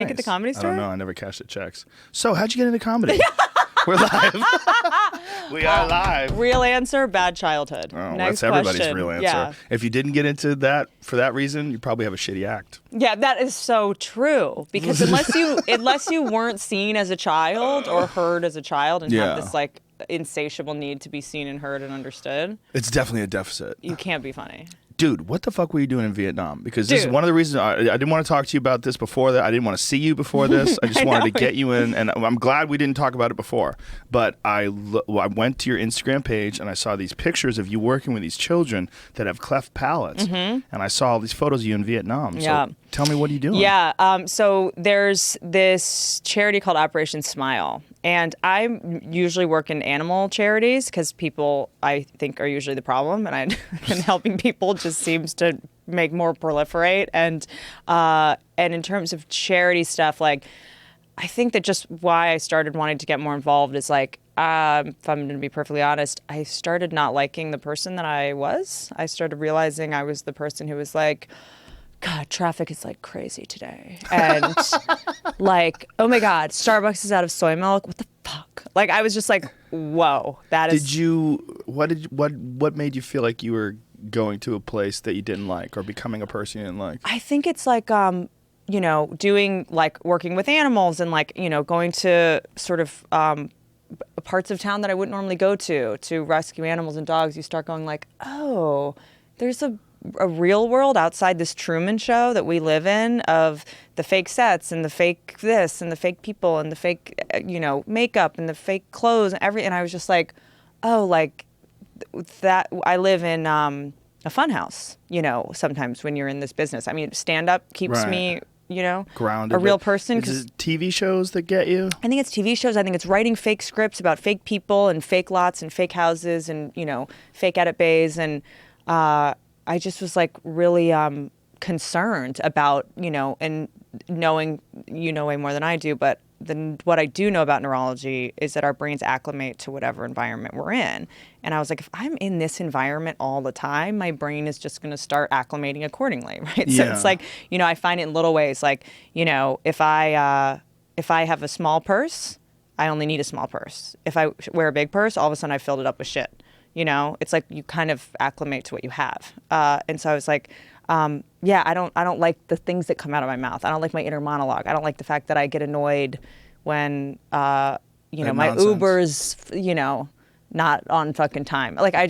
At the Comedy Store? I don't know. I never cashed the checks. So how'd you get into comedy? We're live. We are live. Real answer, bad childhood. Oh, Next that's everybody's question. real answer. Yeah. If you didn't get into that for that reason, you probably have a shitty act. Yeah, that is so true. Because unless you weren't seen as a child or heard as a child and had this like insatiable need to be seen and heard and understood, it's definitely a deficit. You can't be funny. Dude, what the fuck were you doing in Vietnam? Because this is one of the reasons I didn't want to talk to you about this before that. I didn't want to see you before this. I just wanted to get you in, and I'm glad we didn't talk about it before. But I went to your Instagram page, and I saw these pictures of you working with these children that have cleft palates, and I saw all these photos of you in Vietnam. So tell me, what are you doing? Yeah, so there's this charity called Operation Smile. And I usually work in animal charities because people, I think, are usually the problem. And helping people just seems to make more proliferate. And in terms of charity stuff, like, I think that just why I started wanting to get more involved is like, if I'm going to be perfectly honest, I started not liking the person that I was. I started realizing I was the person who was like, God, traffic is like crazy today. And like, oh my God, Starbucks is out of soy milk. What the fuck? Like, I was just like, whoa, that is. What made you feel like you were going to a place that you didn't like or becoming a person you didn't like? I think it's like, doing like working with animals and like, going to sort of parts of town that I wouldn't normally go to rescue animals and dogs. You start going like, oh, there's a real world outside this Truman Show that we live in of the fake sets and the fake this and the fake people and the fake, makeup and the fake clothes and everything. And I was just like, oh, like that. I live in a funhouse, sometimes when you're in this business. I mean, stand up keeps me, grounded. A real person. Is it TV shows that get you? I think it's TV shows. I think it's writing fake scripts about fake people and fake lots and fake houses and, fake edit bays. And, I just was like really concerned about, and knowing way more than I do, but what I do know about neurology is that our brains acclimate to whatever environment we're in. And I was like, if I'm in this environment all the time, my brain is just going to start acclimating accordingly, right? Yeah. So it's like, I find it in little ways, like, if I have a small purse, I only need a small purse. If I wear a big purse, all of a sudden I filled it up with shit. It's like you kind of acclimate to what you have. And so I was like, I don't like the things that come out of my mouth. I don't like my inner monologue. I don't like the fact that I get annoyed when, my nonsense. Uber's, not on fucking time. Like I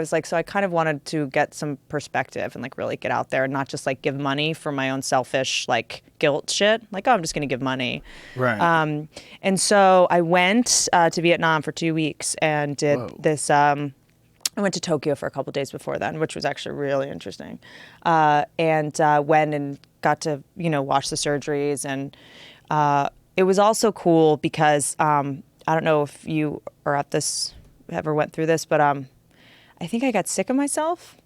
was like, so I kind of wanted to get some perspective and like really get out there and not just like give money for my own selfish like guilt shit. Like, oh, I'm just going to give money. Right. And so I went to Vietnam for 2 weeks and did this. I went to Tokyo for a couple of days before then, which was actually really interesting. And went and got to, watch the surgeries. And it was also cool because I don't know if you are at this, ever went through this, but I think I got sick of myself.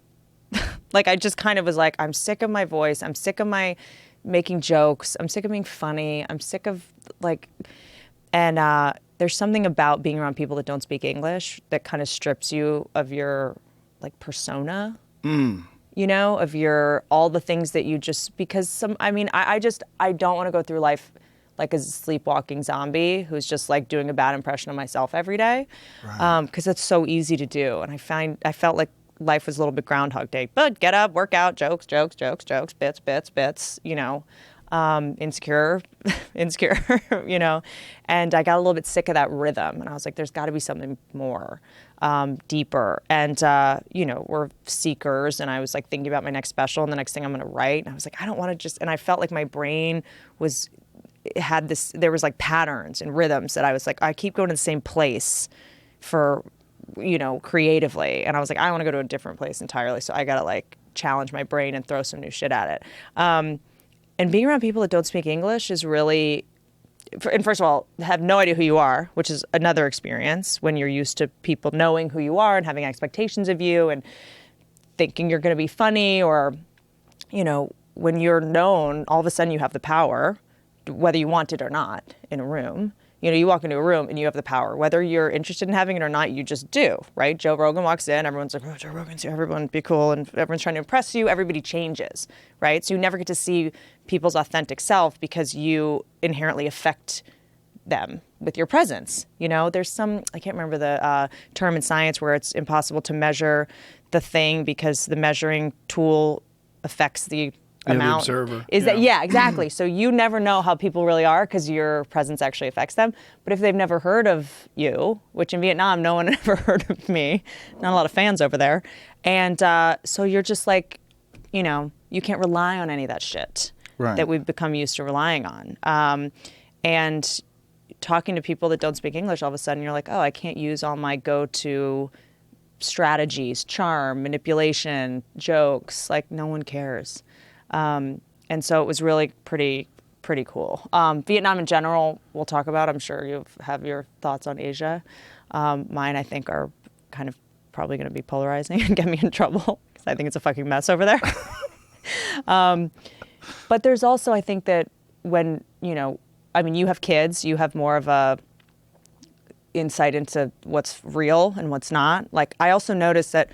Like I just kind of was like, I'm sick of my voice. I'm sick of my making jokes. I'm sick of being funny. I'm sick of like, and there's something about being around people that don't speak English that kind of strips you of your like persona, of your, all the things that you just, because I don't want to go through life like a sleepwalking zombie who's just like doing a bad impression of myself every day. Right. Because it's so easy to do. And I felt like life was a little bit Groundhog Day, but get up, work out, jokes, bits, insecure, and I got a little bit sick of that rhythm. And I was like, there's got to be something more deeper. And, we're seekers. And I was like thinking about my next special and the next thing I'm going to write. And I was like, I don't want to just, and I felt like my brain had this, there was like patterns and rhythms that I was like, I keep going to the same place for, creatively. And I was like, I want to go to a different place entirely. So I got to like challenge my brain and throw some new shit at it. And being around people that don't speak English is really, and first of all, have no idea who you are, which is another experience when you're used to people knowing who you are and having expectations of you and thinking you're going to be funny or, when you're known, all of a sudden you have the power, whether you want it or not, in a room. You walk into a room and you have the power. Whether you're interested in having it or not, you just do, right? Joe Rogan walks in, everyone's like, oh, Joe Rogan's here, everyone be cool, and everyone's trying to impress you, everybody changes, right? So you never get to see people's authentic self because you inherently affect them with your presence. You know, there's some, I can't remember the term in science where it's impossible to measure the thing because the measuring tool affects the amount. The observer. That, yeah, exactly. So you never know how people really are because your presence actually affects them. But if they've never heard of you, which in Vietnam, no one had ever heard of me, not a lot of fans over there. And so you're just like, you know, you can't rely on any of that shit that we've become used to relying on. And talking to people that don't speak English, all of a sudden you're like, oh, I can't use all my go-to strategies, charm, manipulation, jokes. Like, no one cares. And so it was really pretty cool. Vietnam in general, we'll talk about. I'm sure you have your thoughts on Asia. Mine, I think, are kind of probably going to be polarizing and get me in trouble because I think it's a fucking mess over there. But there's also, I think that when, you know, I mean, you have kids, you have more of a insight into what's real and what's not. Like, I also noticed that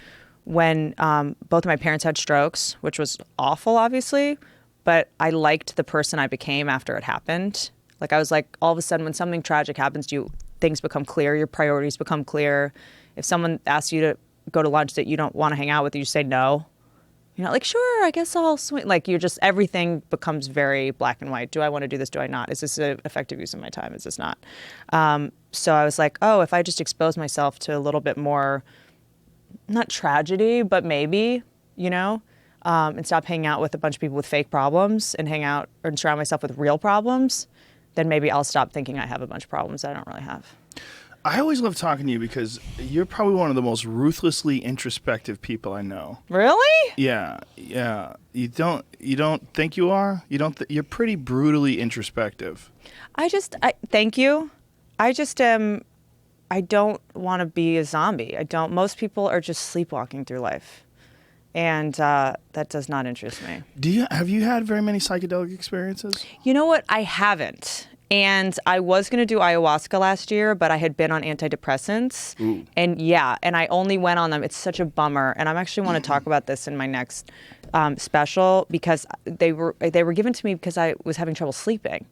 when both of my parents had strokes, which was awful, obviously, but I liked the person I became after it happened. Like, I was like, all of a sudden, when something tragic happens to you, things become clear, your priorities become clear. If someone asks you to go to lunch that you don't want to hang out with, you say no. You're not like, sure, I guess I'll swing. Like, you're just, everything becomes very black and white. Do I want to do this? Do I not? Is this an effective use of my time? Is this not? So I was like, oh, if I just expose myself to a little bit more, not tragedy, but maybe, you know, and stop hanging out with a bunch of people with fake problems and hang out or surround myself with real problems, then maybe I'll stop thinking I have a bunch of problems that I don't really have. I always love talking to you because you're probably one of the most ruthlessly introspective people I know. Really? Yeah. You don't think you are? You're pretty brutally introspective. I thank you. I don't want to be a zombie. Most people are just sleepwalking through life. And that does not interest me. Have you had very many psychedelic experiences? You know what? I haven't. And I was going to do ayahuasca last year, but I had been on antidepressants. Ooh. And I only went on them. It's such a bummer. And I actually want to talk about this in my next special because they were given to me because I was having trouble sleeping.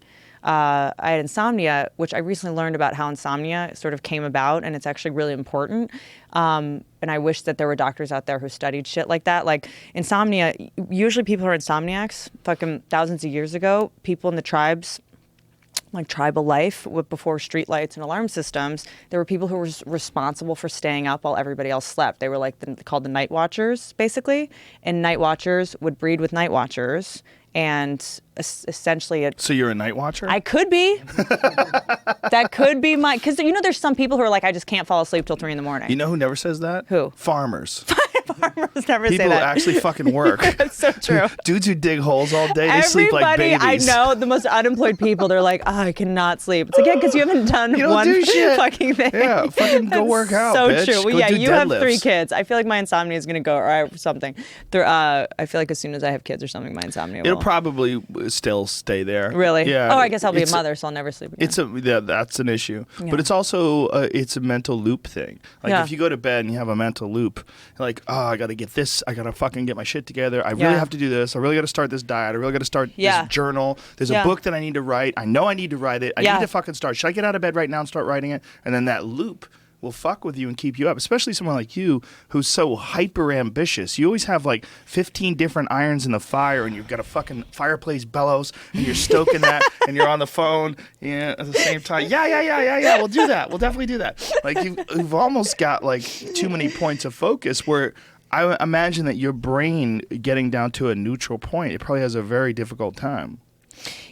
I had insomnia, which I recently learned about how insomnia sort of came about, and it's actually really important. And I wish that there were doctors out there who studied shit like that. Like, insomnia, usually people who are insomniacs, fucking thousands of years ago, people in the tribes, like tribal life before streetlights and alarm systems, there were people who were responsible for staying up while everybody else slept. They were like called the night watchers, basically. And night watchers would breed with night watchers. And essentially So you're a night watcher? I could be. That could be because, you know, there's some people who are like, I just can't fall asleep till 3 a.m. You know who never says that? Who? Farmers. Farmers never People say that. who actually fucking work. That's so true. Dudes who dig holes all day, they sleep like babies. Everybody I know, the most unemployed people, they're like, oh, I cannot sleep. It's like, yeah, because you haven't done one fucking thing. Yeah, fucking go work out, so bitch. true. Well, go yeah, do you deadlifts. have 3 kids. I feel like my insomnia is going to go or something. I feel like as soon as I have kids or something, my insomnia will. It'll probably still stay there. Really? Yeah. Oh, I guess I'll be a mother, so I'll never sleep again. That's an issue. Yeah. But it's also it's a mental loop thing. Like, Yeah. if you go to bed and you have a mental loop, you're like, oh, I got to get this. I got to fucking get my shit together. I really have to do this. I really got to start this diet. I really got to start this journal. There's a book that I need to write. I know I need to write it. I need to fucking start. Should I get out of bed right now and start writing it? And then that loop will fuck with you and keep you up, especially someone like you who's so hyper ambitious. You always have like 15 different irons in the fire, and you've got a fucking fireplace bellows, and you're stoking that, and you're on the phone at the same time. Yeah. We'll do that. We'll definitely do that. Like, you've almost got like too many points of focus where I imagine that your brain getting down to a neutral point, it probably has a very difficult time.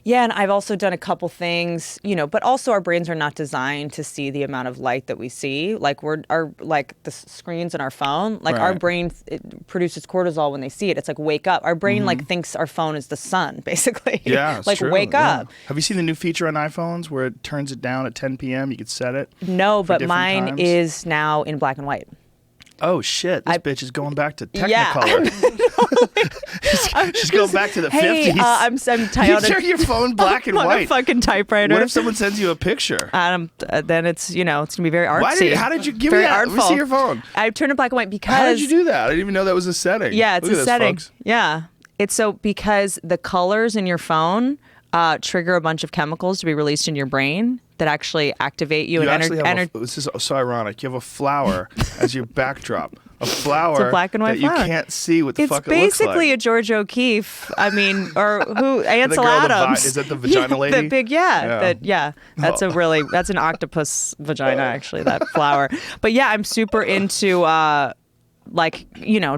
Yeah, and I've also done a couple things, you know, but also our brains are not designed to see the amount of light that we see. Like, like the screens in our phone, like our brain produces cortisol when they see it. It's like, wake up. Our brain like thinks our phone is the sun, basically. Yeah, it's like, true. wake up. Have you seen the new feature on iPhones where it turns it down at 10 p.m.? You could set it. No, but mine times? is now in black and white. Oh shit! This bitch is going back to Technicolor. She's going back to the 50s. I'm tired. You turn your phone black and white. A fucking typewriter. What if someone sends you a picture? Then it's it's gonna be very artsy. How did you give me that? Artful. Let me see your phone. I turned it black and white because. How did you do that? I didn't even know that was a setting. Yeah, it's Look a at setting. This, folks. Yeah. It's so because the colors in your phone trigger a bunch of chemicals to be released in your brain that actually activate you. This is so ironic. You have a flower as your backdrop. A flower it's a black and white that flower. You can't see what the fuck it looks like. It's basically a George O'Keeffe. I mean, or who? Ansel Adams. Is that the vagina lady? The big, That's that's an octopus vagina, actually, that flower. But yeah, I'm super into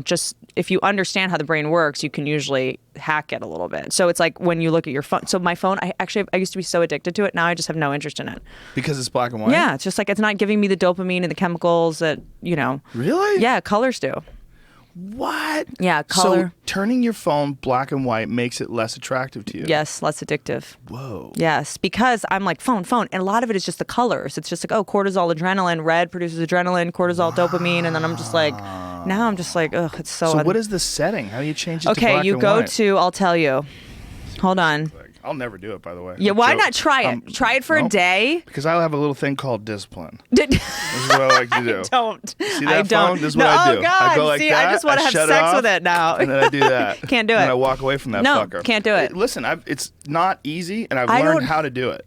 just if you understand how the brain works, you can usually hack it a little bit. So it's like when you look at your phone. So my phone, I used to be so addicted to it. Now I just have no interest in it. Because it's black and white? Yeah, it's just like it's not giving me the dopamine and the chemicals that, Really? Yeah, colors do. What? Yeah, color. So turning your phone black and white makes it less attractive to you? Yes, less addictive. Whoa. Yes, because I'm like, phone. And a lot of it is just the colors. It's just like, cortisol, adrenaline. Red produces adrenaline, cortisol, dopamine. And then I'm just like, ugh, it's so... So what is the setting? How do you change it to black and white? Okay, you go to, I'll tell you. Hold on. I'll never do it, by the way. Yeah, why not try it? Try it for a day. Because I have a little thing called discipline. This is what I like to do. Don't. See that phone? This is what I do. Oh, God. I go like that. I just want to have sex with it now. And then I do that. Can't do it. And then I walk away from that fucker. No, can't do it. Listen, it's not easy, and I've learned how to do it.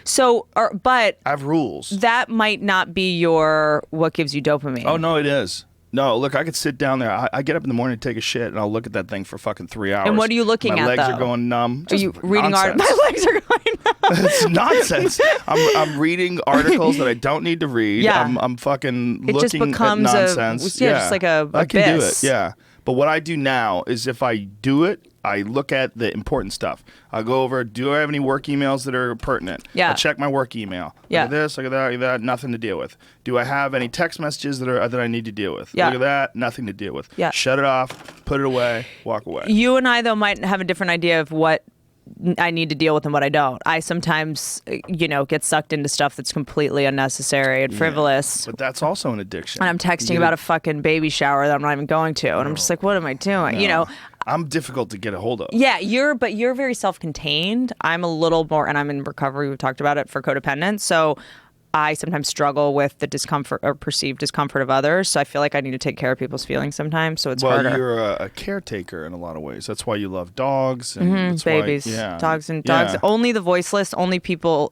So, but... I have rules. That might not be what gives you dopamine. Oh, no, it is. No, look, I could sit down there. I get up in the morning to take a shit, and I'll look at that thing for fucking 3 hours. And what are you looking at, My legs though? are going numb. Are you reading articles? My legs are going numb. It's nonsense. I'm reading articles that I don't need to read. Yeah. I'm fucking it looking just becomes at nonsense. just like a I can abyss. do it, yeah. But what I do now is if I do it, I look at the important stuff. I'll go over, do I have any work emails that are pertinent? Yeah. I'll check my work email. Yeah. Look at this, look at that, look at that, nothing to deal with. Do I have any text messages that I need to deal with? Yeah. Look at that, nothing to deal with. Yeah. Shut it off, put it away, walk away. You and I, though, might have a different idea of what I need to deal with and what I don't. I sometimes, get sucked into stuff that's completely unnecessary and frivolous. But that's also an addiction. And I'm texting about a fucking baby shower that I'm not even going to. And I'm just like, what am I doing? No. I'm difficult to get a hold of. Yeah, you're very self-contained. I'm a little more, and I'm in recovery. We've talked about it for codependence. So I sometimes struggle with the discomfort or perceived discomfort of others. So I feel like I need to take care of people's feelings sometimes. So it's harder. Well, you're a caretaker in a lot of ways. That's why you love dogs and that's babies, dogs. Only the voiceless, only people,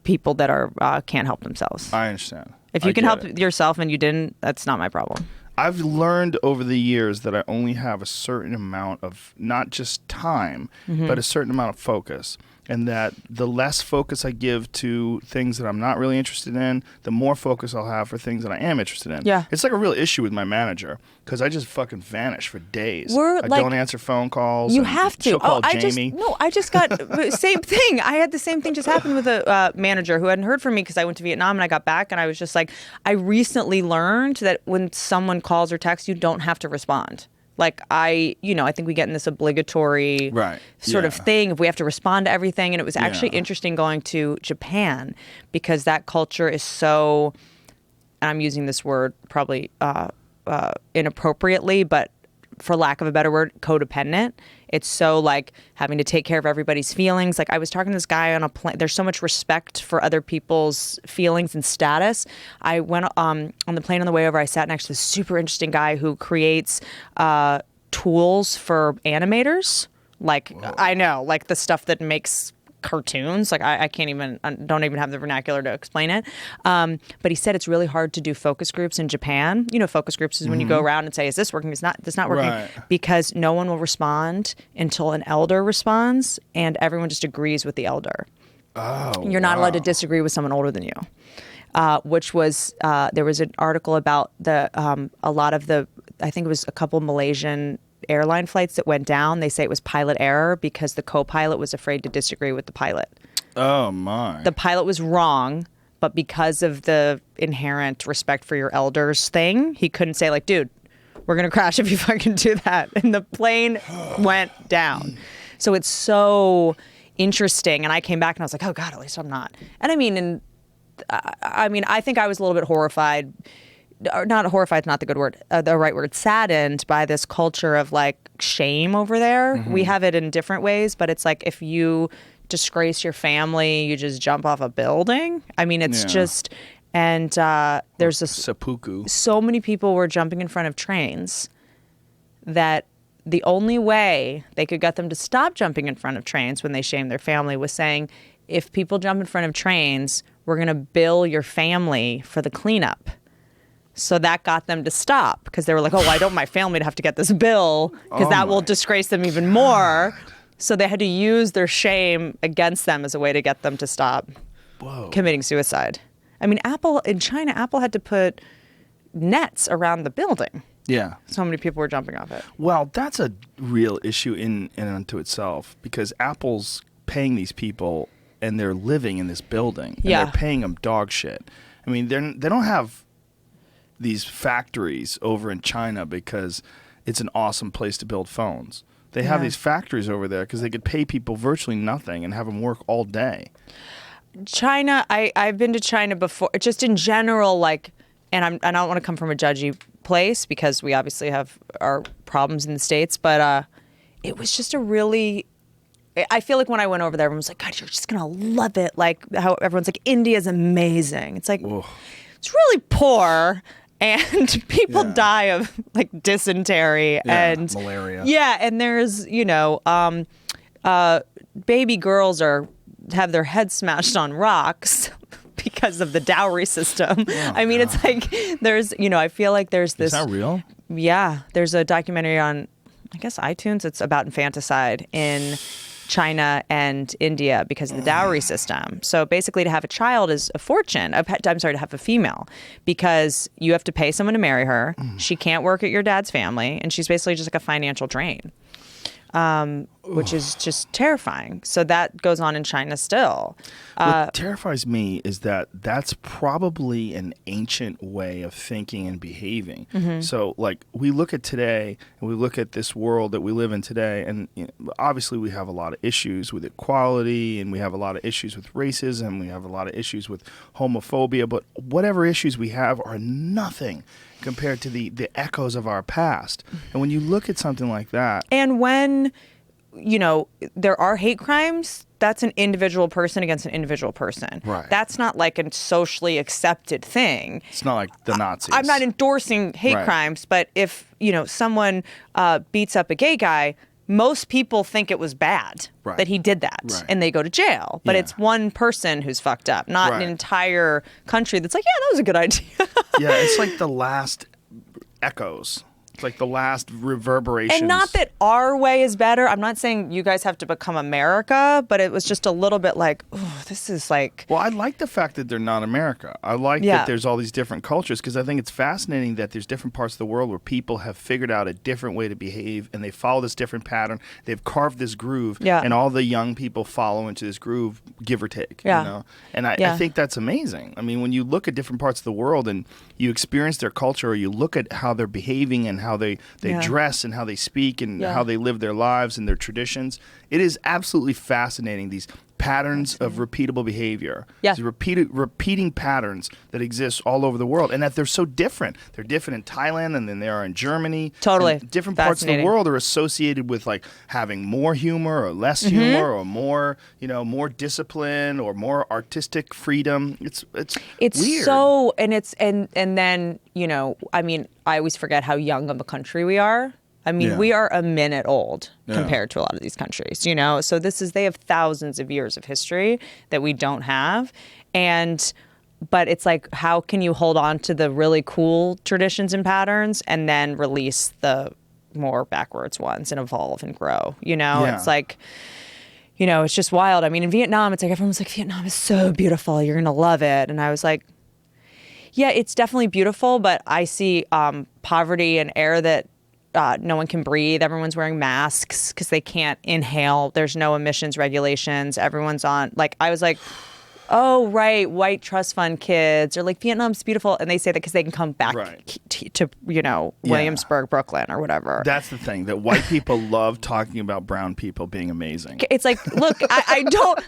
people that are can't help themselves. I understand. If you can help yourself and you didn't, that's not my problem. I've learned over the years that I only have a certain amount of not just time, but a certain amount of focus. And that the less focus I give to things that I'm not really interested in, the more focus I'll have for things that I am interested in. Yeah. It's like a real issue with my manager because I just fucking vanish for days. I like, don't answer phone calls. You have to. She'll call Jamie. I just got same thing. I had the same thing just happen with a manager who hadn't heard from me because I went to Vietnam and I got back and I was just like, I recently learned that when someone calls or texts, you don't have to respond. Like I think we get in this obligatory sort of thing if we have to respond to everything. And it was actually interesting going to Japan because that culture is so, and I'm using this word probably inappropriately, but for lack of a better word, codependent. It's so like having to take care of everybody's feelings. Like I was talking to this guy on a plane. There's so much respect for other people's feelings and status. I went on the plane on the way over. I sat next to this super interesting guy who creates tools for animators. Like I know, like the stuff that makes cartoons. Like I can't even, don't even have the vernacular to explain it. But he said it's really hard to do focus groups in Japan. Focus groups is when you go around and say, is this working? Is this not working? Right. Because no one will respond until an elder responds and everyone just agrees with the elder. Oh, You're not allowed to disagree with someone older than you. Which was, there was an article about a lot of I think it was a couple Malaysian airline flights that went down. They say it was pilot error because the co-pilot was afraid to disagree with the pilot. Oh my. The pilot was wrong, but because of the inherent respect for your elders thing, he couldn't say like, dude, we're going to crash if you fucking do that. And the plane went down. So it's so interesting. And I came back and I was like, oh God, at least I'm not. And I think I was a little bit horrified. Not horrified, not the good word, the right word, saddened by this culture of like shame over there. We have it in different ways, but it's like if you disgrace your family, you just jump off a building. I mean, it's just, And there's seppuku. So many people were jumping in front of trains that the only way they could get them to stop jumping in front of trains when they shamed their family was saying, if people jump in front of trains, we're going to bill your family for the cleanup. So that got them to stop because they were like, oh, I don't want my family to have to get this bill because that will disgrace them even more. So they had to use their shame against them as a way to get them to stop committing suicide. I mean, in China, Apple had to put nets around the building. Yeah. So many people were jumping off it. Well, that's a real issue in and unto itself because Apple's paying these people and they're living in this building. And they're paying them dog shit. I mean, they don't have these factories over in China because it's an awesome place to build phones. They have these factories over there because they could pay people virtually nothing and have them work all day. China, I've been to China before, just in general, like, and I don't want to come from a judgy place because we obviously have our problems in the States, but it was just I feel like when I went over there, everyone was like, God, you're just going to love it. Like how everyone's like, India's amazing. It's like, it's really poor. And people die of like dysentery and malaria. Yeah, and there's baby girls have their heads smashed on rocks because of the dowry system. I mean, it's like there's I feel like there's this. Is that real? Yeah, there's a documentary on I guess iTunes. It's about infanticide in China and India because of the dowry system. So basically to have a child is a fortune. To have a female because you have to pay someone to marry her. She can't work at your dad's family and she's basically just like a financial drain. Which is just terrifying. So that goes on in China still. What terrifies me is that that's probably an ancient way of thinking and behaving. Mm-hmm. So, like, we look at today and we look at this world that we live in today, and obviously we have a lot of issues with equality, and we have a lot of issues with racism, we have a lot of issues with homophobia, but whatever issues we have are nothing compared to the echoes of our past. And when you look at something like that... And when, there are hate crimes, that's an individual person against an individual person. Right. That's not like a socially accepted thing. It's not like the Nazis. I'm not endorsing hate crimes, but if, someone beats up a gay guy, most people think it was bad that he did that and they go to jail. But it's one person who's fucked up, not an entire country that's like, yeah, that was a good idea. Yeah, it's like the last echoes. It's like the last reverberations. And not that our way is better. I'm not saying you guys have to become America, but it was just a little bit like, oh, this is like... Well, I like the fact that they're not America. I like that there's all these different cultures because I think it's fascinating that there's different parts of the world where people have figured out a different way to behave and they follow this different pattern. They've carved this groove and all the young people follow into this groove, give or take. And I think that's amazing. I mean, when you look at different parts of the world and you experience their culture or you look at how they're behaving and how they dress and how they speak and how they live their lives and their traditions. It is absolutely fascinating, these patterns of repeatable behavior. These repeating patterns that exist all over the world and that they're so different. They're different in Thailand and then they are in Germany. Totally. And different parts of the world are associated with like having more humor or less humor or more, more discipline or more artistic freedom. It's weird. So, and then, I mean, I always forget how young of a country we are. I mean, we are a minute old compared to a lot of these countries, So they have thousands of years of history that we don't have. But it's like, how can you hold on to the really cool traditions and patterns and then release the more backwards ones and evolve and grow, It's like, it's just wild. I mean, in Vietnam, it's like, everyone's like, Vietnam is so beautiful. You're going to love it. And I was like, yeah, it's definitely beautiful, but I see poverty and air that no one can breathe. Everyone's wearing masks because they can't inhale. There's no emissions regulations. Everyone's on, I was like, oh, right, white trust fund kids, or like Vietnam's beautiful. And they say that because they can come back to Williamsburg, Brooklyn, or whatever. That's the thing, that white people love talking about brown people being amazing. It's like, look, I don't,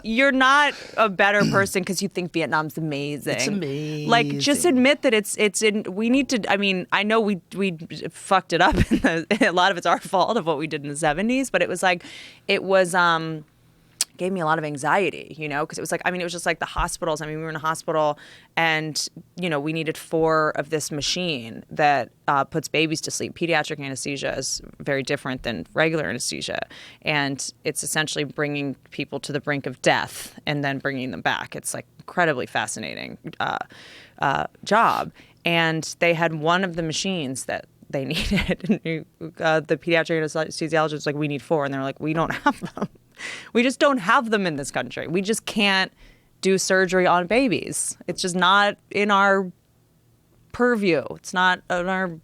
you're not a better person because you think Vietnam's amazing. It's amazing. Just admit that we need to, I mean, I know we fucked it up. A lot of it's our fault of what we did in the 70s, but it was gave me a lot of anxiety, because it was like, it was just like the hospitals. We were in a hospital and, we needed 4 of this machine that puts babies to sleep. Pediatric anesthesia is very different than regular anesthesia. And it's essentially bringing people to the brink of death and then bringing them back. It's like incredibly fascinating job. And they had one of the machines that they needed. And the pediatric anesthesiologist was like, we need 4. And they're like, we don't have them. We just don't have them in this country. We just can't do surgery on babies. It's just not in our purview. It's not in our,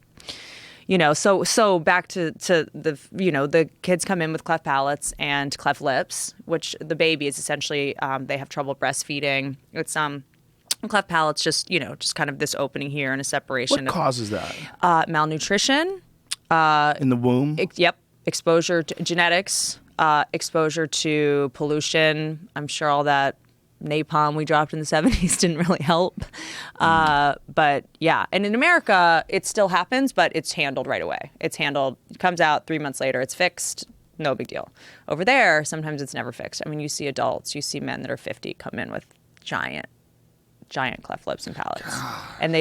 so back to the, the kids come in with cleft palates and cleft lips, which the baby is essentially, they have trouble breastfeeding. It's, cleft palate's just, just kind of this opening here and a separation. What causes that? Malnutrition. In the womb? Yep. Exposure to genetics. Exposure to pollution. I'm sure all that napalm we dropped in the 70s didn't really help. But yeah, and in America, it still happens, but it's handled right away. It's handled, it comes out 3 months later, it's fixed, no big deal. Over there, sometimes it's never fixed. You see adults, you see men that are 50 come in with giant cleft lips and palates. And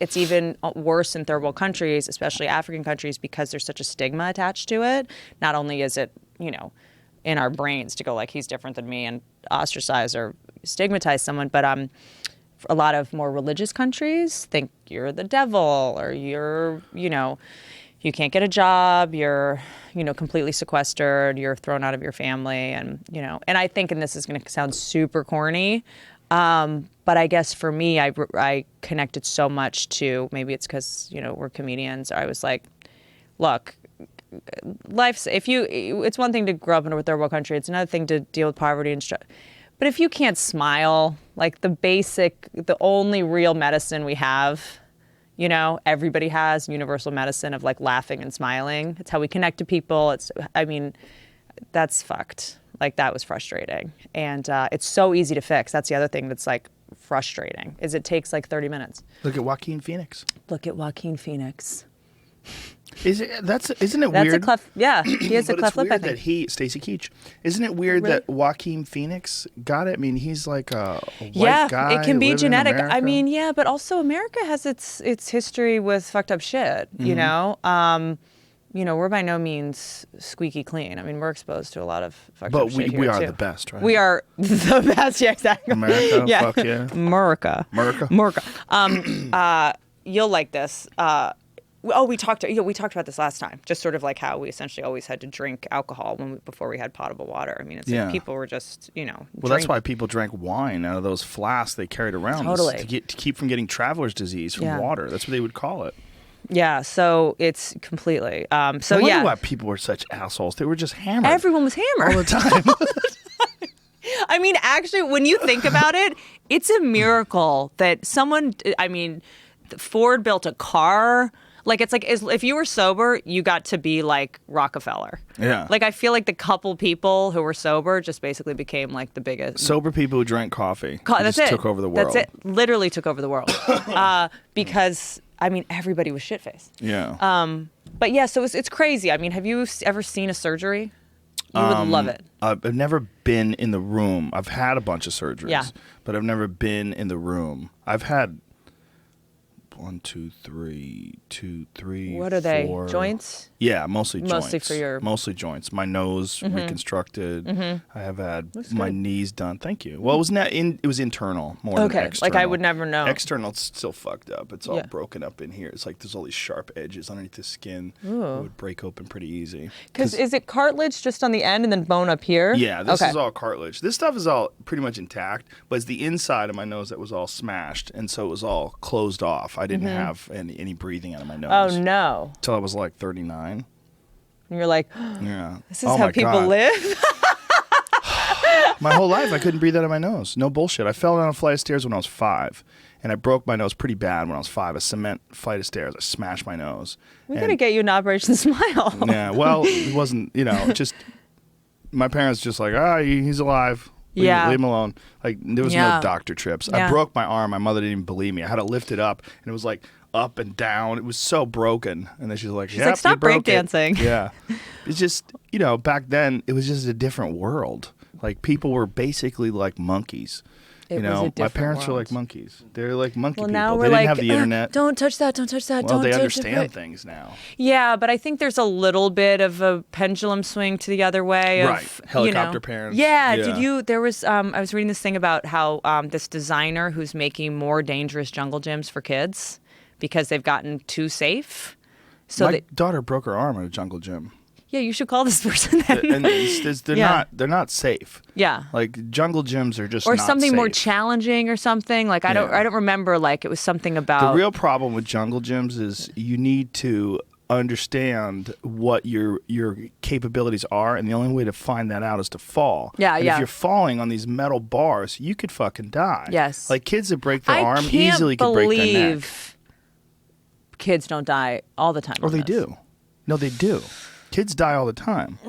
it's even worse in third world countries, especially African countries, because there's such a stigma attached to it. Not only is it, in our brains to go like, he's different than me and ostracize or stigmatize someone, but a lot of more religious countries think you're the devil, or you're, you can't get a job, you're, completely sequestered, you're thrown out of your family, and, and I think, and this is going to sound super corny, but I guess for me, I connected so much to, maybe it's because, we're comedians. I was like, look, it's one thing to grow up in a third world country. It's another thing to deal with poverty and stress. But if you can't smile, like the only real medicine we have, everybody has universal medicine of like laughing and smiling. It's how we connect to people. That's fucked. Like, that was frustrating. And it's so easy to fix. That's the other thing that's like frustrating, is it takes like 30 minutes. Look at Joaquin Phoenix. Isn't it That's weird? a cleft. Yeah, he has a cleft lip, I think. That Stacy Keach. Isn't it weird that Joaquin Phoenix got it? He's like a white guy. It can be genetic. In but also America has its history with fucked up shit. We're by no means squeaky clean. we're exposed to a lot of fucked up shit. But we are the best, right? We are the best. Yeah, exactly. America. Yeah. Fuck yeah. America. You'll like this. We talked about this last time. Just sort of like how we essentially always had to drink alcohol before we had potable water. Like people were just, Well, that's why people drank wine out of those flasks they carried around. Totally. To keep from getting traveler's disease from water. That's what they would call it. Yeah, so it's completely. I wonder why people were such assholes. They were just hammered. Everyone was hammered all the time. Actually, when you think about it, it's a miracle that someone. Ford built a car. Like, it's like, if you were sober, you got to be like Rockefeller. Yeah. Like, I feel like the couple people who were sober just basically became like the biggest. Sober people who drank coffee. That's it. Took over the world. That's it. Literally took over the world. Because, everybody was shit-faced. Yeah. But yeah, so it's crazy. Have you ever seen a surgery? You would love it. I've never been in the room. I've had a bunch of surgeries, Yeah. but I've never been in the room. I've had 1, 2, 3. What are they? 4. Joints? Yeah, mostly joints. Mostly for your... Mostly joints. My nose reconstructed. I have had my knees done. Thank you. Well, it was internal more than external. Like I would never know. External, it's still fucked up. It's all broken up in here. It's like there's all these sharp edges underneath the skin. Ooh. It would break open pretty easy. Because is it cartilage just on the end and then bone up here? Yeah, this is all cartilage. This stuff is all pretty much intact, but it's the inside of my nose that was all smashed, and so it was all closed off. I didn't have any breathing out of my nose. Oh, no. Until I was like 39. And you're like, yeah. This is how people live? My whole life, I couldn't breathe out of my nose. No bullshit. I fell down a flight of stairs when I was 5, and I broke my nose pretty bad when I was 5. A cement flight of stairs. I smashed my nose. We're going to get you an Operation Smile. Yeah, well, it wasn't, just, my parents just like, he's alive. Leave him alone. Like, there was no doctor trips. I broke my arm. My mother didn't even believe me. I had to lift it up, and it was like up and down. It was so broken. And then she's like, she's like, stop breakdancing. Yeah. It's just, back then it was just a different world. Like people were basically like monkeys. My parents were like monkeys. They're like monkey people. Now they didn't have the internet. Don't touch that. Don't touch that. Well, they understand things now. Yeah, but I think there's a little bit of a pendulum swing to the other way. Right. Helicopter parents. Yeah. There was, I was reading this thing about how this designer who's making more dangerous jungle gyms for kids because they've gotten too safe. So my daughter broke her arm at a jungle gym. Yeah, you should call this person then. And they're not safe. Yeah. Like jungle gyms are just or not something safe. More challenging or something. Like I don't remember, like it was something about the real problem with jungle gyms is you need to understand what your capabilities are, and the only way to find that out is to fall. Yeah, and if you're falling on these metal bars, you could fucking die. Yes. Like kids that break their arm easily could break their neck. Kids don't die all the time. Oh, they do. No, they do. Kids die all the time.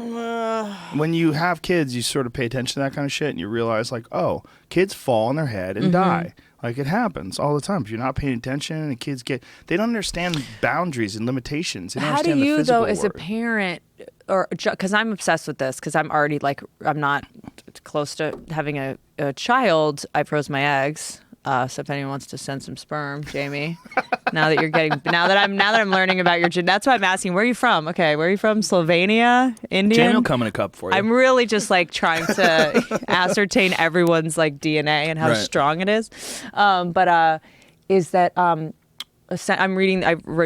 When you have kids, you sort of pay attention to that kind of shit, and you realize, like, oh, kids fall on their head and die. Like, it happens all the time. If you're not paying attention, and kids they don't understand boundaries and limitations. They don't How do understand you, the though, physical as a parent, or because I'm obsessed with this, because I'm already, like, I'm not close to having a child. I froze my eggs. So if anyone wants to send some sperm, Jamie, now that I'm learning about your that's why I'm asking, where are you from? Okay, where are you from? Slovenia? Indian? Jamie will come in a cup for you. I'm really just like trying to ascertain everyone's like DNA and how strong it is. Is that I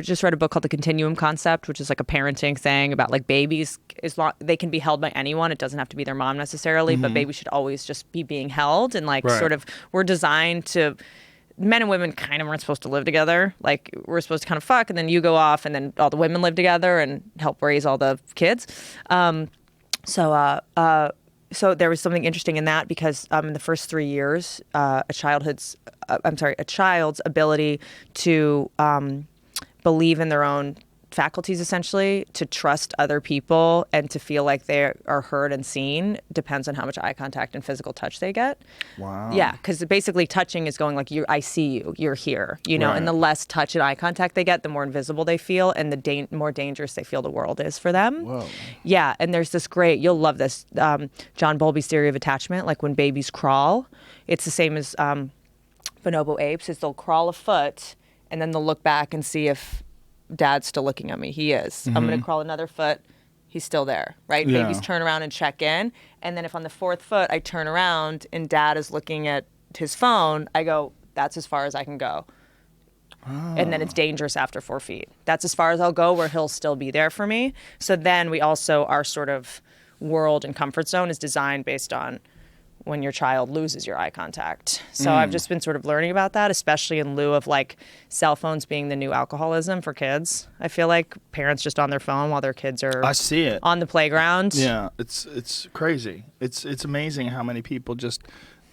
just read a book called The Continuum Concept, which is like a parenting thing about like babies. They can be held by anyone. It doesn't have to be their mom necessarily, but babies should always just be being held. And like sort of we're designed to, men and women kind of weren't supposed to live together. Like we're supposed to kind of fuck and then you go off and then all the women live together and help raise all the kids. So there was something interesting in that because in the first 3 years, a child's ability to believe in their own faculties, essentially, to trust other people and to feel like they are heard and seen depends on how much eye contact and physical touch they get. Wow. Yeah, because basically touching is going like, I see you, you're here, and the less touch and eye contact they get, the more invisible they feel and the more dangerous they feel the world is for them. Whoa. Yeah, and there's this great, you'll love this, John Bowlby's theory of attachment, like when babies crawl, it's the same as bonobo apes, is they'll crawl a foot and then they'll look back and see if Dad's still looking at me. He is. I'm going to crawl another foot. He's still there, right? Yeah. Babies turn around and check in. And then if on the fourth foot I turn around and Dad is looking at his phone, I go, that's as far as I can go. Oh. And then it's dangerous after 4 feet. That's as far as I'll go where he'll still be there for me. So then we also, our sort of world and comfort zone is designed based on when your child loses your eye contact. So I've just been sort of learning about that, especially in lieu of like cell phones being the new alcoholism for kids. I feel like parents just on their phone while their kids are I see it. on the playground. Yeah, it's crazy. It's amazing how many people just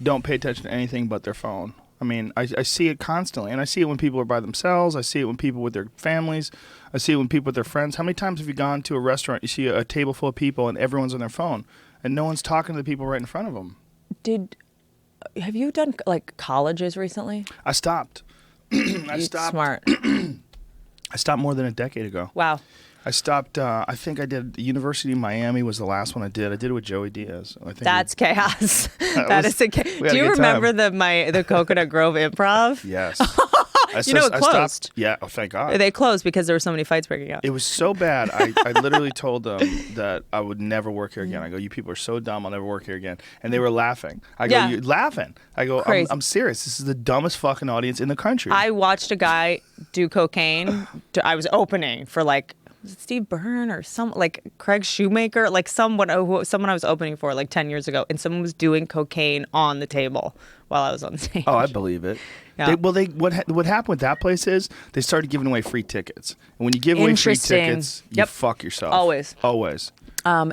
don't pay attention to anything but their phone. I mean, I see it constantly, and I see it when people are by themselves. I see it when people with their families. I see it when people with their friends. How many times have you gone to a restaurant, you see a table full of people, and everyone's on their phone, and no one's talking to the people right in front of them? Have you done like colleges recently? I stopped. Smart. I stopped more than a decade ago. Wow. I stopped. I think I did. The University of Miami was the last one I did. I did it with Joey Diaz. I think that's chaos. That is a chaos. Do you remember the Coconut Grove Improv? Yes. It closed. Yeah. Oh, thank God. They closed because there were so many fights breaking out. It was so bad. I literally told them that I would never work here again. I go, you people are so dumb. I'll never work here again. And they were laughing. I go, you're laughing. I go, I'm serious. This is the dumbest fucking audience in the country. I watched a guy do cocaine. I was opening for like Steve Byrne or like Craig Shoemaker, like someone I was opening for like 10 years ago, and someone was doing cocaine on the table while I was on stage. Oh, I believe it. Yeah. What happened with that place is they started giving away free tickets, and when you give away free tickets, you fuck yourself. Always.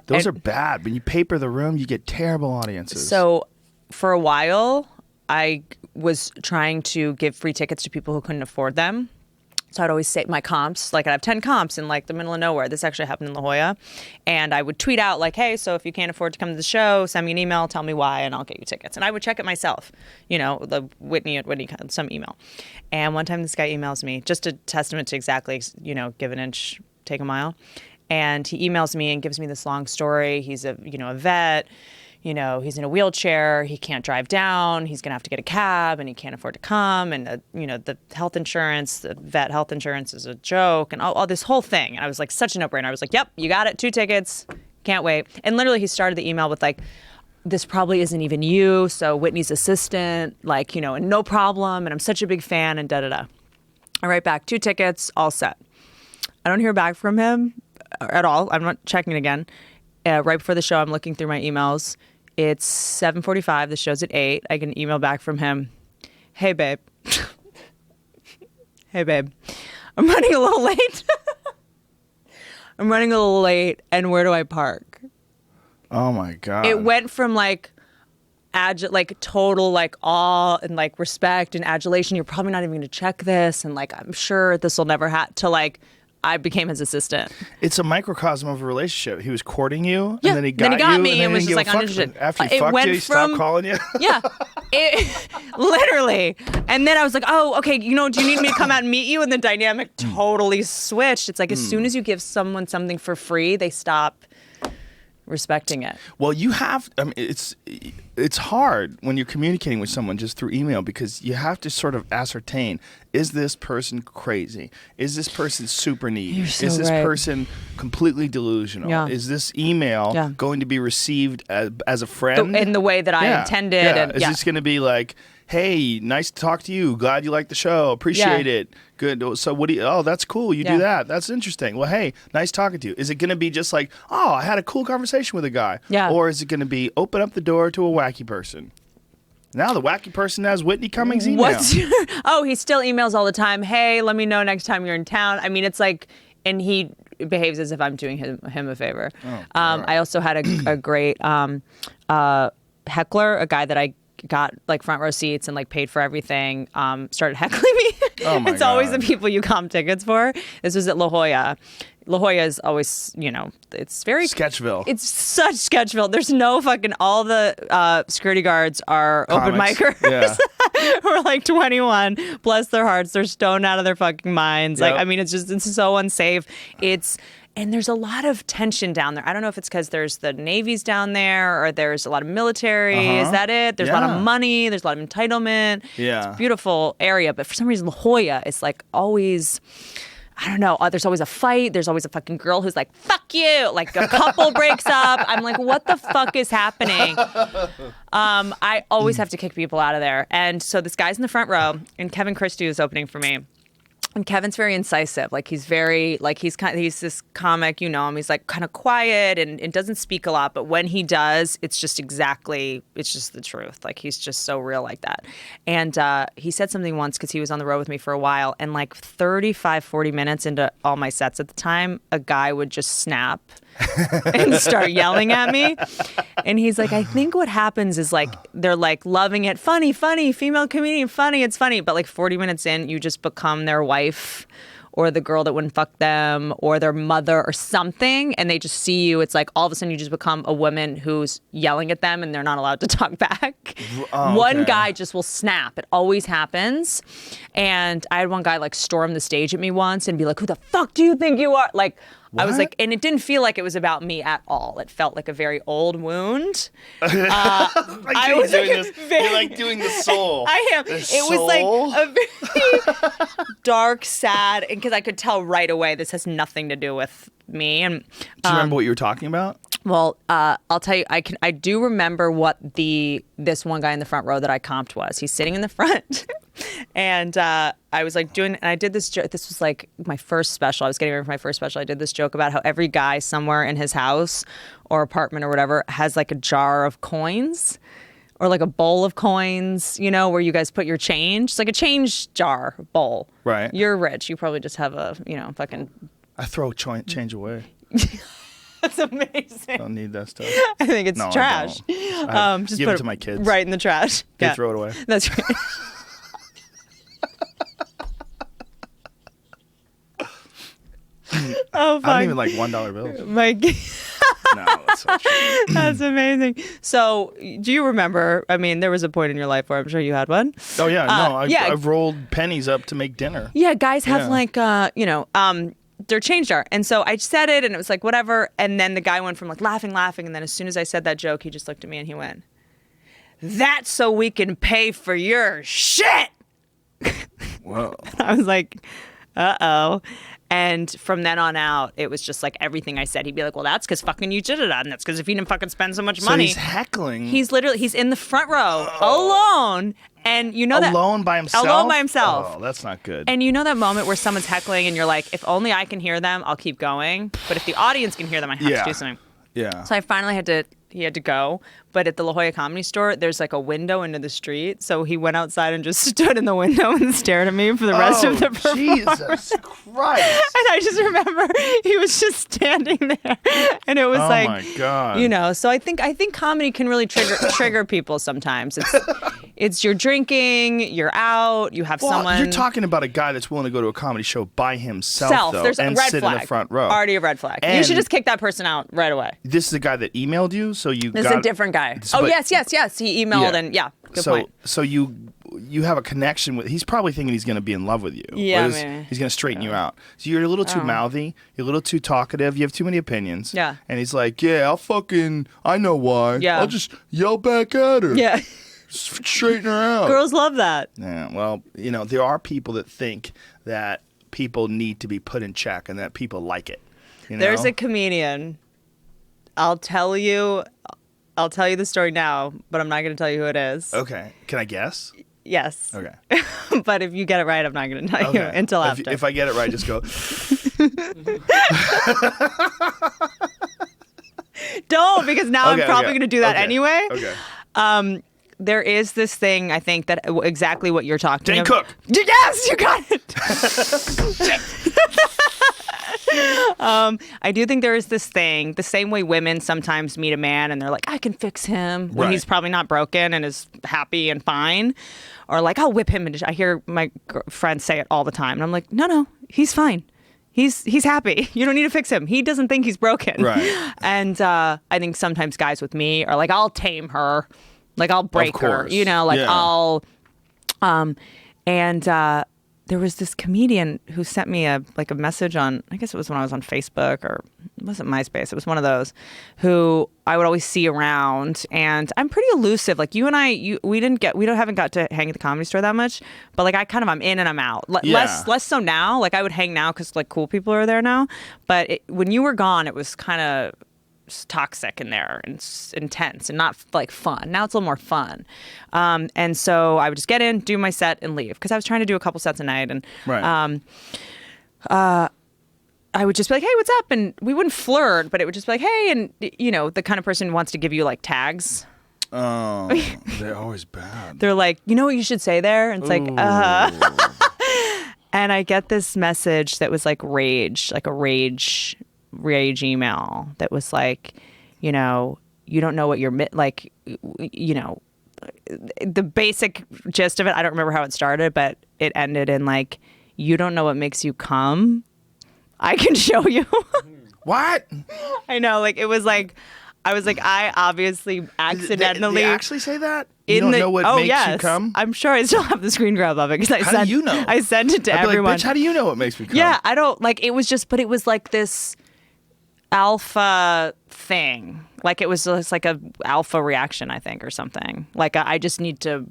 Those are bad. When you paper the room, you get terrible audiences. So, for a while, I was trying to give free tickets to people who couldn't afford them. So I'd always say my comps, like I'd have 10 comps in like the middle of nowhere. This actually happened in La Jolla. And I would tweet out like, hey, so if you can't afford to come to the show, send me an email, tell me why, and I'll get you tickets. And I would check it myself, the Whitney at Whitney, some email. And one time this guy emails me, just a testament to exactly, give an inch, take a mile. And he emails me and gives me this long story. He's a vet. He's in a wheelchair. He can't drive down. He's going to have to get a cab, and he can't afford to come. And, the health insurance, the vet health insurance is a joke, and all this whole thing. And I was like, such a no-brainer. I was like, yep, you got it. 2 tickets. Can't wait. And literally he started the email with like, this probably isn't even you. So Whitney's assistant, and no problem. And I'm such a big fan, and da-da-da. I write back, 2 tickets, all set. I don't hear back from him at all. I'm not checking it again. Right before the show, I'm looking through my emails. It's 7:45. The show's at 8. I get an email back from him. Hey, babe. Hey, babe. I'm running a little late. And where do I park? Oh, my God. It went from total awe and respect and adulation. You're probably not even going to check this. And I'm sure this will never happen to I became his assistant. It's a microcosm of a relationship. He was courting you, yeah. and then he got you, me and was just uninterested. After he fucked you, he stopped calling you? Yeah. Literally. And then I was like, oh, okay, do you need me to come out and meet you? And the dynamic totally switched. It's as soon as you give someone something for free, they stop respecting it. Well, it's hard when you're communicating with someone just through email, because you have to sort of ascertain, is this person crazy? Is this person super needy? Is this person completely delusional? Yeah. Is this email going to be received as a friend? In the way that I intended. Yeah. And, is this going to be like, hey, nice to talk to you. Glad you like the show. Appreciate it. Good. So what do you, oh, that's cool. You do that. That's interesting. Well, hey, nice talking to you. Is it going to be just like, oh, I had a cool conversation with a guy? Yeah. Or is it going to be open up the door to a wacky person? Now the wacky person has Whitney Cummings' email. He still emails all the time. Hey, let me know next time you're in town. I mean, it's and he behaves as if I'm doing him a favor. Oh, I also had a great heckler, a guy that I got front row seats and paid for everything, started heckling me. Oh my It's God. always the people you comp tickets for. This was at La Jolla. La Jolla is always, it's very Sketchville. It's such Sketchville. There's no fucking, all the security guards are open micers. Yeah. Who are 21, bless their hearts. They're stoned out of their fucking minds. Yep. It's so unsafe. And there's a lot of tension down there. I don't know if it's because there's the navies down there or there's a lot of military. Is that it? There's a lot of money. There's a lot of entitlement. Yeah. It's a beautiful area. But for some reason, La Jolla is always, I don't know. There's always a fight. There's always a fucking girl who's like, fuck you. A couple breaks up. I'm like, what the fuck is happening? I always have to kick people out of there. And so this guy's in the front row, and Kevin Christie is opening for me. And Kevin's very incisive. He's very, he's this comic, him. He's kind of quiet and doesn't speak a lot. But when he does, it's just the truth. He's just so real like that. And he said something once, because he was on the road with me for a while. And 35, 40 minutes into all my sets at the time, a guy would just snap and start yelling at me. And he's like, I think what happens is they're loving it. Funny, female comedian, funny, it's funny. But 40 minutes in, you just become their wife or the girl that wouldn't fuck them or their mother or something. And they just see you. It's all of a sudden you just become a woman who's yelling at them and they're not allowed to talk back. Oh, one guy just will snap. It always happens. And I had one guy storm the stage at me once and be like, who the fuck do you think you are? What? I was and it didn't feel like it was about me at all. It felt like a very old wound. I was you're doing the soul. I am. Was a very dark, sad, and because I could tell right away this has nothing to do with me. And do you remember what you were talking about? Well, I'll tell you. I do remember what this one guy in the front row that I comped was. He's sitting in the front. And I was and I did this joke. This was my first special. I was getting ready for my first special. I did this joke about how every guy somewhere in his house or apartment or whatever has a jar of coins or a bowl of coins, where you guys put your change. It's a change jar bowl. Right. You're rich. You probably just have a, fucking. I throw change away. That's amazing. I don't need that stuff. I think it's trash. Just give it to my kids. Right in the trash. They throw it away. That's right. Oh, fuck. I don't even like $1 bills. No, that's so true. That's amazing. So, do you remember? I mean, there was a point in your life where I'm sure you had one. Oh yeah, no, I've rolled pennies up to make dinner. Yeah, guys have their change jar, and so I said it, and it was like whatever, and then the guy went from like laughing, and then as soon as I said that joke, he just looked at me and he went, "That's so we can pay for your shit." Whoa. I was like, uh-oh. And from then on out, it was just like everything I said. He'd be like, well, that's because fucking you did it. And that's because if you didn't fucking spend so much money. So he's heckling. He's in the front row alone. And you know alone by himself? Alone by himself. Oh, that's not good. And you know that moment where someone's heckling and you're like, if only I can hear them, I'll keep going. But if the audience can hear them, I have to do something. Yeah. So I finally he had to go. But at the La Jolla Comedy Store, there's like a window into the street. So he went outside and just stood in the window and stared at me for the rest of the performance. Jesus Christ. And I just remember he was just standing there. And it was oh like, my God. So I think comedy can really trigger people sometimes. It's you're drinking, you're out, you have someone. You're talking about a guy that's willing to go to a comedy show by himself, though, There's and a red sit flag. in the front row. Already a red flag. You should just kick that person out right away. This is the guy that emailed you, so you This is a different guy. Yes. He emailed and good point. So you have a connection with. He's probably thinking he's going to be in love with you. Yeah, maybe. He's going to straighten you out. So you're a little too mouthy. You're a little too talkative. You have too many opinions. Yeah. And he's like, yeah, I know why. Yeah. I'll just yell back at her. Yeah. Straighten her out. Girls love that. Yeah. Well, there are people that think that people need to be put in check and that people like it. There's a comedian. I'll tell you the story now, but I'm not going to tell you who it is. Okay. Can I guess? Yes. Okay. But if you get it right, I'm not going to tell you until after. If I get it right, just go. Don't, because now I'm probably going to do that anyway. Okay. There is this thing, I think, that exactly what you're talking about. Dane Cook. Yes, you got it. I do think there is this thing, the same way women sometimes meet a man and they're like, I can fix him when he's probably not broken and is happy and fine. Or like, I'll whip him. I hear my friends say it all the time. And I'm like, no, he's fine. He's happy. You don't need to fix him. He doesn't think he's broken. Right. And I think sometimes guys with me are like, I'll tame her. Like, I'll break her. I'll... there was this comedian who sent me a message on, I guess it was when I was on Facebook, or it wasn't MySpace, it was one of those, who I would always see around. And I'm pretty elusive. Like, you and I, we haven't got to hang at the Comedy Store that much, but like I'm in and I'm out. Less so now. Like, I would hang now because like cool people are there now. But when you were gone, it was kind of toxic in there and intense and not like fun. Now it's a little more fun. And so I would just get in, do my set, and leave, because I was trying to do a couple sets a night. And I would just be like, hey, what's up? And we wouldn't flirt, but it would just be like, hey, and the kind of person who wants to give you like tags. Oh, they're always bad. They're like, you know what you should say there? And it's like, And I get this message that was like rage, like a rage email that was like, you don't know what you're like, the basic gist of it. I don't remember how it started, but it ended in like, you don't know what makes you come. I can show you. What? I know. Like, it was like, I was like, I obviously accidentally. They actually say that? You don't know what makes you come? I'm sure I still have the screen grab of it because How do you know? I sent it to everyone. Like, bitch, how do you know what makes me come? Yeah, I don't like. It was just, but it was like this alpha thing. Like, it was just like a alpha reaction, I think, or something. Like, I just need to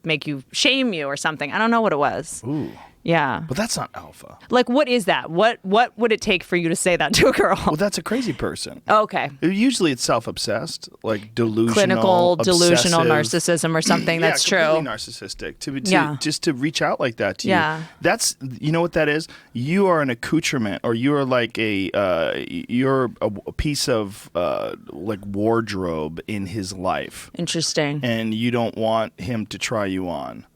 make you, shame you or something. I don't know what it was. Ooh. Yeah. But that's not alpha. Like, what is that? What would it take for you to say that to a girl? Well, that's a crazy person. Okay. Usually it's self-obsessed, like delusional, clinical, delusional obsessive. narcissism or something. That's true. Completely narcissistic. Just to reach out like that to you. Yeah. That's, you know what that is? You are an accoutrement, or you are like you're a piece of like wardrobe in his life. Interesting. And you don't want him to try you on.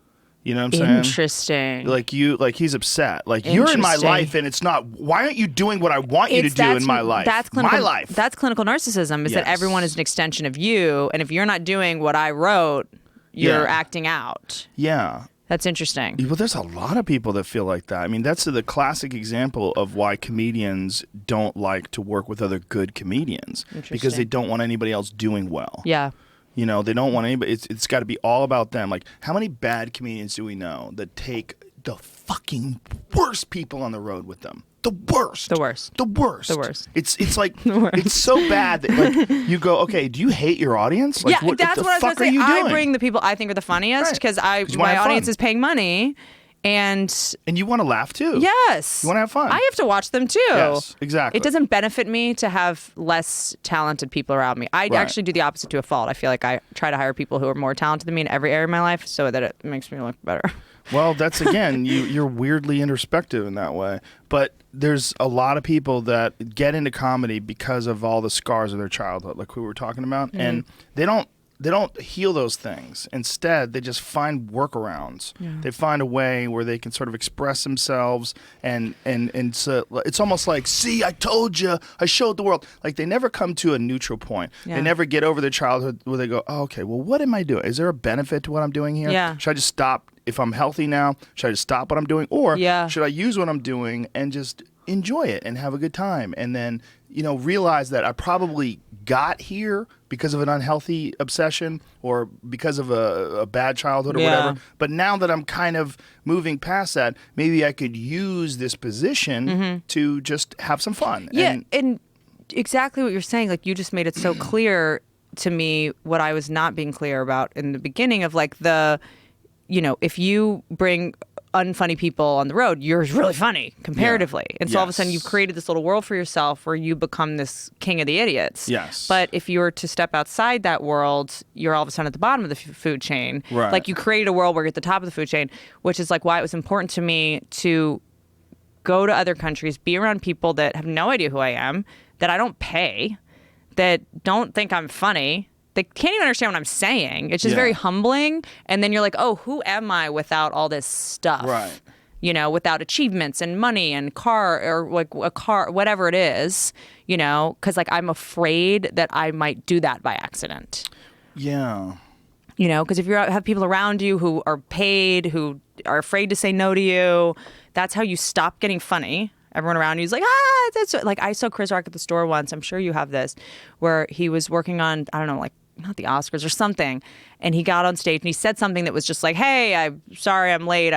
You know what I'm saying? Interesting. Like he's upset. Like, you're in my life, and it's not. Why aren't you doing what I want you to do in my life? That's clinical, my life. That's clinical narcissism. Is that everyone is an extension of you, and if you're not doing what I wrote, you're acting out. Yeah. That's interesting. Well, there's a lot of people that feel like that. I mean, that's the classic example of why comedians don't like to work with other good comedians, because they don't want anybody else doing well. Yeah. You know, they don't want anybody. It's got to be all about them. Like, how many bad comedians do we know that take the fucking worst people on the road with them? The worst. The worst. The worst. The worst. It's like it's so bad that like you go, okay, do you hate your audience? Like, yeah, that's what I was going to say. I bring the people I think are the funniest because my audience is paying money. And you want to laugh too. Yes. You want to have fun. I have to watch them too. Yes, exactly. It doesn't benefit me to have less talented people around me. I actually do the opposite to a fault. I feel like I try to hire people who are more talented than me in every area of my life so that it makes me look better. Well, that's, again, you're weirdly introspective in that way. But there's a lot of people that get into comedy because of all the scars of their childhood, like we were talking about, and they don't heal those things. Instead, they just find workarounds. Yeah. They find a way where they can sort of express themselves, and so it's almost like, see, I told you, I showed the world. Like, they never come to a neutral point. Yeah. They never get over their childhood where they go, oh, okay, well, what am I doing? Is there a benefit to what I'm doing here? Yeah. Should I just stop? If I'm healthy now, should I just stop what I'm doing? Or should I use what I'm doing and just enjoy it and have a good time? And then, realize that I probably got here because of an unhealthy obsession or because of a bad childhood or whatever. But now that I'm kind of moving past that, maybe I could use this position to just have some fun. Yeah, and exactly what you're saying. Like, you just made it so clear to me what I was not being clear about in the beginning of like if you bring unfunny people on the road, you're really funny comparatively. Yeah. And so all of a sudden you've created this little world for yourself where you become this king of the idiots. Yes. But if you were to step outside that world, you're all of a sudden at the bottom of the food chain. Right. Like, you created a world where you're at the top of the food chain, which is like why it was important to me to go to other countries, be around people that have no idea who I am, that I don't pay, that don't think I'm funny. They can't even understand what I'm saying. It's just very humbling. And then you're like, oh, who am I without all this stuff? Right. Without achievements and money and car or like a car, whatever it is, because like I'm afraid that I might do that by accident. Yeah. Because if you have people around you who are paid, who are afraid to say no to you, that's how you stop getting funny. Everyone around you is like, that's like, I saw Chris Rock at the store once. I'm sure you have this, where he was working on, I don't know, like, not the Oscars or something. And he got on stage and he said something that was just like, hey, I'm sorry I'm late.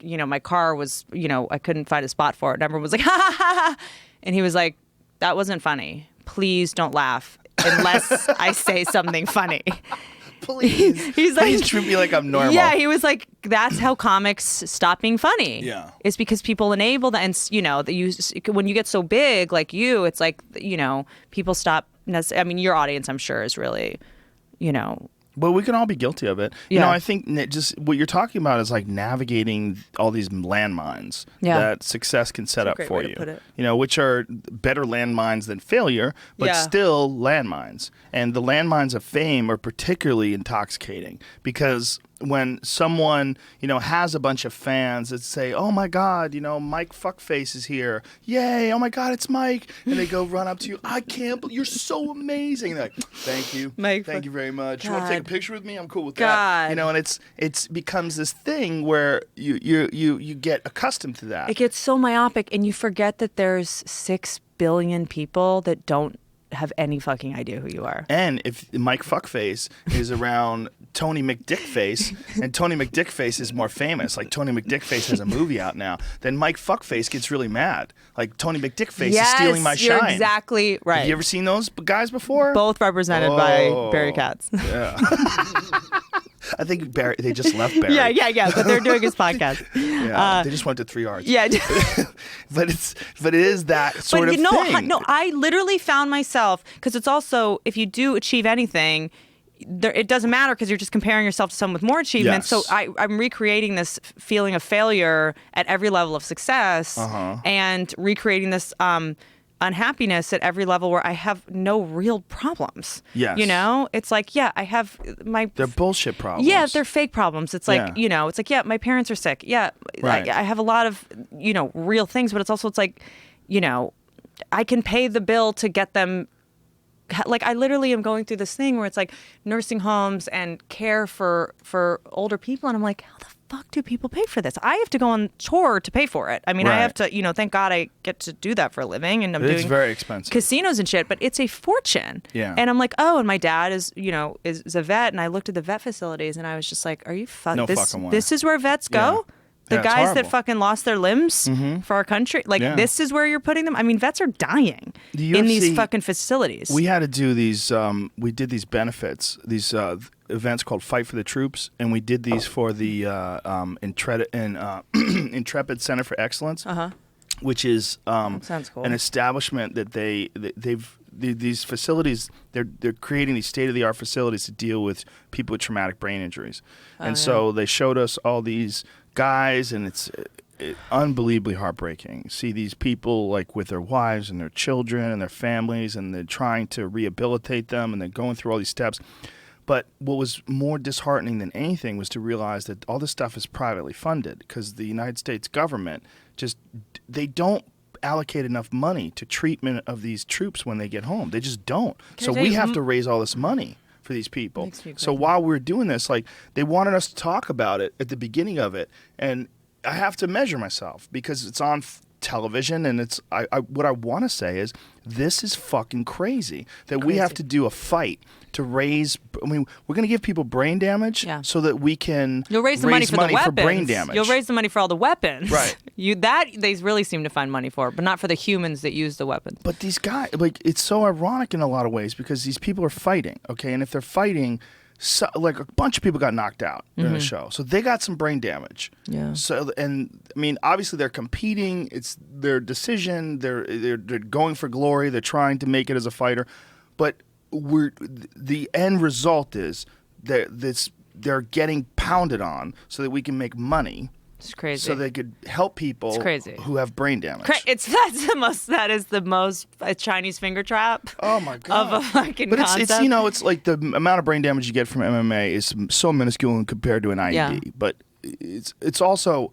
My car was, I couldn't find a spot for it. And everyone was like, ha ha ha ha. And he was like, that wasn't funny. Please don't laugh unless I say something funny. Please. Please treat me like I'm normal. Yeah, he was like, that's how comics stop being funny. Yeah. It's because people enable that. And, when you get so big like you, it's like, people stop. I mean, your audience, I'm sure, is really, But we can all be guilty of it. I think just what you're talking about is like navigating all these landmines that success can set up for you. Which are better landmines than failure, but still landmines. And the landmines of fame are particularly intoxicating because when someone, has a bunch of fans that say, oh my God, Mike Fuckface is here. Yay, oh my God, it's Mike. And they go run up to you. I can't believe you're so amazing. They're like, thank you. Mike, thank you very much. God. You want to take a picture with me? I'm cool with that. And it's becomes this thing where you get accustomed to that. It gets so myopic and you forget that there's 6 billion people that don't have any fucking idea who you are. And if Mike Fuckface is around Tony McDickface, and Tony McDickface is more famous, like Tony McDickface has a movie out now, then Mike Fuckface gets really mad. Like, Tony McDickface is stealing my shine. You're exactly right. Have you ever seen those guys before? Both represented by Barry Katz. Yeah. I think they just left Barry. Yeah. But they're doing his podcast. Yeah, they just went to 3 Arts. Yeah. but it is that sort of thing. No, I literally found myself, because it's also, if you do achieve anything, it doesn't matter because you're just comparing yourself to someone with more achievements. Yes. So I'm recreating this feeling of failure at every level of success and recreating this unhappiness at every level where I have no real problems. Yes. It's like, I have they're bullshit problems. Yeah, they're fake problems. It's like, it's like, my parents are sick. Yeah, right. I have a lot of, real things, but it's also, it's like, I can pay the bill to get them like I literally am going through this thing where it's like nursing homes and care for older people, and I'm like, how the fuck do people pay for this? I have to go on tour to pay for it. I mean, I have to, thank God I get to do that for a living, and it's very expensive. Casinos and shit, but it's a fortune. Yeah. And I'm like, oh, and my dad is a vet, and I looked at the vet facilities, and I was just like, are you no fucking way. This is where vets go? Yeah. The Yeah, guys that fucking lost their limbs for our country, like this is where you're putting them. I mean, vets are dying in these fucking facilities. We had to do these. We did these benefits, these events called Fight for the Troops, and we did these for the Intrepid Center for Excellence, which is sounds cool. an establishment that these facilities. They're creating these state-of-the-art facilities to deal with people with traumatic brain injuries, so they showed us all these guys, and it's unbelievably heartbreaking. See these people like with their wives and their children and their families, and they're trying to rehabilitate them, and they're going through all these steps. But what was more disheartening than anything was to realize that all this stuff is privately funded, because the United States government they don't allocate enough money to treatment of these troops when they get home. They just don't. So we have to raise all this money for these people. So while we're doing this, like, they wanted us to talk about it at the beginning of it, and I have to measure myself because it's on television, and it's what I want to say is this is fucking crazy that we have to do a fight to raise. I mean, we're going to give people brain damage so that we can You'll raise the money for the weapons. For brain damage. You'll raise the money for all the weapons. Right. That they really seem to find money for, but not for the humans that use the weapons. But these guys, like, it's so ironic in a lot of ways because these people are fighting, okay? And if they're fighting, so, like, a bunch of people got knocked out during the show. So they got some brain damage. Yeah. So, and I mean, obviously they're competing. It's their decision. They're going for glory. They're trying to make it as a fighter. But the end result is they're getting pounded on so that we can make money. It's crazy. So they could help people who have brain damage. That is the most Chinese finger trap. Oh my god! Of a fucking concept. It's like the amount of brain damage you get from MMA is so minuscule compared to an IED. Yeah. But it's also,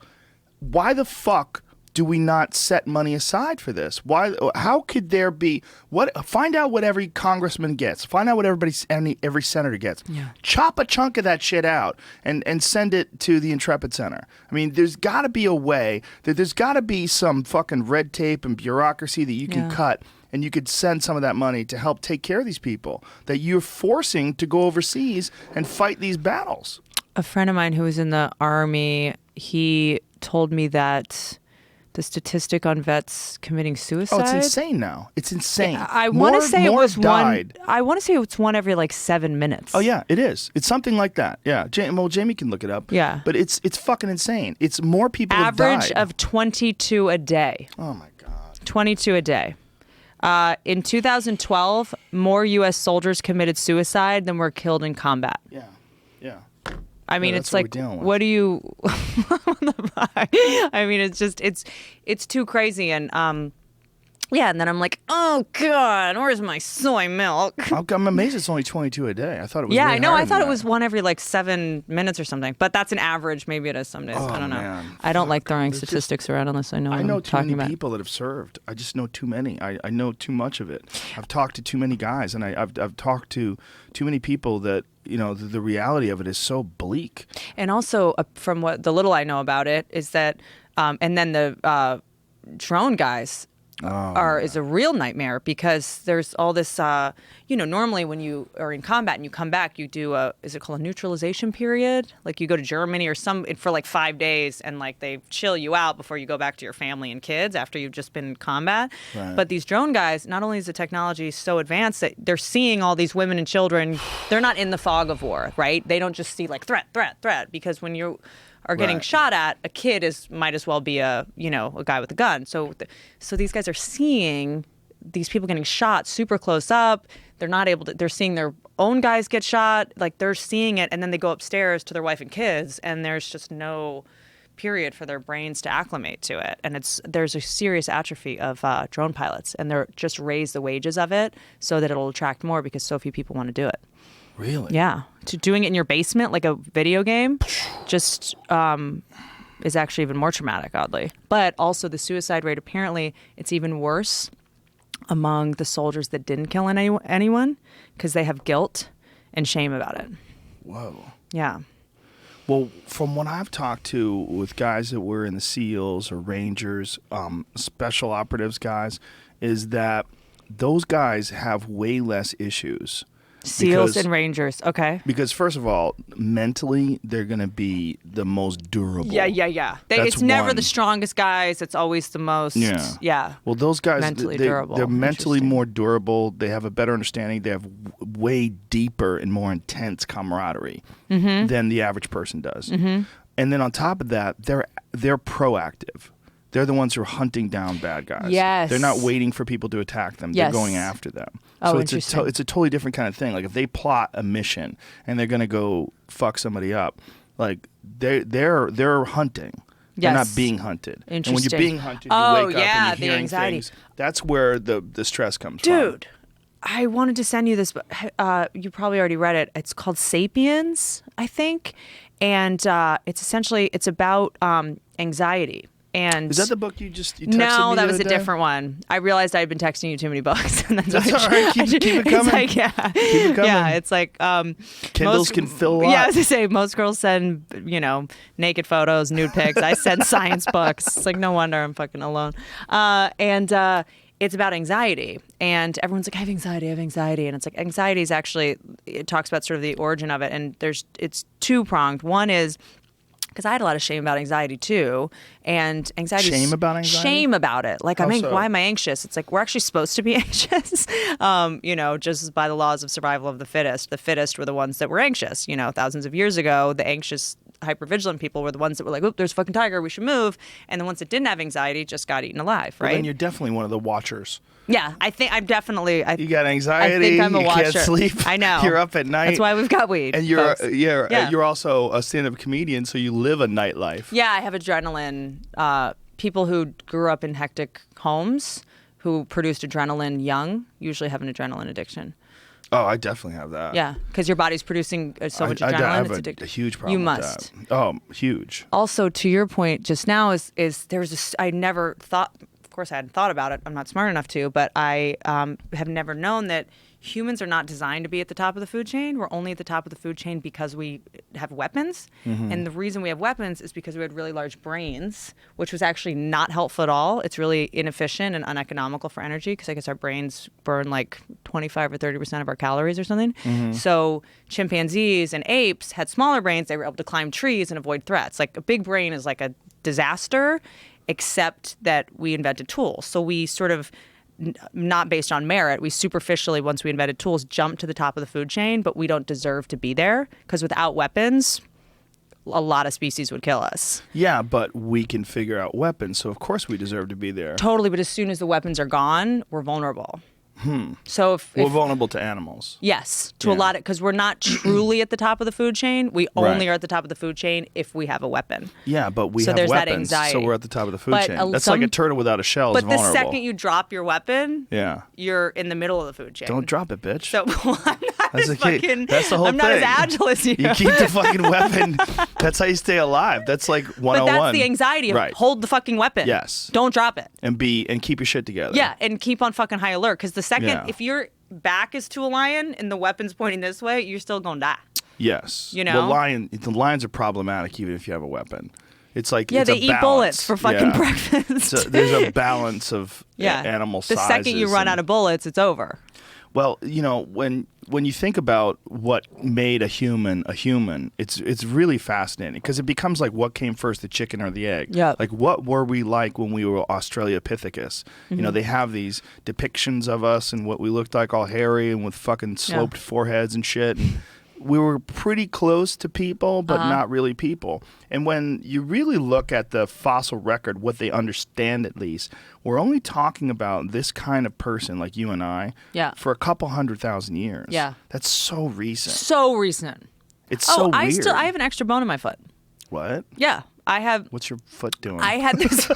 why the fuck do we not set money aside for this? Why? How could there be find out what every congressman gets. Find out what every senator gets. Yeah. Chop a chunk of that shit out and send it to the Intrepid Center. I mean, there's got to be a way that there's got to be some fucking red tape and bureaucracy that you can cut, and you could send some of that money to help take care of these people that you're forcing to go overseas and fight these battles. A friend of mine who was in the Army, he told me that the statistic on vets committing suicide. Oh, it's insane now. It's insane. I want to say it was one. I want to say it's one every like 7 minutes. Oh yeah, it is. It's something like that. Yeah. Jamie can look it up. Yeah. But it's fucking insane. It's more people have died. Average of 22 a day. Oh my god. 22 a day. In 2012, more U.S. soldiers committed suicide than were killed in combat. Yeah. Yeah. I mean, it's like, what do you? I mean, it's just, it's too crazy, and and then I'm like, oh god, where's my soy milk? I'm amazed it's only 22 a day. I thought it was. Yeah, I know. I thought it was one every like 7 minutes or something, but that's an average. Maybe it is some days. I don't know. Man. I don't like throwing statistics around unless I know what I'm talking about. I know too many people that have served. I just know too many. I know too much of it. I've talked to too many guys, and I've talked to too many people that. You know, the reality of it is so bleak. And also, from what the little I know about it, is that, and then the drone guys is a real nightmare because there's all this, normally when you are in combat and you come back, you do is it called a neutralization period? Like you go to Germany or for like 5 days and like they chill you out before you go back to your family and kids after you've just been in combat. Right. But these drone guys, not only is the technology so advanced that they're seeing all these women and children, they're not in the fog of war, right? They don't just see like threat, because when you are getting shot at, a kid might as well be a guy with a gun. So these guys are seeing these people getting shot super close up. They're seeing their own guys get shot. Like they're seeing it, and then they go upstairs to their wife and kids, and there's just no period for their brains to acclimate to it. And there's a serious atrophy of drone pilots, and they're just raise the wages of it so that it'll attract more because so few people want to do it. Really? Yeah. Doing it in your basement like a video game just is actually even more traumatic, oddly. But also the suicide rate, apparently it's even worse among the soldiers that didn't kill anyone because they have guilt and shame about it. Whoa. Yeah. Well, from what I've talked to with guys that were in the SEALs or Rangers, special operatives guys, is that those guys have way less issues. SEALs and Rangers, okay. Because first of all, mentally, they're going to be the most durable. Yeah. It's never the strongest guys. It's always the most, yeah. Well, those guys, durable. They're mentally more durable. They have a better understanding. They have way deeper and more intense camaraderie than the average person does. And then on top of that, they're proactive. They're the ones who are hunting down bad guys. Yes. They're not waiting for people to attack them. They're going after them. Oh, so interesting. it's a totally different kind of thing. Like if they plot a mission and they're going to go fuck somebody up, like they're hunting. They're not being hunted. Interesting. And when you're being hunted, you wake up and you're hearing things. That's where the stress comes from. Dude, I wanted to send you this, but you probably already read it. It's called Sapiens, I think. And it's about anxiety. And is that the book you texted me? No, that was a day? different one. I realized I had been texting you too many books. And that's all right. Keep it coming. It's like, keep it coming. Yeah, it's like Kindles can fill a lot. Yeah, I was gonna say most girls send naked photos, nude pics. I send science books. It's like no wonder I'm fucking alone. And it's about anxiety, and everyone's like, I have anxiety, and it's like anxiety is actually, it talks about sort of the origin of it, and it's two-pronged. One is because I had a lot of shame about anxiety too, and anxiety. Shame about anxiety? Shame about it. Like, so? Why am I anxious? It's like we're actually supposed to be anxious, just by the laws of survival of the fittest. The fittest were the ones that were anxious. Thousands of years ago, the anxious, hypervigilant people were the ones that were like, "Oh, there's a fucking tiger, we should move," and the ones that didn't have anxiety just got eaten alive. Right? Well, then you're definitely one of the watchers. Yeah, I think I'm definitely. You got anxiety. I think I'm a watcher. You can't sleep. I know. You're up at night. That's why we've got weed. And you're also a stand-up comedian, so you live a nightlife. Yeah, I have adrenaline. People who grew up in hectic homes, who produced adrenaline young, usually have an adrenaline addiction. Oh, I definitely have that. Yeah, because your body's producing so much adrenaline. I have it's a huge problem. You with must. That. Oh, huge. Also, to your point just now, is there was this, I never thought. Of course, I hadn't thought about it. I'm not smart enough to, but I have never known that humans are not designed to be at the top of the food chain. We're only at the top of the food chain because we have weapons. And the reason we have weapons is because we had really large brains, which was actually not helpful at all. It's really inefficient and uneconomical for energy because I guess our brains burn like 25 or 30% of our calories or something. So chimpanzees and apes had smaller brains. They were able to climb trees and avoid threats. Like a big brain is like a disaster, except that we invented tools. So we sort of, not based on merit, we superficially, once we invented tools, jumped to the top of the food chain, but we don't deserve to be there because without weapons, a lot of species would kill us. Yeah, but we can figure out weapons, so of course we deserve to be there. Totally, but as soon as the weapons are gone, we're vulnerable. So if we're vulnerable to animals. Yes, to a lot of, because we're not truly at the top of the food chain. We only are at the top of the food chain if we have a weapon. Yeah, but we have there's weapons, that anxiety. So we're at the top of the food chain. That's like a turtle without a shell is vulnerable. But the second you drop your weapon, you're in the middle of the food chain. Don't drop it, bitch. So I'm not as fucking. That's the whole I'm not as agile as you. You keep the fucking weapon. That's how you stay alive. That's like 101. But that's the anxiety of hold the fucking weapon. Yes. Don't drop it. And keep your shit together. Yeah, and keep on fucking high alert. Because the second, if your back is to a lion and the weapon's pointing this way, you're still gonna die. Yes. You know? The lions are problematic even if you have a weapon. It's like they eat bullets for fucking breakfast. So there's a balance of animal sizes. The second you run out of bullets, it's over. Well, when you think about what made a human, it's really fascinating because it becomes like what came first, the chicken or the egg? Yeah. Like what were we like when we were Australopithecus? They have these depictions of us and what we looked like all hairy and with fucking sloped foreheads and shit. And we were pretty close to people, but not really people. And when you really look at the fossil record, what they understand at least, we're only talking about this kind of person like you and I for a couple 100,000 years. Yeah. That's so recent. So recent. It's so weird. I have an extra bone in my foot. What? Yeah. I have. What's your foot doing? I had this.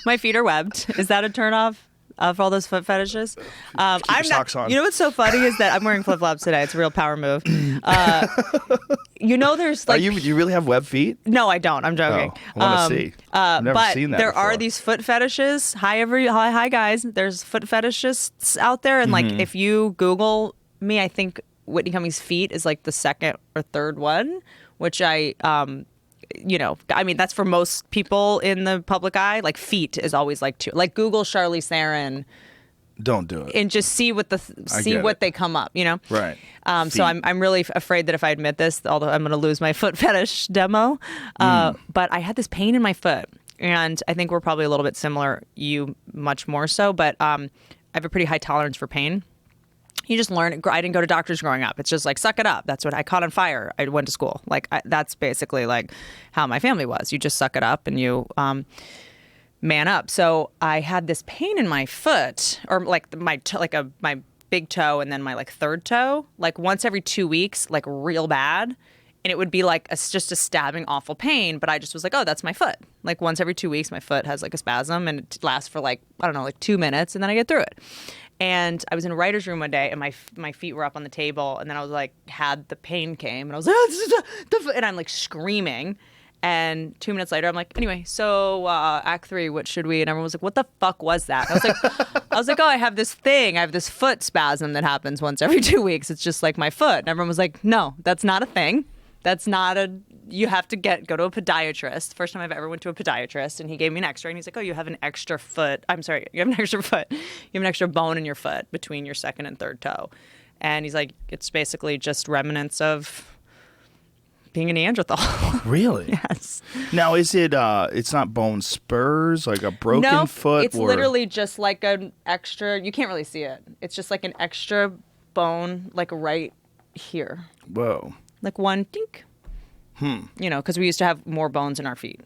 My feet are webbed. Is that a turnoff? for all those foot fetishes. I'm your socks on. You know what's so funny is that I'm wearing flip flops today. It's a real power move. There's like. Do you really have web feet? No, I don't. I'm joking. Oh, I want to see. I've never seen that. There before. are these foot fetishes. Hi guys. There's foot fetishists out there, and like if you Google me, I think Whitney Cummings' feet is like the second or third one, which I mean, that's for most people in the public eye. Like feet is always like two. Like Google Charlize Theron. Don't do it. And just see what they come up, Right. So I'm really afraid that if I admit this, although I'm going to lose my foot fetish demo. But I had this pain in my foot, and I think we're probably a little bit similar. You much more so, but I have a pretty high tolerance for pain. You just learn it. I didn't go to doctors growing up. It's just like, suck it up. That's what I caught on fire. I went to school. Like that's basically like how my family was. You just suck it up and you man up. So I had this pain in my foot, or like my big toe and then my like third toe, like once every 2 weeks, like real bad. And it would be like just a stabbing, awful pain. But I just was like, oh, that's my foot. Like once every 2 weeks, my foot has like a spasm, and it lasts for like, I don't know, like 2 minutes, and then I get through it. And I was in a writer's room one day, and my feet were up on the table, and then I was like, had the pain came, and I was like, and I'm like screaming. And 2 minutes later, I'm like, anyway, so act 3, what should we? And everyone was like, what the fuck was that? And I was like, oh, I have this thing. I have this foot spasm that happens once every 2 weeks. It's just like my foot. And everyone was like, no, that's not a thing. That's not you have to go to a podiatrist. First time I've ever went to a podiatrist, and he gave me an x-ray, and he's like, oh, you have an extra foot. I'm sorry, you have an extra foot. You have an extra bone in your foot between your second and third toe. And he's like, it's basically just remnants of being a Neanderthal. Really? Yes. Now, is it, it's not bone spurs, like a broken foot? It's literally just like an extra, you can't really see it. It's just like an extra bone, like right here. Whoa. Like one dink. Because we used to have more bones in our feet.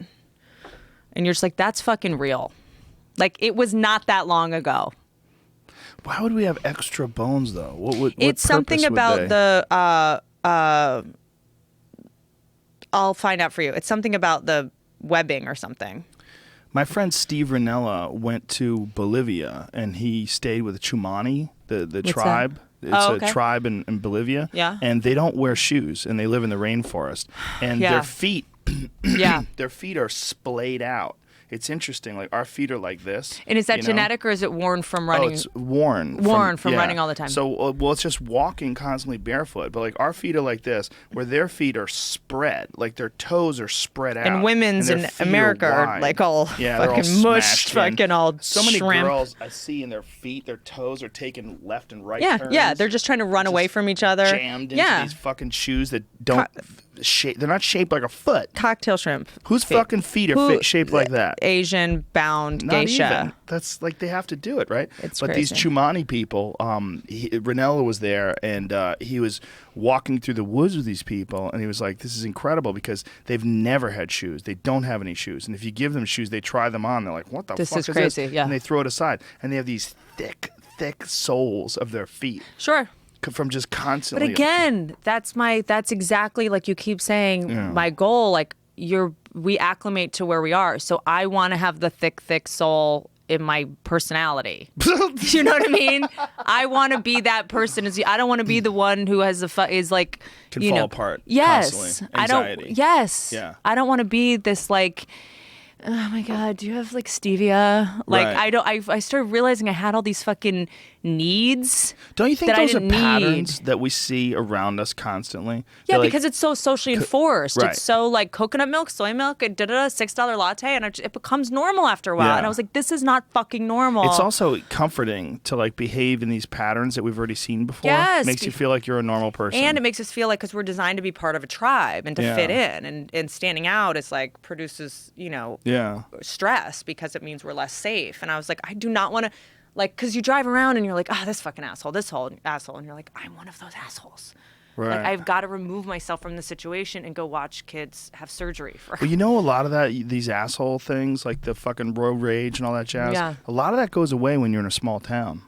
And you're just like, that's fucking real. Like, it was not that long ago. Why would we have extra bones, though? What it's something about I'll find out for you. It's something about the webbing or something. My friend Steve Ranella went to Bolivia, and he stayed with the Chumani, the tribe. That? It's a tribe in Bolivia. Yeah. And they don't wear shoes, and they live in the rainforest. And their feet their feet are splayed out. It's interesting. Like, our feet are like this. And is that genetic, or is it worn from running? Oh, it's worn. From running all the time. So, it's just walking constantly barefoot. But, like, our feet are like this, where their feet are spread. Like, their toes are spread out. And women's in America are like all fucking mushed, fucking all so many shrimp. girls I see in their feet, their toes are taking left and right turns. Yeah, they're just trying to run away from each other. Jammed into these fucking shoes that don't... they're not shaped like a foot. Cocktail shrimp. Whose fucking feet are shaped like that? Asian bound not geisha. Even. That's like, they have to do it, right? It's but crazy. These Chumani people, Ranella was there, and he was walking through the woods with these people, and he was like, this is incredible, because they've never had shoes. They don't have any shoes. And if you give them shoes, they try them on. They're like, what the fuck is this? This is crazy, yeah. And they throw it aside. And they have these thick soles of their feet. Sure. From just constantly. But again, that's exactly, like you keep saying, my goal. Like, we acclimate to where we are. So I want to have the thick sole in my personality. You know what I mean? I want to be that person. I don't want to be the one who has is like, can fall apart. Yes. Constantly. Anxiety. Yes. Yeah. I don't want to be this like, oh my God, do you have like stevia? Like, right. I started realizing I had all these fucking needs. Don't you think that those I are didn't patterns need. that we see around us constantly? Yeah, They're because it's so socially enforced. Right. It's so like coconut milk, soy milk, $6 latte, and it becomes normal after a while. Yeah. And I was like, this is not fucking normal. It's also comforting to like behave in these patterns that we've already seen before. Yes. Makes you feel like you're a normal person. And it makes us feel like, because we're designed to be part of a tribe and to fit in, and standing out is like produces, stress, because it means we're less safe. And I was like, I do not want to, like, because you drive around and you're like, oh, this fucking asshole, this whole asshole, and you're like, I'm one of those assholes. Right. Like, I've got to remove myself from the situation and go watch kids have surgery for. Well, a lot of that, these asshole things, like the fucking road rage and all that jazz. Yeah. A lot of that goes away when you're in a small town.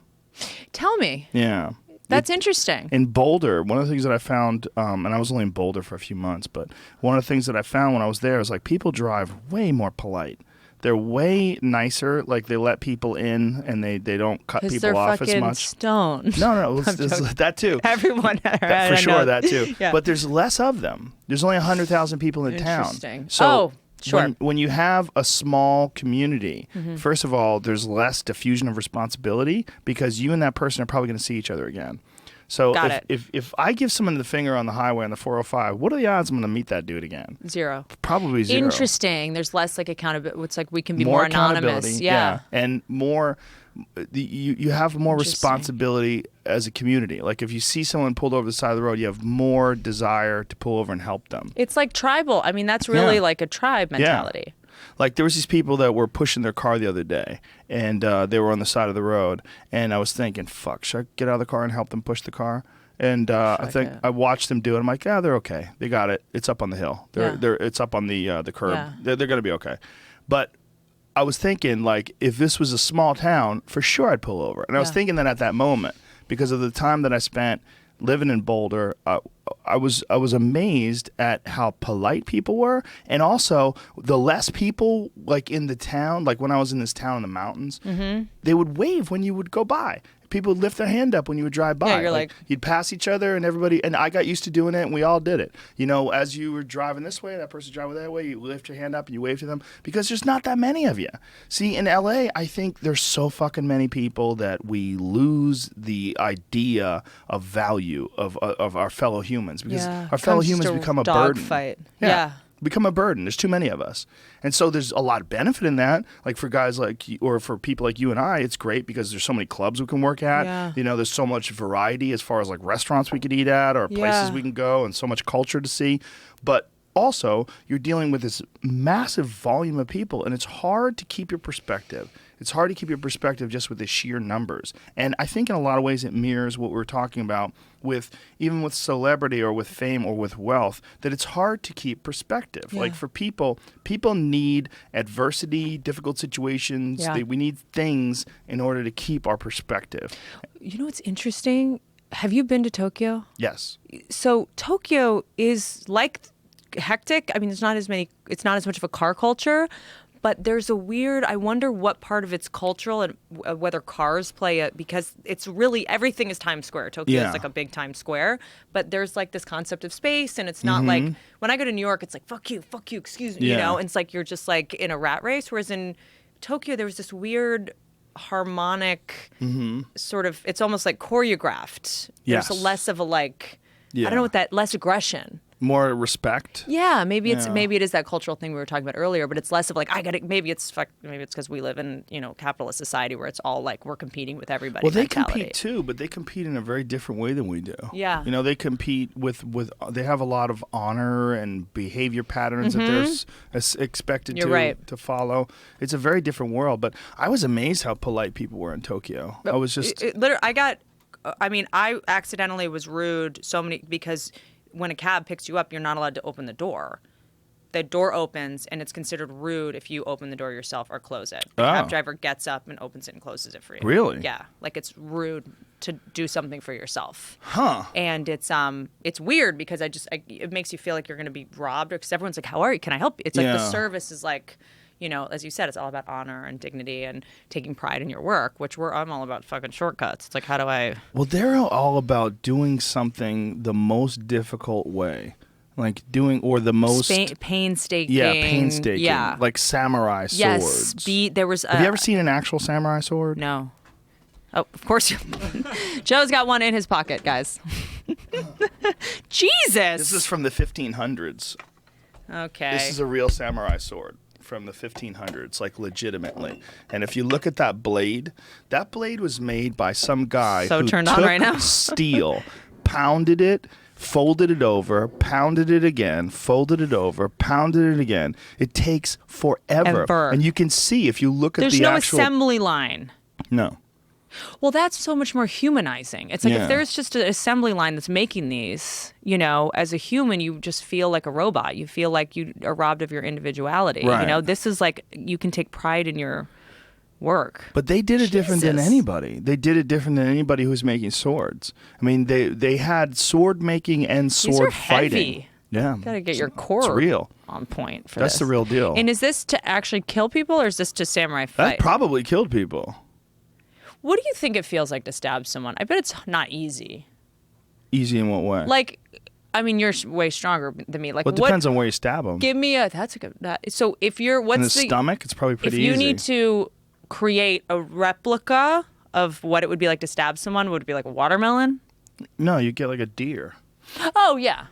Tell me. Yeah. That's interesting. In Boulder, one of the things that I found, and I was only in Boulder for a few months, but one of the things that I found when I was there is like, people drive way more polite. They're way nicer. Like they let people in and they don't cut people off as much. Stoned. No, it's that too. Everyone for sure, that too. Yeah. But there's less of them. There's only 100,000 people in the town. Interesting. So sure. When you have a small community, first of all, there's less diffusion of responsibility because you and that person are probably going to see each other again. So if I give someone the finger on the highway on the 405, what are the odds I'm going to meet that dude again? 0. Probably 0. Interesting. There's less like accountability. It's like we can be more anonymous. Yeah. And more, you have more responsibility as a community. Like if you see someone pulled over the side of the road, you have more desire to pull over and help them. It's like tribal. I mean, that's really like a tribe mentality. Yeah. Like there was these people that were pushing their car the other day, and they were on the side of the road, and I was thinking, fuck, should I get out of the car and help them push the car? And I watched them do it. I'm like, yeah, they're okay. They got it. It's up on the hill. It's up on the curb. Yeah. They're going to be okay. But I was thinking, like, if this was a small town, for sure I'd pull over. And I was thinking that at that moment because of the time that I spent living in Boulder. I was amazed at how polite people were, and also the less people like in the town. Like when I was in this town in the mountains, they would wave when you would go by. People would lift their hand up when you would drive by. Yeah, you're like you'd pass each other, and everybody. And I got used to doing it, and we all did it. You know, as you were driving this way, that person's driving that way. You lift your hand up and you wave to them because there's not that many of you. See, in LA, I think there's so fucking many people that we lose the idea of value of our fellow humans because our fellow humans become a burden. Fight. Yeah. Become a burden. There's too many of us. And so there's a lot of benefit in that. Like for guys like you, or for people like you and I, it's great because there's so many clubs we can work at. Yeah. You know, there's so much variety as far as like restaurants we could eat at or places we can go and so much culture to see. But also, you're dealing with this massive volume of people, and it's hard to keep your perspective. It's hard to keep your perspective just with the sheer numbers. And I think in a lot of ways it mirrors what we were talking about with even with celebrity or with fame or with wealth, that it's hard to keep perspective. Like for people need adversity, difficult situations. We need things in order to keep our perspective. You know what's interesting? Have you been to Tokyo? Yes. So Tokyo is like hectic. I mean, it's not as much of a car culture, but there's a weird, I wonder what part of it's cultural and whether cars play it, because it's really, everything is Times Square. Tokyo is like a big Times Square, but there's like this concept of space, and it's not like, when I go to New York, it's like, fuck you, excuse me, you know, and it's like, you're just like in a rat race, whereas in Tokyo, there was this weird harmonic sort of, it's almost like choreographed. Yes. There's less of a like, I don't know what that, less aggression. More respect. Yeah, maybe it is that cultural thing we were talking about earlier, but it's less of like maybe it's because we live in, you know, capitalist society where it's all like we're competing with everybody. Well, they compete too, but they compete in a very different way than we do. Yeah. You know, they compete with they have a lot of honor and behavior patterns that they're expected to follow. It's a very different world, but I was amazed how polite people were in Tokyo. I was just I accidentally was rude because when a cab picks you up, you're not allowed to open the door. The door opens, and it's considered rude if you open the door yourself or close it. The cab driver gets up and opens it and closes it for you. Really? Yeah. Like it's rude to do something for yourself. Huh. And it's weird because it makes you feel like you're going to be robbed, because everyone's like, how are you? Can I help you? It's like the service is like, you know, as you said, it's all about honor and dignity and taking pride in your work, which I'm all about fucking shortcuts. It's like, how do I... Well, they're all about doing something the most difficult way. Like or the most... painstaking. Yeah, painstaking. Yeah. Like samurai swords. Yes. There was... Have you ever seen an actual samurai sword? No. Oh, of course. Joe's got one in his pocket, guys. Jesus! This is from the 1500s. Okay. This is a real samurai sword from the 1500s, like legitimately. And if you look at that blade was made by some guy who turned took on right now. steel, pounded it, folded it over, pounded it again, folded it over, pounded it again. It takes forever. And you can see if you look at There's the no actual... assembly line. No. Well, that's so much more humanizing. It's like if there's just an assembly line that's making these, you know, as a human, you just feel like a robot. You feel like you are robbed of your individuality. Right. You know, this is like you can take pride in your work. But they did it different than anybody. They did it different than anybody who's making swords. I mean, they had sword making and sword fighting. Heavy. Yeah. Gotta get your core It's real. on point for That's this. the real deal. And is this to actually kill people, or is this to samurai fight? That probably killed people. What do you think it feels like to stab someone? I bet it's not easy. Easy in what way? Like, I mean, you're way stronger than me. Like, well, it depends on where you stab them. Give me a. That's a good. So if you're, what's in the stomach, it's probably pretty easy. If you easy. need to create a replica of what it would be like to stab someone, would it be like a watermelon? No, you get like a deer. Oh yeah.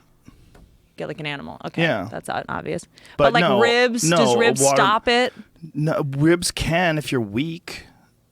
Get like an animal. Okay. Yeah. That's obvious. But like no, ribs, does ribs stop it? No, ribs can if you're weak.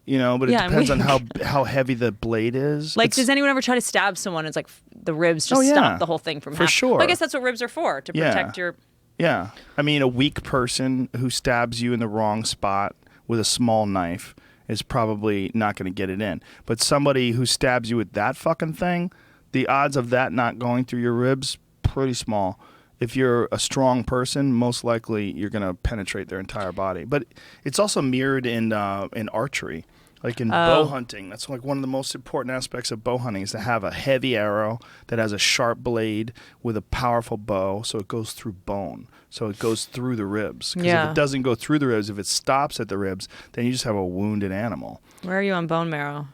But it depends on how heavy the blade is. Like, does anyone ever try to stab someone? It's like the ribs just stop the whole thing from happening. sure. Well, I guess that's what ribs are for, to protect your... Yeah. I mean, a weak person who stabs you in the wrong spot with a small knife is probably not going to get it in. But somebody who stabs you with that fucking thing, the odds of that not going through your ribs, pretty small. If you're a strong person, most likely you're going to penetrate their entire body. But it's also mirrored in archery. Like in bow hunting, that's like one of the most important aspects of bow hunting is to have a heavy arrow that has a sharp blade with a powerful bow, so it goes through bone, so it goes through the ribs. Because if it doesn't go through the ribs, if it stops at the ribs, then you just have a wounded animal. Where are you on bone marrow?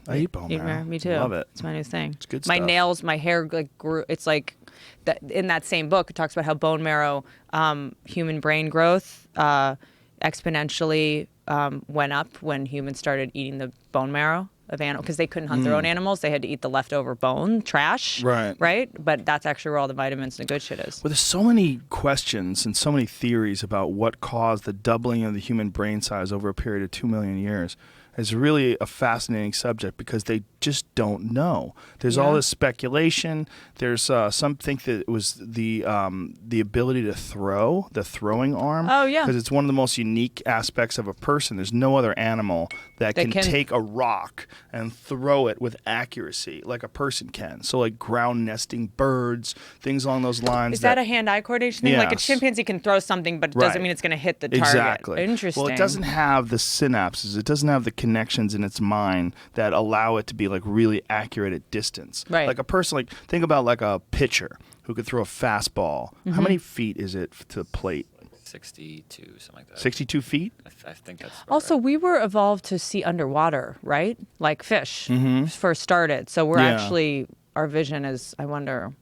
I eat bone marrow. Me too. Love it. It's my new thing. It's good My stuff. nails, my hair like grew. It's like that in that same book. It talks about how bone marrow, human brain growth, exponentially went up when humans started eating the bone marrow of animals because they couldn't hunt their own animals. They had to eat the leftover bone trash. Right. But that's actually where all the vitamins and the good shit is. Well, there's so many questions and so many theories about what caused the doubling of the human brain size over a period of 2 million years. It's really a fascinating subject because they just don't know. There's all this speculation. There's some think that it was the ability to throw, the throwing arm. Oh, yeah. Because it's one of the most unique aspects of a person. There's no other animal that can take a rock and throw it with accuracy like a person can. So like ground nesting birds, things along those lines. Is that a hand-eye coordination thing? Yes. Like a chimpanzee can throw something, but it doesn't mean it's going to hit the target. Exactly. Interesting. Well, it doesn't have the synapses. It doesn't have the connections in its mind that allow it to be like really accurate at distance. Right. Like a person, like think about like a pitcher who could throw a fastball. How many feet is it to the plate? 62, something like that. 62 feet? I think that's Also, right. we were evolved to see underwater, right? Like fish first started. So we're actually, our vision is, I wonder.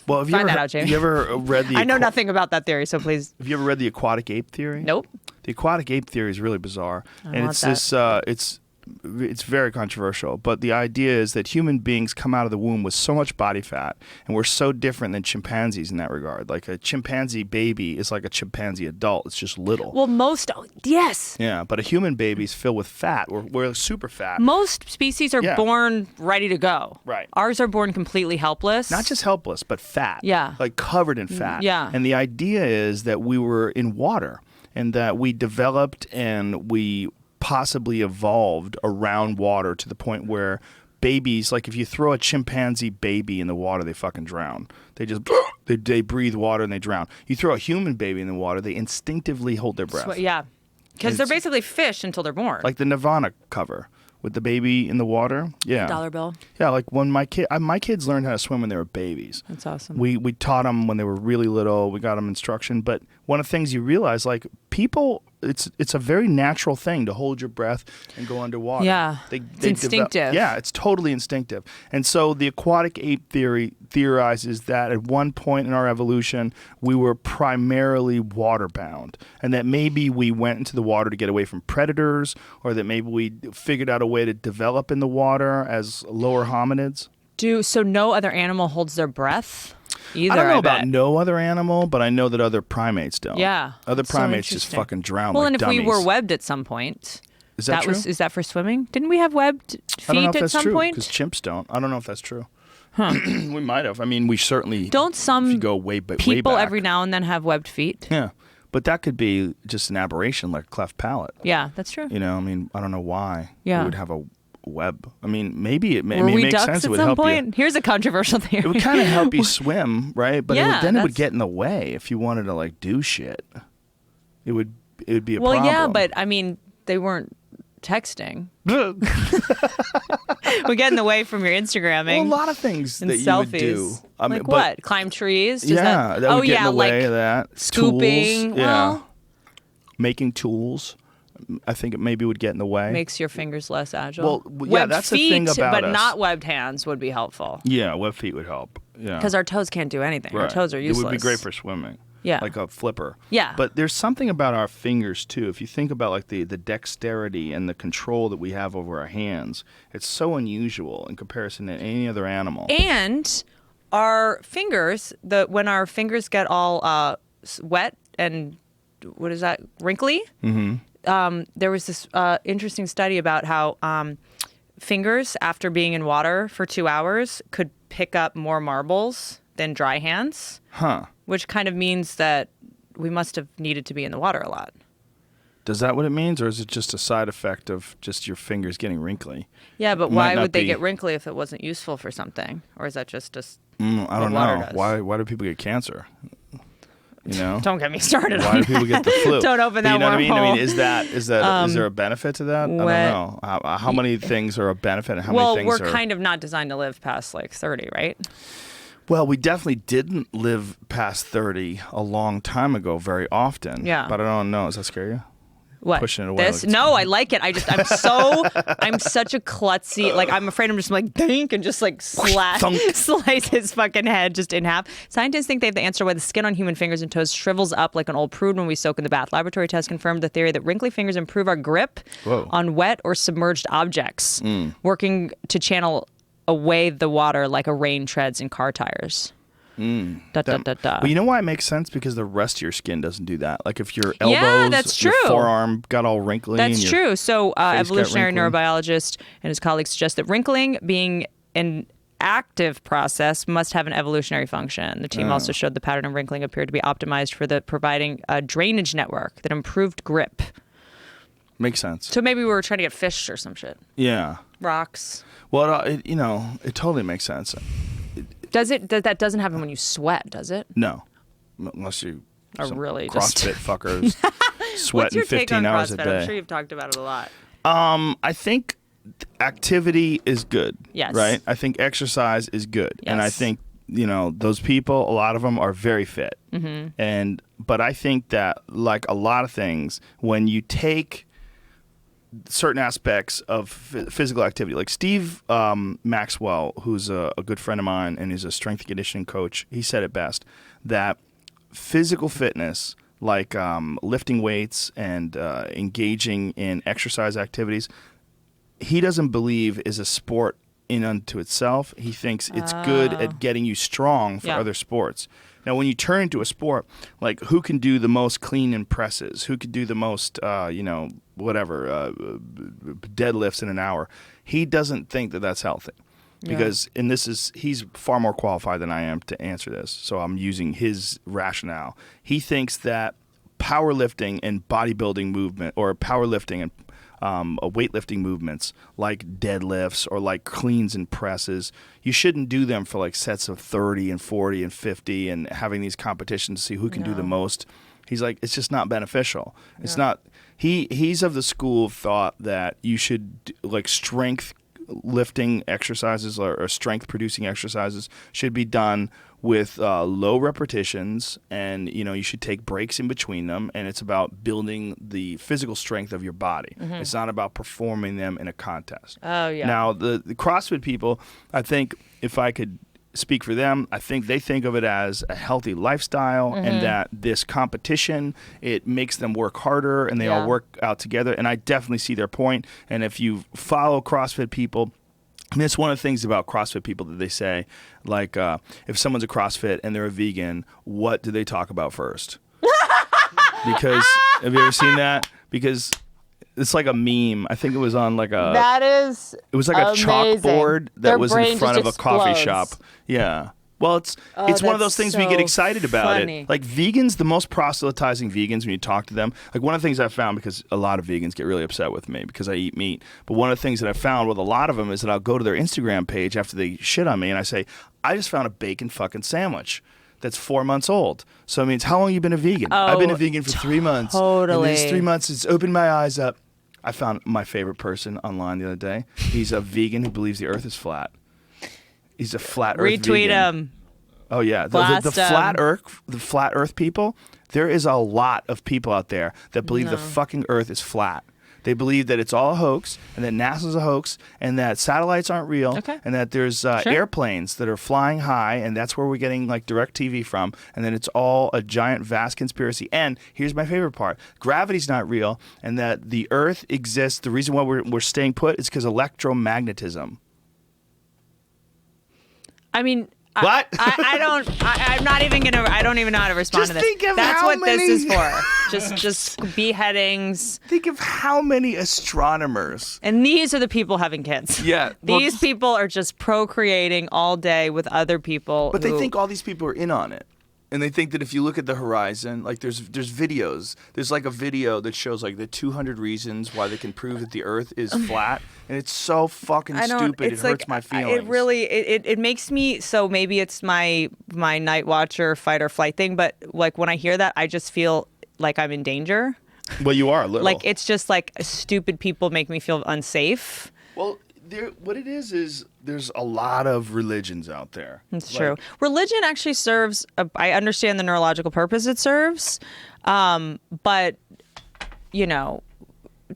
Well, have you Find ever, that out, Jamie. you ever read the I know nothing about that theory, so please. Have you ever read the aquatic ape theory? Nope. The aquatic ape theory is really bizarre, and want it's that. this it's very controversial. But the idea is that human beings come out of the womb with so much body fat, and we're so different than chimpanzees in that regard. Like a chimpanzee baby is like a chimpanzee adult; it's just little. Well, yes. Yeah, but a human baby is filled with fat. We're super fat. Most species are born ready to go. Right. Ours are born completely helpless. Not just helpless, but fat. Yeah. Like covered in fat. Yeah. And the idea is that we were in water and that we developed and we possibly evolved around water to the point where babies, like if you throw a chimpanzee baby in the water, they fucking drown. They just, they breathe water and they drown. You throw a human baby in the water, they instinctively hold their breath. Yeah. Because they're basically fish until they're born. Like the Nirvana cover with the baby in the water. Yeah. Dollar bill. Yeah, like when my kids learned how to swim when they were babies. That's awesome. We taught them when they were really little. We got them instruction. But one of the things you realize, like people, it's a very natural thing to hold your breath and go underwater. Yeah, it's instinctive. Yeah, it's totally instinctive. And so the aquatic ape theory theorizes that at one point in our evolution, we were primarily water-bound, and that maybe we went into the water to get away from predators, or that maybe we figured out a way to develop in the water as lower hominids. So no other animal holds their breath? Either, I don't know bet. about no other animal, but I know that other primates don't. Yeah. Other so primates just interesting. fucking drown Well, like and if dummies. we were webbed at some point. Is that true? Is that for swimming? Didn't we have webbed I don't know feet if at that's some true, point? because chimps don't. I don't know if that's true. We might have. I mean, we certainly Don't if some you go way back. people every now and then have webbed feet? Yeah. But that could be just an aberration, like a cleft palate. Yeah, that's true. You know, I mean, I don't know why Yeah. we would have a web. I mean, maybe it, Were I mean, we it makes ducks sense. It at would some help point? you. Here's a controversial theory. It would kind of help you swim, right? But Yeah, then it would that's- get in the way if you wanted to like do shit. It would be a well, problem. yeah, but I mean, they weren't texting. We get in the way from your Instagramming. Well, a lot of things and that selfies. you would do. I mean, Like what? Climb trees? Does that would get in the way of that. Scooping. Tools, Well, making tools. I think it maybe would get in the way. makes your fingers less agile. Well, yeah, Webbed that's the feet, thing about but us. not webbed hands would be helpful. Yeah, web feet would help. Yeah, Because our toes can't do anything. Our right. toes are useless. It would be great for swimming. Yeah. Like a flipper. Yeah. But there's something about our fingers too. If you think about like the dexterity and the control that we have over our hands, it's so unusual in comparison to any other animal. And our fingers, when our fingers get all wet and what is that, wrinkly? Mm-hmm. There was this interesting study about how fingers, after being in water for 2 hours, could pick up more marbles than dry hands. Huh. Which kind of means that we must have needed to be in the water a lot. Does that what it means, or is it just a side effect of just your fingers getting wrinkly? Yeah, but It might why not would they be- get wrinkly if it wasn't useful for something? Or is that just I don't water know. does? Why do people get cancer? You know? Don't get me started Why on do people get the flu? Don't open But that you know what I mean? I mean, wormhole. is there a benefit to that? I don't wet- know. How many things are a benefit and how Well, many we're things are... kind of not designed to live past like 30, right? Well, we definitely didn't live past 30 a long time ago very often. Yeah. But I don't know. Does that scare you? What? Pushing it away This? like it's- No, I like it. I'm such a klutzy. Like, I'm afraid I'm just like, dink, and just like slice his fucking head just in half. Scientists think they have the answer why the skin on human fingers and toes shrivels up like an old prude when we soak in the bath. Laboratory tests confirmed the theory that wrinkly fingers improve our grip on wet or submerged objects, working to channel away the water like a rain treads in car tires. Well, you know why it makes sense? Because the rest of your skin doesn't do that. Like if your elbows, that's your true. forearm got all wrinkly. That's and your true. So, got evolutionary wrinkly. neurobiologist and his colleagues suggest that wrinkling, being an active process, must have an evolutionary function. The team also showed the pattern of wrinkling appeared to be optimized for providing a drainage network that improved grip. Makes sense. So maybe we were trying to get fish or some shit. Yeah. Rocks. Well, it totally makes sense. That doesn't happen when you sweat, does it? No. Unless you Or some really just- CrossFit fuckers What's sweating your take 15 on hours a CrossFit? day. I'm sure you've talked about it a lot. I think activity is good. Yes. Right? I think exercise is good. And I Yes. think, those people, a lot of them are very fit. Mm-hmm. But I think that, like a lot of things, when you take certain aspects of physical activity, like Steve Maxwell, who's a good friend of mine and is a strength and conditioning coach, he said it best, that physical fitness, like lifting weights and engaging in exercise activities, he doesn't believe is a sport in unto itself. He thinks it's good at getting you strong for other sports. Now, when you turn into a sport, like who can do the most clean and presses, who can do the most, deadlifts in an hour, he doesn't think that that's healthy. Because, and he's far more qualified than I am to answer this, so I'm using his rationale. He thinks that powerlifting and bodybuilding movement, or powerlifting and weightlifting movements like deadlifts or like cleans and presses, you shouldn't do them for like sets of 30 and 40 and 50 and having these competitions to see who can do the most. He's like, it's just not beneficial. It's not. He's of the school of thought that you should like strength lifting exercises or strength producing exercises should be done with low repetitions, and you should take breaks in between them, and it's about building the physical strength of your body. It's not about performing them in a contest. Oh, yeah. Now the CrossFit people, I think if I could speak for them, I think they think of it as a healthy lifestyle, and that this competition, it makes them work harder, and they all work out together, and I definitely see their point. And if you follow CrossFit people, I mean, it's one of the things about CrossFit people that they say, like, if someone's a CrossFit and they're a vegan, what do they talk about first? Because, have you ever seen that? Because it's like a meme. I think it was on like a... That is It was like a amazing. chalkboard that Their was brain in front of just a coffee explodes. shop. Yeah. Well, it's one of those that's things we get so excited about funny. it. Like vegans, the most proselytizing vegans, when you talk to them, like one of the things I found, because a lot of vegans get really upset with me because I eat meat, but one of the things that I found with a lot of them is that I'll go to their Instagram page after they shit on me and I say, I just found a bacon fucking sandwich that's 4 months old. So it means, how long have you been a vegan? I've been a vegan for 3 months. totally. And these 3 months, it's opened my eyes up. I found my favorite person online the other day. He's a vegan who believes the Earth is flat. He's a flat Earth vegan. Retweet him. Oh yeah, the flat Earth people. There is a lot of people out there that believe the fucking Earth is flat. They believe that it's all a hoax, and that NASA's a hoax, and that satellites aren't real, and that there's airplanes that are flying high, and that's where we're getting like direct TV from, and then it's all a giant, vast conspiracy. And here's my favorite part: gravity's not real, and that the Earth exists. The reason why we're staying put is because electromagnetism. I mean. What? I'm not even gonna. I don't even know how to respond to this. That's what this is for. Just beheadings. Think of how many astronomers. And these are the people having kids. Yeah. These people are just procreating all day with other people. But they think all these people are in on it. And they think that if you look at the horizon, like there's videos. There's like a video that shows like the 200 reasons why they can prove that the Earth is flat, and it's so fucking stupid. It hurts my feelings. It really it makes me, so maybe it's my night watcher fight or flight thing, but like when I hear that, I just feel like I'm in danger. Well, you are a little. Like it's just like stupid people make me feel unsafe. Well, what it is there's a lot of religions out there. It's true. Religion actually serves, I understand the neurological purpose it serves, but,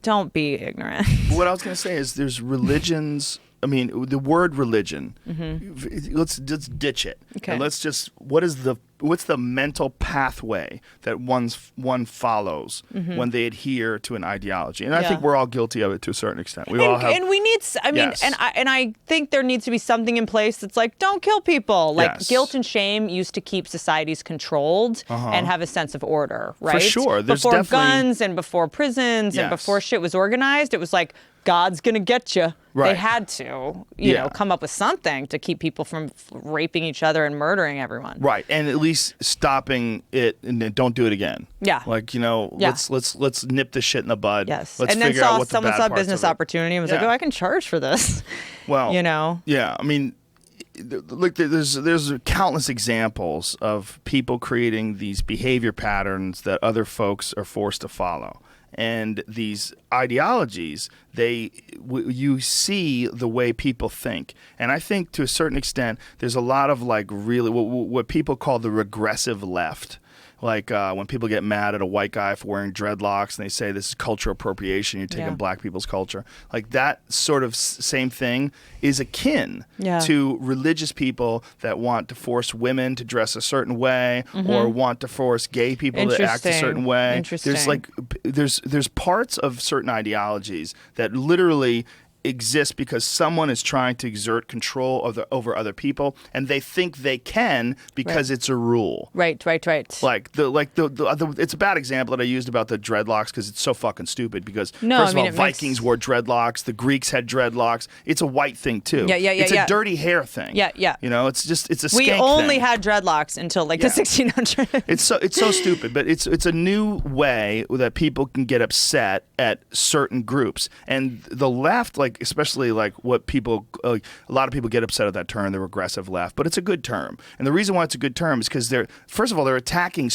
don't be ignorant. What I was going to say is there's religions. I mean, the word religion, let's just ditch it. Okay. And let's just, what's the mental pathway that one follows when they adhere to an ideology? And I think we're all guilty of it to a certain extent. We all have, and we need, I mean, yes. and I think there needs to be something in place that's like, don't kill people. Like Yes. guilt and shame used to keep societies controlled and have a sense of order, right? For sure. There's before definitely guns and before prisons and Yes. before shit was organized, it was like, God's gonna get you. Right. They had to, you know, come up with something to keep people from raping each other and murdering everyone. Right, and at least stopping it and then don't do it again. Yeah. Like, let's nip this shit in the bud. Yes. Let's and then figure out what the someone bad saw parts business of it. opportunity and was like, Yeah. oh, I can charge for this. Well, Yeah, I mean, look, there's countless examples of people creating these behavior patterns that other folks are forced to follow. And these ideologies, you see the way people think. And I think to a certain extent, there's a lot of like really what people call the regressive left. Like when people get mad at a white guy for wearing dreadlocks and they say this is cultural appropriation, you're taking black people's culture. Like that sort of same thing is akin to religious people that want to force women to dress a certain way or want to force gay people to act a certain way. There's like there's parts of certain ideologies that literally exist because someone is trying to exert control over other people, and they think they can because it's a rule. Right. Like it's a bad example that I used about the dreadlocks because it's so fucking stupid. Because first of all, Vikings wore dreadlocks, the Greeks had dreadlocks. It's a white thing too. It's a dirty hair thing. Yeah. You know, it's a skank We only thing. had dreadlocks until like the 1600s. It's so stupid, but it's a new way that people can get upset at certain groups, and the left, like especially like what people, a lot of people get upset at that term, the regressive left, but it's a good term, and the reason why it's a good term is because they're attacking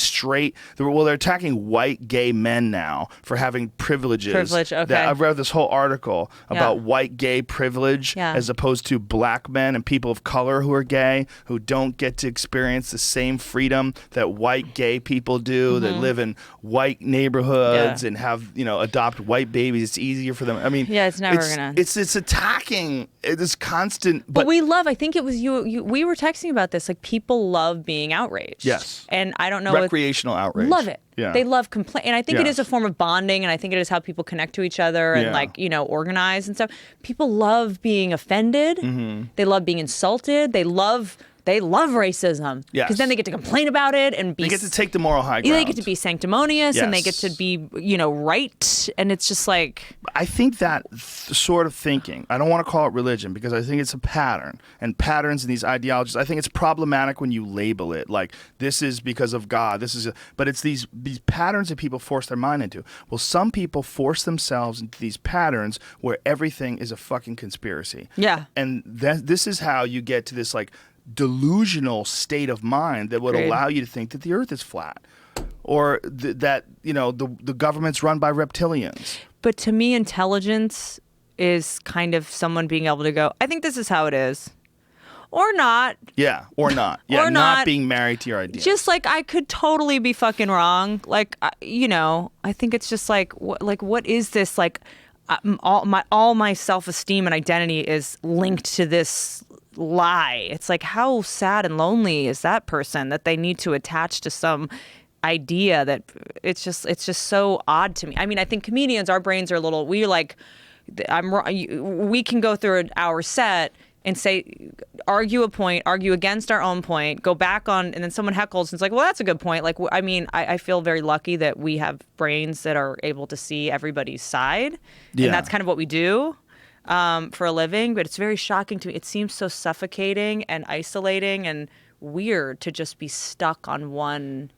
they're attacking white gay men now for having privileges. That I've read this whole article about white gay privilege as opposed to black men and people of color who are gay who don't get to experience the same freedom that white gay people do that live in white neighborhoods and have adopt white babies. It's easier for them. I mean, it's never gonna. It's attacking this constant. But we love. I think it was you. We were texting about this. Like people love being outraged. Yes. And I don't know. Recreational outrage. Love it. Yeah. They love complaint, and I think it is a form of bonding, and I think it is how people connect to each other and organize and stuff. People love being offended. Mm-hmm. They love being insulted. They love racism because then they get to complain about it and be. They get to take the moral high ground. They get to be sanctimonious and they get to be, right. And it's just like. I think that sort of thinking. I don't want to call it religion because I think it's a pattern, and patterns in these ideologies. I think it's problematic when you label it like this is because of God. But it's these patterns that people force their mind into. Well, some people force themselves into these patterns where everything is a fucking conspiracy. Yeah. And this is how you get to this like delusional state of mind that would allow you to think that the earth is flat or that the government's run by reptilians. But to me, intelligence is kind of someone being able to go, I think this is how it is. Or not. Yeah, or not. Yeah, Or not not. being married to your idea. Just like I could totally be fucking wrong. Like, I think it's just like, what is this? Like, all my self-esteem and identity is linked to this lie. It's like, how sad and lonely is that person that they need to attach to some idea that it's just so odd to me. I mean, I think comedians, our brains are a little, we can go through an hour set and say, argue a point, argue against our own point, go back on, and then someone heckles and it's like, well, that's a good point. Like, I mean, I feel very lucky that we have brains that are able to see everybody's side. Yeah. And that's kind of what we do for a living. But it's very shocking to me. It seems so suffocating and isolating and weird to just be stuck on one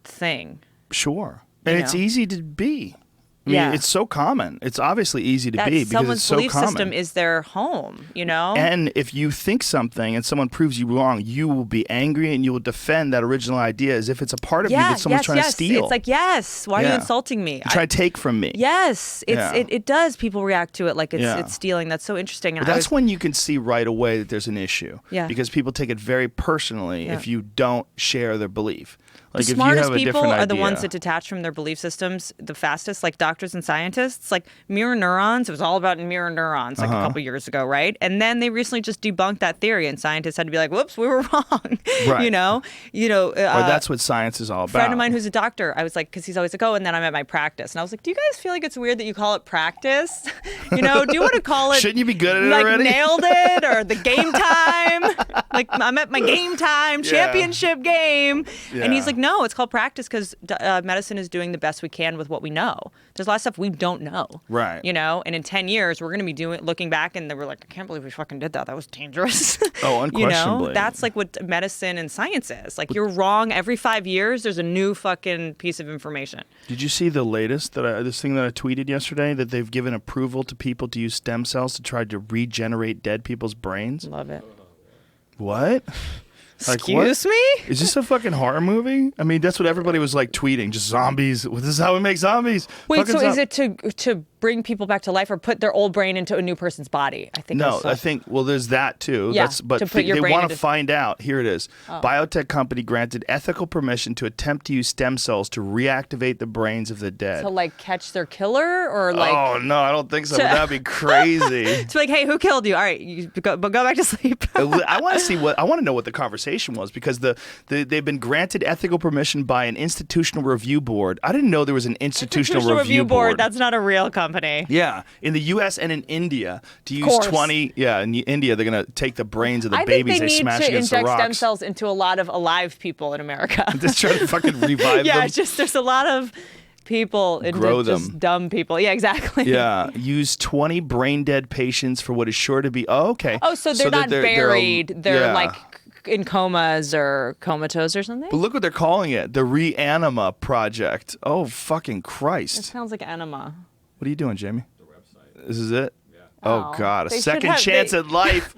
thing. Sure. And it's easy to be. I mean, Yeah. it's so common. It's obviously easy to be because someone's it's so belief common. system is their home, And if you think something and someone proves you wrong, you will be angry and you will defend that original idea as if it's a part of you that someone's trying to steal. It's like, yes, why are you insulting me? You try to take from me. Yes, it does. People react to it like it's stealing. That's so interesting. And But that's when you can see right away that there's an issue. Yeah. Because people take it very personally if you don't share their belief. Like the if you smartest have a people different are the idea. ones that detach from their belief systems the fastest, like doctors and scientists. Like mirror neurons, it was all about mirror neurons like a couple years ago, right? And then they recently just debunked that theory, and scientists had to be like, "Whoops, we were wrong." Right. Or that's what science is all about. A friend of mine who's a doctor, I was like, because he's always like, oh, and then I'm at my practice, and I was like, do you guys feel like it's weird that you call it practice? Do you want to call it? Shouldn't you be good at it like already? Nailed it or the game time? Like I'm at my game time championship game, and he's like, no, it's called practice because medicine is doing the best we can with what we know. There's a lot of stuff we don't know, right? And in 10 years we're going to be looking back, and we're like, I can't believe we fucking did that. That was dangerous. Oh, unquestionably. That's like what medicine and science is. Like you're wrong every 5 years. There's a new fucking piece of information. Did you see the latest this thing that I tweeted yesterday that they've given approval to people to use stem cells to try to regenerate dead people's brains? Love it. What? Excuse me? Is this a fucking horror movie? I mean, that's what everybody was like tweeting. Just zombies. This is how we make zombies. Wait, so is it to bring people back to life or put their old brain into a new person's body? I think. No, I think. Well, there's that too. Yeah, But to put your they brain want into... to find out. Here it is. Biotech company granted ethical permission to attempt to use stem cells to reactivate the brains of the dead. To like catch their killer or like. Oh no, I don't think so. That'd be crazy. It's like, hey, who killed you? All right, you go back to sleep. I want to know what the conversation was because they've been granted ethical permission by an institutional review board. I didn't know there was an institutional review board. That's not a real company. Yeah, in the U.S. and in India, to use 20. Yeah, in India, they're gonna take the brains of the babies they smash against the rocks. I think they need to inject stem cells into a lot of alive people in America. Just try to fucking revive them. Yeah, it's just there's a lot of people and just dumb people. Yeah, exactly. Yeah, use 20 brain dead patients for what is sure to be. Oh, okay. Oh, so they're not buried. They're like in comas or comatose or something. But look what they're calling it: the Reanima Project. Oh, fucking Christ! It sounds like enema. What are you doing, Jamie? The website. This is it? Yeah. Oh, God. A They second should have- chance at life.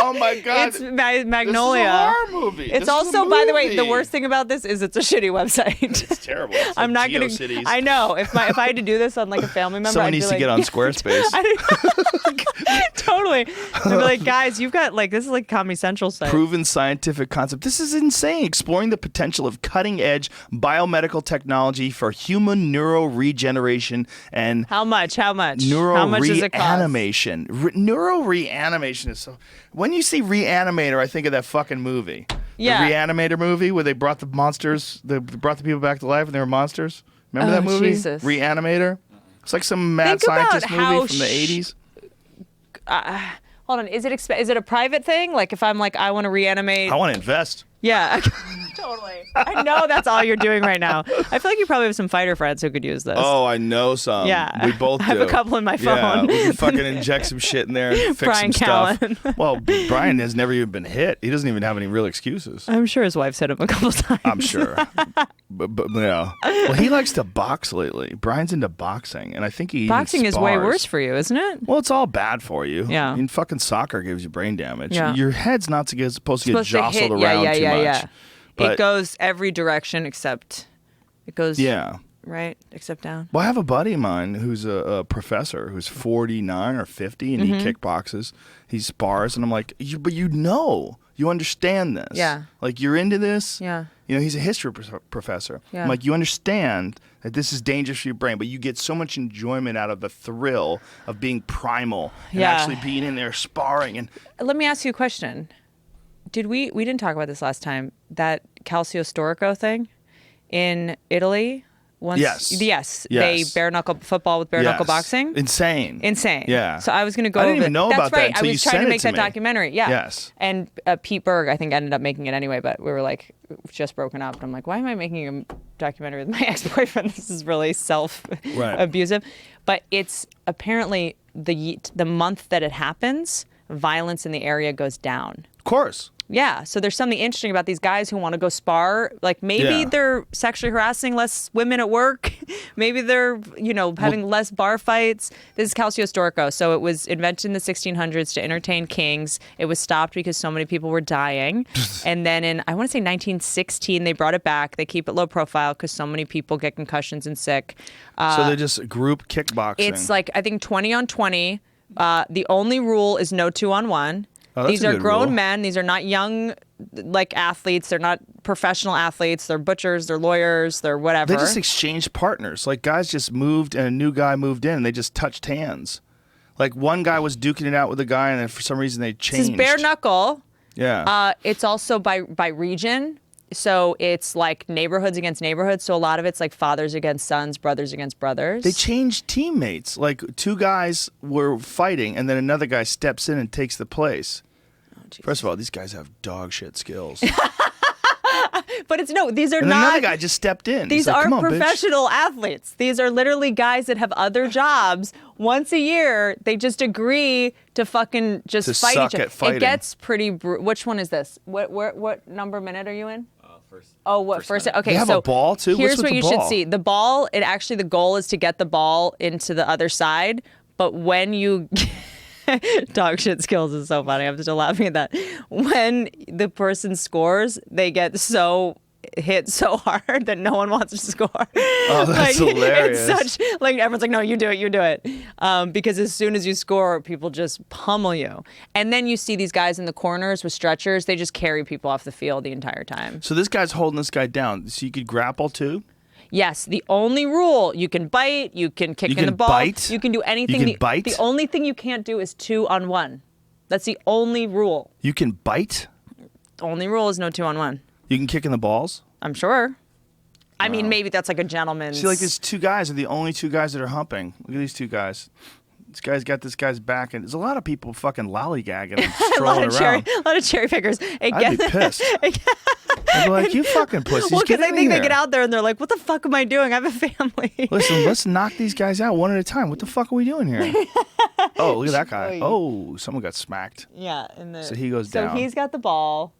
Oh, my God. It's Magnolia. This is a horror movie. It's This is also, a by the way, movie. the worst thing about this is it's a shitty website. It's terrible. It's I'm like not GeoCities. I know. If I had to do this on like a family member, Someone I'd be needs to like, get on Squarespace. Totally. I'd be like, guys, you've got like, this is like Comedy Central site. Proven scientific concept. This is insane. Exploring the potential of cutting-edge biomedical technology for human neural regeneration and How much? neural How much does it cost? reanimation. Neural reanimation is so. When you see Reanimator, I think of that fucking movie. Yeah. The Reanimator movie where they brought the monsters, they brought the people back to life and they were monsters. Remember that movie? Jesus. Reanimator. It's like some mad Think about scientist how movie from the 80s. Hold on. Is it a private thing? Like if I'm like, I want to reanimate. I want to invest. Yeah. Totally. I know that's all you're doing right now. I feel like you probably have some fighter friends who could use this. Oh, I know some. Yeah. We both do. I have a couple in my phone. Yeah, we can fucking inject some shit in there and fix Brian some Callen. stuff. Well, Brian has never even been hit. He doesn't even have any real excuses. I'm sure his wife's hit him a couple times. I'm sure. but yeah. Well, he likes to box lately. Brian's into boxing, and I think he Boxing even is way spars. worse for you, isn't it? Well, it's all bad for you. Yeah. I mean, fucking soccer gives you brain damage. Yeah. Your head's not supposed to get jostled hit. around too much. Yeah. But It goes every direction except it goes yeah. right? Except down. Well, I have a buddy of mine who's a professor who's 49 or 50, and he kickboxes, he spars, and I'm like, but you understand this. Yeah. Like, you're into this. Yeah. You know, he's a history professor. Yeah. I'm like, you understand that this is dangerous for your brain, but you get so much enjoyment out of the thrill of being primal and actually being in there sparring. And let me ask you a question. We didn't talk about this last time, that Calcio Storico thing in Italy? Yes. They bare knuckle football with bare knuckle boxing. Insane. Yeah. So I was going to go. I didn't even know about that right. until I you was trying sent to it make to that me. documentary. Yeah. Yes. And Pete Berg, I think, ended up making it anyway. But we were like just broken up. And I'm like, why am I making a documentary with my ex-boyfriend? This is really self-abusive. But it's apparently the month that it happens, violence in the area goes down. Of course. Yeah, so there's something interesting about these guys who want to go spar. Like, maybe they're sexually harassing less women at work. Maybe they're, having less bar fights. This is Calcio Storico. So it was invented in the 1600s to entertain kings. It was stopped because so many people were dying. And then in, I want to say 1916, they brought it back. They keep it low profile because so many people get concussions and sick. So they're just group kickboxing. It's like, I think, 20 on 20. The only rule is no 2-on-1. Oh, these are grown men. These are not young, athletes. They're not professional athletes. They're butchers. They're lawyers. They're whatever. They just exchanged partners. Like, guys just moved and a new guy moved in and they just touched hands. Like, one guy was duking it out with a guy and then for some reason they changed. This is bare knuckle. Yeah. It's also by region. So it's like neighborhoods against neighborhoods. So a lot of it's like fathers against sons, brothers against brothers. They changed teammates. Like, two guys were fighting and then another guy steps in and takes the place. First of all, these guys have dog shit skills. But these are and not. Another guy just stepped in. These like, aren't "Come on, professional bitch." athletes. These are literally guys that have other jobs. Once a year, they just agree to fucking just To fight suck each other. at fighting. It gets pretty. Which one is this? What number minute are you in? First. Oh, what first? minute. Okay, They have so a ball, too? Here's What's with what the you ball? should see. The ball. The goal is to get the ball into the other side. But when you dog shit skills is so funny. I'm just laughing at that. When the person scores, they get hit so hard that no one wants to score. Oh, that's hilarious. It's such everyone's like, no, you do it. Because as soon as you score, people just pummel you. And then you see these guys in the corners with stretchers. They just carry people off the field the entire time. So this guy's holding this guy down. So you could grapple too? Yes, the only rule, you can bite, you can kick in the ball. Bite? You can do anything. You can bite? The only thing you can't do is 2-on-1. That's the only rule. You can bite? The only rule is no 2-on-1. You can kick in the balls? I'm sure. I mean, maybe that's like a gentleman's. See, like, these two guys are the only two guys that are humping. Look at these two guys. This guy's got this guy's back, and there's a lot of people fucking lollygagging and strolling around. A lot of cherry pickers. I'd be pissed. I'd be like, you fucking pussies, Well, because get I in think here. they get out there and they're like, what the fuck am I doing? I have a family. Listen, let's knock these guys out one at a time. What the fuck are we doing here? Oh, look at that guy. Oh, someone got smacked. Yeah. So he goes down. So he's got the ball.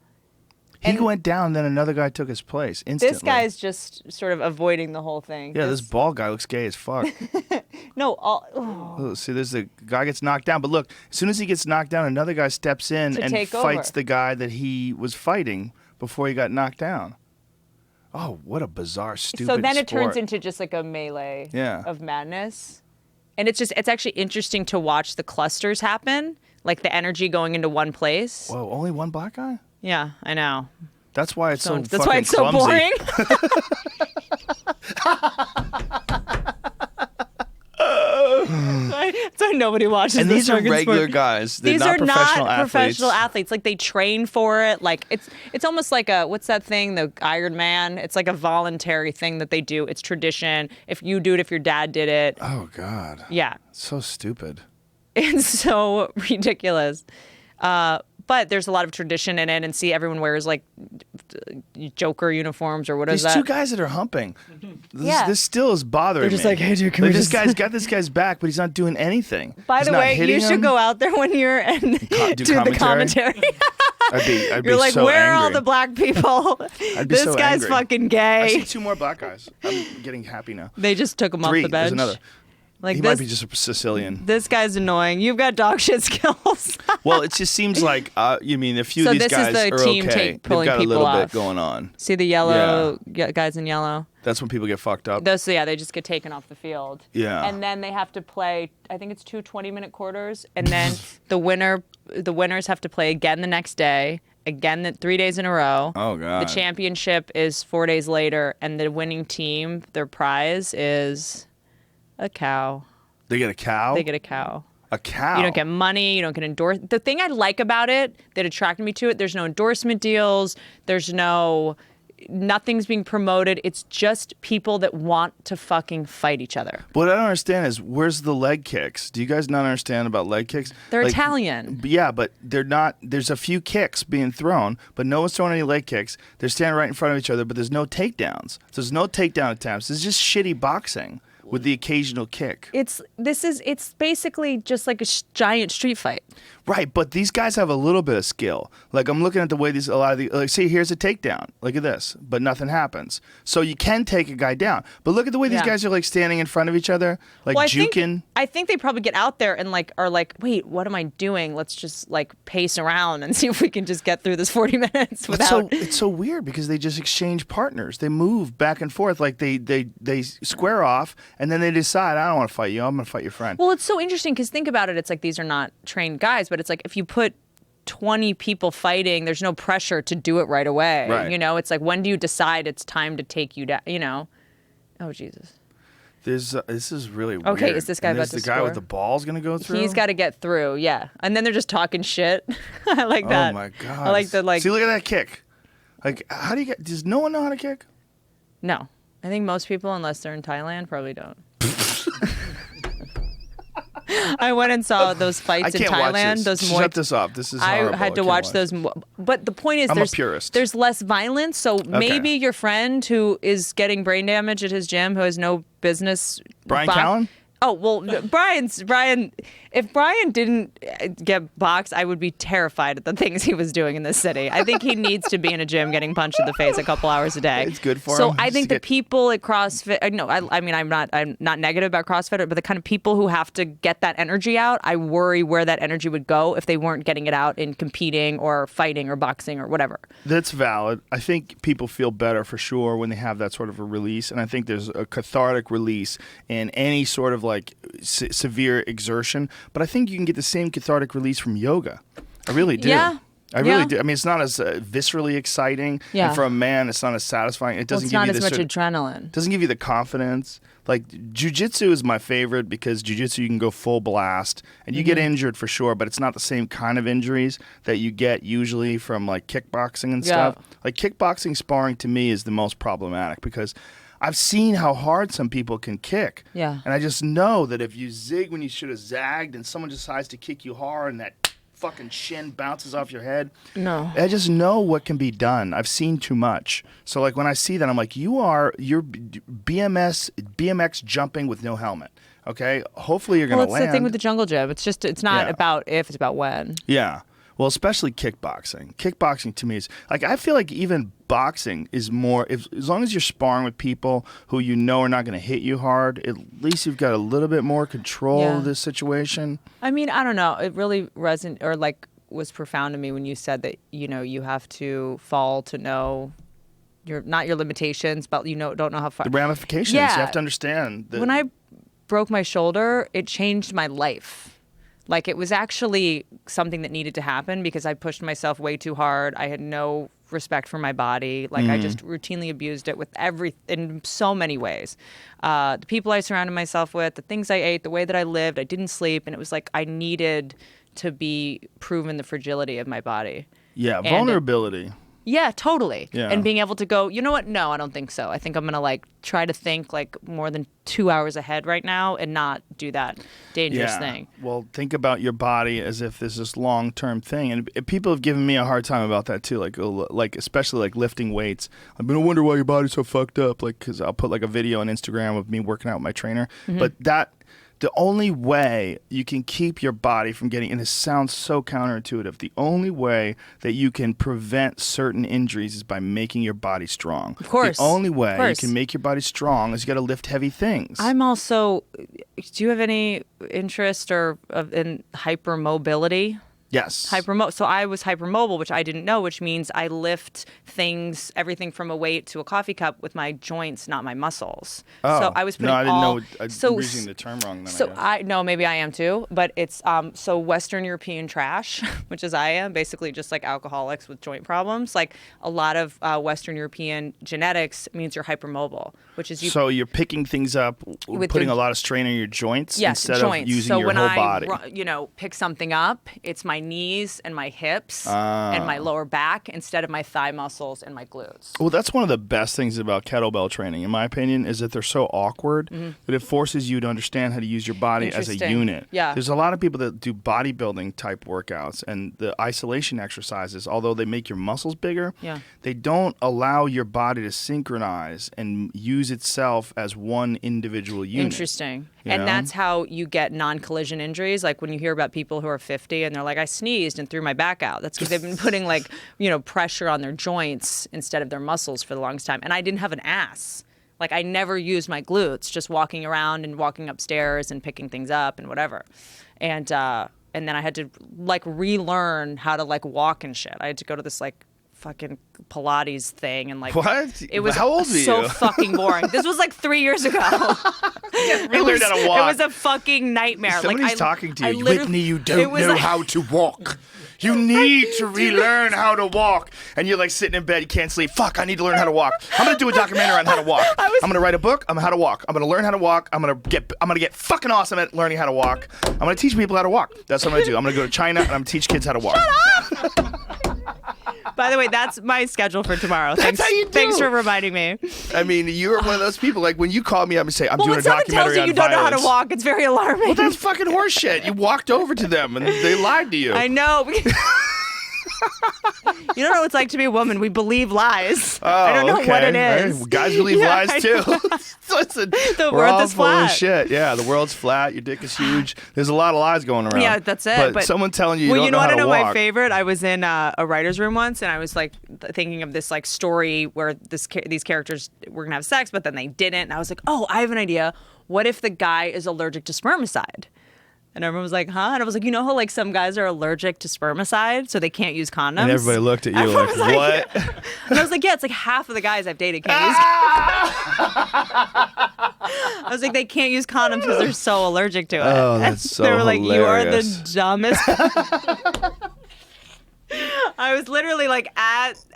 He went down, then another guy took his place instantly. This guy's just sort of avoiding the whole thing. Yeah, this bald guy looks gay as fuck. No. Oh, see, there's the guy gets knocked down. But look, as soon as he gets knocked down, another guy steps in To and take fights over. the guy that he was fighting before he got knocked down. Oh, what a bizarre, stupid So then it sport. turns into just like a melee Yeah. of madness. And it's actually interesting to watch the clusters happen, like the energy going into one place. Whoa, only one black guy? Yeah, I know. That's why it's so That's fucking why it's so clumsy. boring. That's why nobody watches And this these are fucking regular sport. guys. They're These not are professional not athletes. professional athletes. Like, they train for it. Like, it's almost like what's that thing? The Iron Man. It's like a voluntary thing that they do. It's tradition. If you do it, if your dad did it. Oh, God. Yeah. So stupid. It's so ridiculous. But there's a lot of tradition in it, and see, everyone wears like Joker uniforms or what is These that? two guys that are humping. Yeah. This still is bothering They're just me. like, hey, dude, can we this just- guy's got this guy's back, but he's not doing anything. By He's the not way, hitting you should him. go out there when you're and do do the commentary? commentary. I'd be You're like, so where are all angry. the black people? I'd be This so guy's angry. fucking I see gay. 2 more black guys. I'm getting happy now. They just took him 3. off the bench. There's another. Like He this, might be just a Sicilian. this guy's annoying. You've got dog shit skills. Well, it just seems like you mean a few So of these this is guys the are team okay. pulling They've got a people little off. bit going on. See the yellow guys in yellow. That's when people get fucked up. They just get taken off the field. Yeah. And then they have to play, I think it's 2 20-minute quarters, and then the winners have to play again the next day, again 3 days in a row. Oh, God. The championship is 4 days later, and the winning team, their prize is a cow. They get a cow? They get a cow. A cow? You don't get money. You don't get endorsed. The thing I like about it that attracted me to it, there's no endorsement deals. Nothing's being promoted. It's just people that want to fucking fight each other. What I don't understand is, where's the leg kicks? Do you guys not understand about leg kicks? They're Italian. Yeah, but they're not. There's a few kicks being thrown, but no one's throwing any leg kicks. They're standing right in front of each other, but there's no takedowns. So there's no takedown attempts. It's just shitty boxing with the occasional kick. It's basically just like a giant street fight. Right, but these guys have a little bit of skill. Like, I'm looking at the way see, here's a takedown. Look at this, but nothing happens. So you can take a guy down, but look at the way these guys are like standing in front of each other, like juking. I think they probably get out there and are like, wait, what am I doing? Let's just like pace around and see if we can just get through this 40 minutes without. It's so weird because they just exchange partners. They move back and forth, like they square off, and then they decide, I don't want to fight you. I'm going to fight your friend. Well, it's so interesting because think about it. It's like these are not trained guys, but it's like if you put 20 people fighting, there's no pressure to do it right away. Right. You know, it's like, when do you decide it's time to take you down? You know? Oh, Jesus. This is really weird. Okay, is this guy about to the guy score? with the ball's going to go through? He's got to get through, yeah. And then they're just talking shit. I like that. Oh, my God. I like the, like... See, look at that kick. Like, how do you get... Does no one know how to kick? No. I think most people, unless they're in Thailand, probably don't. I went and saw those fights in Thailand. Shut this up. This is horrible. I had to watch those. But the point is, I'm a purist. There's less violence. So maybe your friend who is getting brain damage at his gym, who has no business. Brian Callen? Oh, well, Brian, if Brian didn't get boxed, I would be terrified at the things he was doing in this city. I think he needs to be in a gym getting punched in the face a couple hours a day. It's good for him. So I think the people at CrossFit, no, I mean, I'm not negative about CrossFit, but the kind of people who have to get that energy out, I worry where that energy would go if they weren't getting it out in competing or fighting or boxing or whatever. That's valid. I think people feel better for sure when they have that sort of a release, and I think there's a cathartic release in any sort of like severe exertion, but I think you can get the same cathartic release from yoga. I really do. Yeah. I really do. I mean, it's not as viscerally exciting, and for a man, it's not as satisfying. It doesn't give you as much adrenaline. It doesn't give you the confidence. Like, jiu-jitsu is my favorite because jiu-jitsu, you can go full blast, and you get injured for sure, but it's not the same kind of injuries that you get usually from like kickboxing and stuff. Like, kickboxing sparring to me is the most problematic because I've seen how hard some people can kick. Yeah. And I just know that if you zig when you should have zagged and someone decides to kick you hard and that fucking shin bounces off your head. No. I just know what can be done. I've seen too much. So like when I see that, I'm like, you're BMX jumping with no helmet. Okay? Hopefully you're going to land. Well, it's the thing with the jungle gym. It's not about if, it's about when. Yeah. Well, especially kickboxing. Kickboxing to me is like, I feel like even boxing is more, as long as you're sparring with people who you know are not going to hit you hard, at least you've got a little bit more control of this situation. I mean, I don't know. It really resonated or like was profound to me when you said that, you know, you have to fall to know not your limitations, but don't know how far. The ramifications. Yeah. You have to understand that. When I broke my shoulder, it changed my life. Like, it was actually something that needed to happen because I pushed myself way too hard. I had no respect for my body. Like, I just routinely abused it in so many ways. The people I surrounded myself with, the things I ate, the way that I lived, I didn't sleep. And it was like I needed to be proven the fragility of my body. Yeah, vulnerability. Yeah, totally. Yeah. And being able to go, you know what? No, I don't think so. I think I'm going to like try to think like more than 2 hours ahead right now and not do that dangerous thing. Well, think about your body as if this is long-term thing. And people have given me a hard time about that too. Like especially like lifting weights. I mean, I wonder why your body's so fucked up. Like, cause I'll put like a video on Instagram of me working out with my trainer. But the only way you can keep your body from getting, and it sounds so counterintuitive, the only way that you can prevent certain injuries is by making your body strong. Of course. The only way you can make your body strong is you got to lift heavy things. I'm also, do you have any interest in hypermobility? Yes. So I was hypermobile, which I didn't know, which means I lift things, everything from a weight to a coffee cup with my joints, not my muscles. Oh. So I was putting I didn't all, know. I'm so, using the term wrong then, So I guess. no, maybe I am too, but it's so Western European trash, which is I am, basically just like alcoholics with joint problems. Like a lot of Western European genetics means you're hypermobile, which is you. So you're picking things up, putting your- a lot of strain on your joints Yes, instead joints. of using so your when whole I, body. pick something up, it's my knees and my hips and my lower back instead of my thigh muscles and my glutes. Well, that's one of the best things about kettlebell training, in my opinion, is that they're so awkward that it forces you to understand how to use your body as a Interesting. unit. Yeah. There's a lot of people that do bodybuilding type workouts, and the isolation exercises, although they make your muscles bigger, they don't allow your body to synchronize and use itself as one individual unit. Interesting. You And know? that's how you get non-collision injuries. Like when you hear about people who are 50 and they're like, I sneezed and threw my back out. That's because they've been putting pressure on their joints instead of their muscles for the longest time. And I didn't have an ass. Like I never used my glutes, just walking around and walking upstairs and picking things up and whatever. And then I had to relearn how to walk and shit. I had to go to this fucking Pilates thing and What? it was How old were so you? fucking boring. This was 3 years ago. We learned how to walk. It was a fucking nightmare. Somebody's talking to I you. literally- Whitney, you it don't was know how to walk. You need to relearn how to walk. And you're sitting in bed, you can't sleep. Fuck, I need to learn how to walk. I'm going to do a documentary on how to walk. I'm going to write a book on how to walk. I'm going to learn how to walk. I'm going to get fucking awesome at learning how to walk. I'm going to teach people how to walk. That's what I'm going to do. I'm going to go to China and I'm going to teach kids how to walk. Shut up! By the way, that's my schedule for tomorrow. That's how you do. Thanks for reminding me. I mean, you're one of those people, when you call me up and say, I'm doing when a someone tells documentary you on you don't know how to violence. walk, it's very alarming. Well, that's fucking horseshit. You walked over to them and they lied to you. I know. You don't know what it's like to be a woman. We believe lies. I don't know what it is. Right. Guys believe lies I too. know. Listen, The we're world all is full of flat. shit. Yeah, the world's flat. Your dick is huge. There's a lot of lies going around. Yeah, that's it. But someone telling you well, don't know how want to to know walk. my favorite? I was in a writer's room once, and I was thinking of this story where these characters were gonna have sex, but then they didn't. And I was like, oh, I have an idea. What if the guy is allergic to spermicide? And everyone was like, huh? And I was like, you know how some guys are allergic to spermicide, so they can't use condoms? And everybody looked at you Everyone like, was what? And I was like, yeah, it's half of the guys I've dated can't use I was like, they can't use condoms because they're so allergic to it. Oh, that's so They were like, you are hilarious. the dumbest. I was literally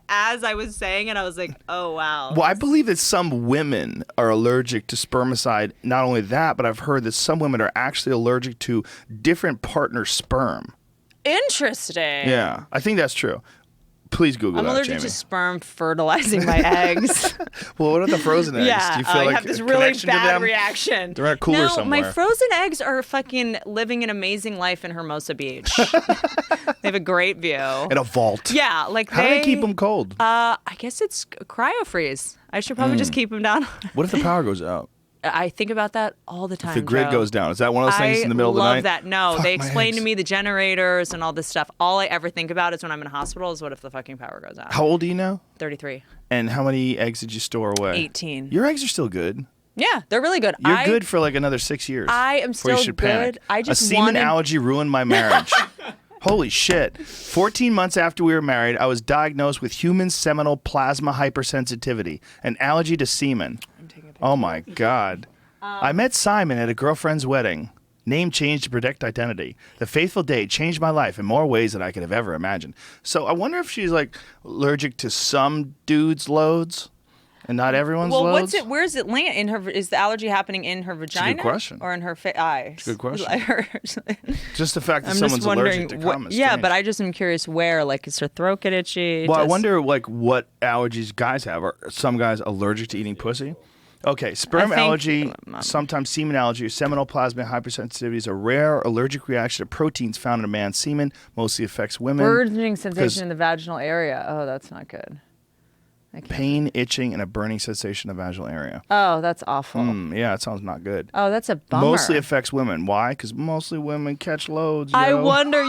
as I was saying it, I was like, oh, wow. Well, I believe that some women are allergic to spermicide. Not only that, but I've heard that some women are actually allergic to different partner sperm. Interesting. Yeah, I think that's true. Please Google I'm that, allergic Jamie. to sperm fertilizing my eggs. Well, what are the frozen eggs? Yeah, Do you feel I like have this a really connection to bad them? reaction. They're in a cooler no, somewhere. my frozen eggs are fucking living an amazing life in Hermosa Beach. They have a great view. In a vault. Yeah, How do they keep them cold? I guess it's cryo freeze. I should probably just keep them down. What if the power goes out? I think about that all the time. The grid Joe. goes down. Is that one of those things in the middle of the night? I love that. No, Fuck, they my explain to eggs. me the generators and all this stuff. All I ever think about is when I'm in a hospital is what if the fucking power goes out. How old are you now? 33. And how many eggs did you store away? 18. Your eggs are still good. Yeah, they're really good. You're good for another 6 years. I am before you still should good. panic. I just a semen wanted- allergy ruined my marriage. Holy shit. 14 months after we were married, I was diagnosed with human seminal plasma hypersensitivity, an allergy to semen. Oh my God. I met Simon at a girlfriend's wedding. Name changed to protect identity. The fateful day changed my life in more ways than I could have ever imagined. So I wonder if she's allergic to some dudes' loads and not everyone's Well, loads. where is it land in her? Is the allergy happening in her vagina? question. Or in her eyes? Good question. I'm Just the fact that just someone's wondering. allergic to cum is Yeah, strange. but I just am curious where. Is her throat get itchy? Well, I Does- wonder what allergies guys have. Are some guys allergic to eating pussy? Okay, sperm I think- allergy, sometimes semen allergy, or seminal plasma hypersensitivity is a rare allergic reaction to proteins found in a man's semen. Mostly affects women. burning sensation in the vaginal area. Oh, that's not good. I can't. Pain, itching, and a burning sensation in the vaginal area. Oh, that's awful. Yeah, it sounds not good. Oh, that's a bummer. Mostly affects women. Why? Because mostly women catch loads. I yo. wonder,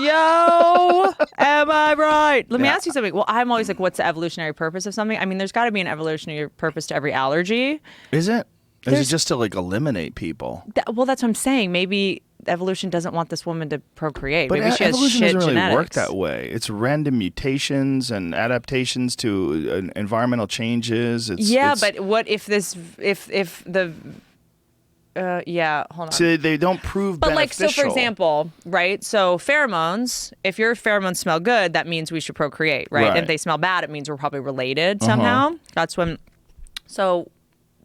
am I right? Let me ask you something. Well, I'm always like, what's the evolutionary purpose of something? I mean, there's got to be an evolutionary purpose to every allergy. Is it? Or is it There's- just to eliminate people? Well, that's what I'm saying. Maybe evolution doesn't want this woman to procreate. But Maybe she has evolution shit doesn't really genetics. work that way. It's random mutations and adaptations to environmental changes. But what if hold on. So they don't prove But beneficial. so for example, right? So pheromones, if your pheromones smell good, that means we should procreate, right? Right. If they smell bad, it means we're probably related somehow. That's when. So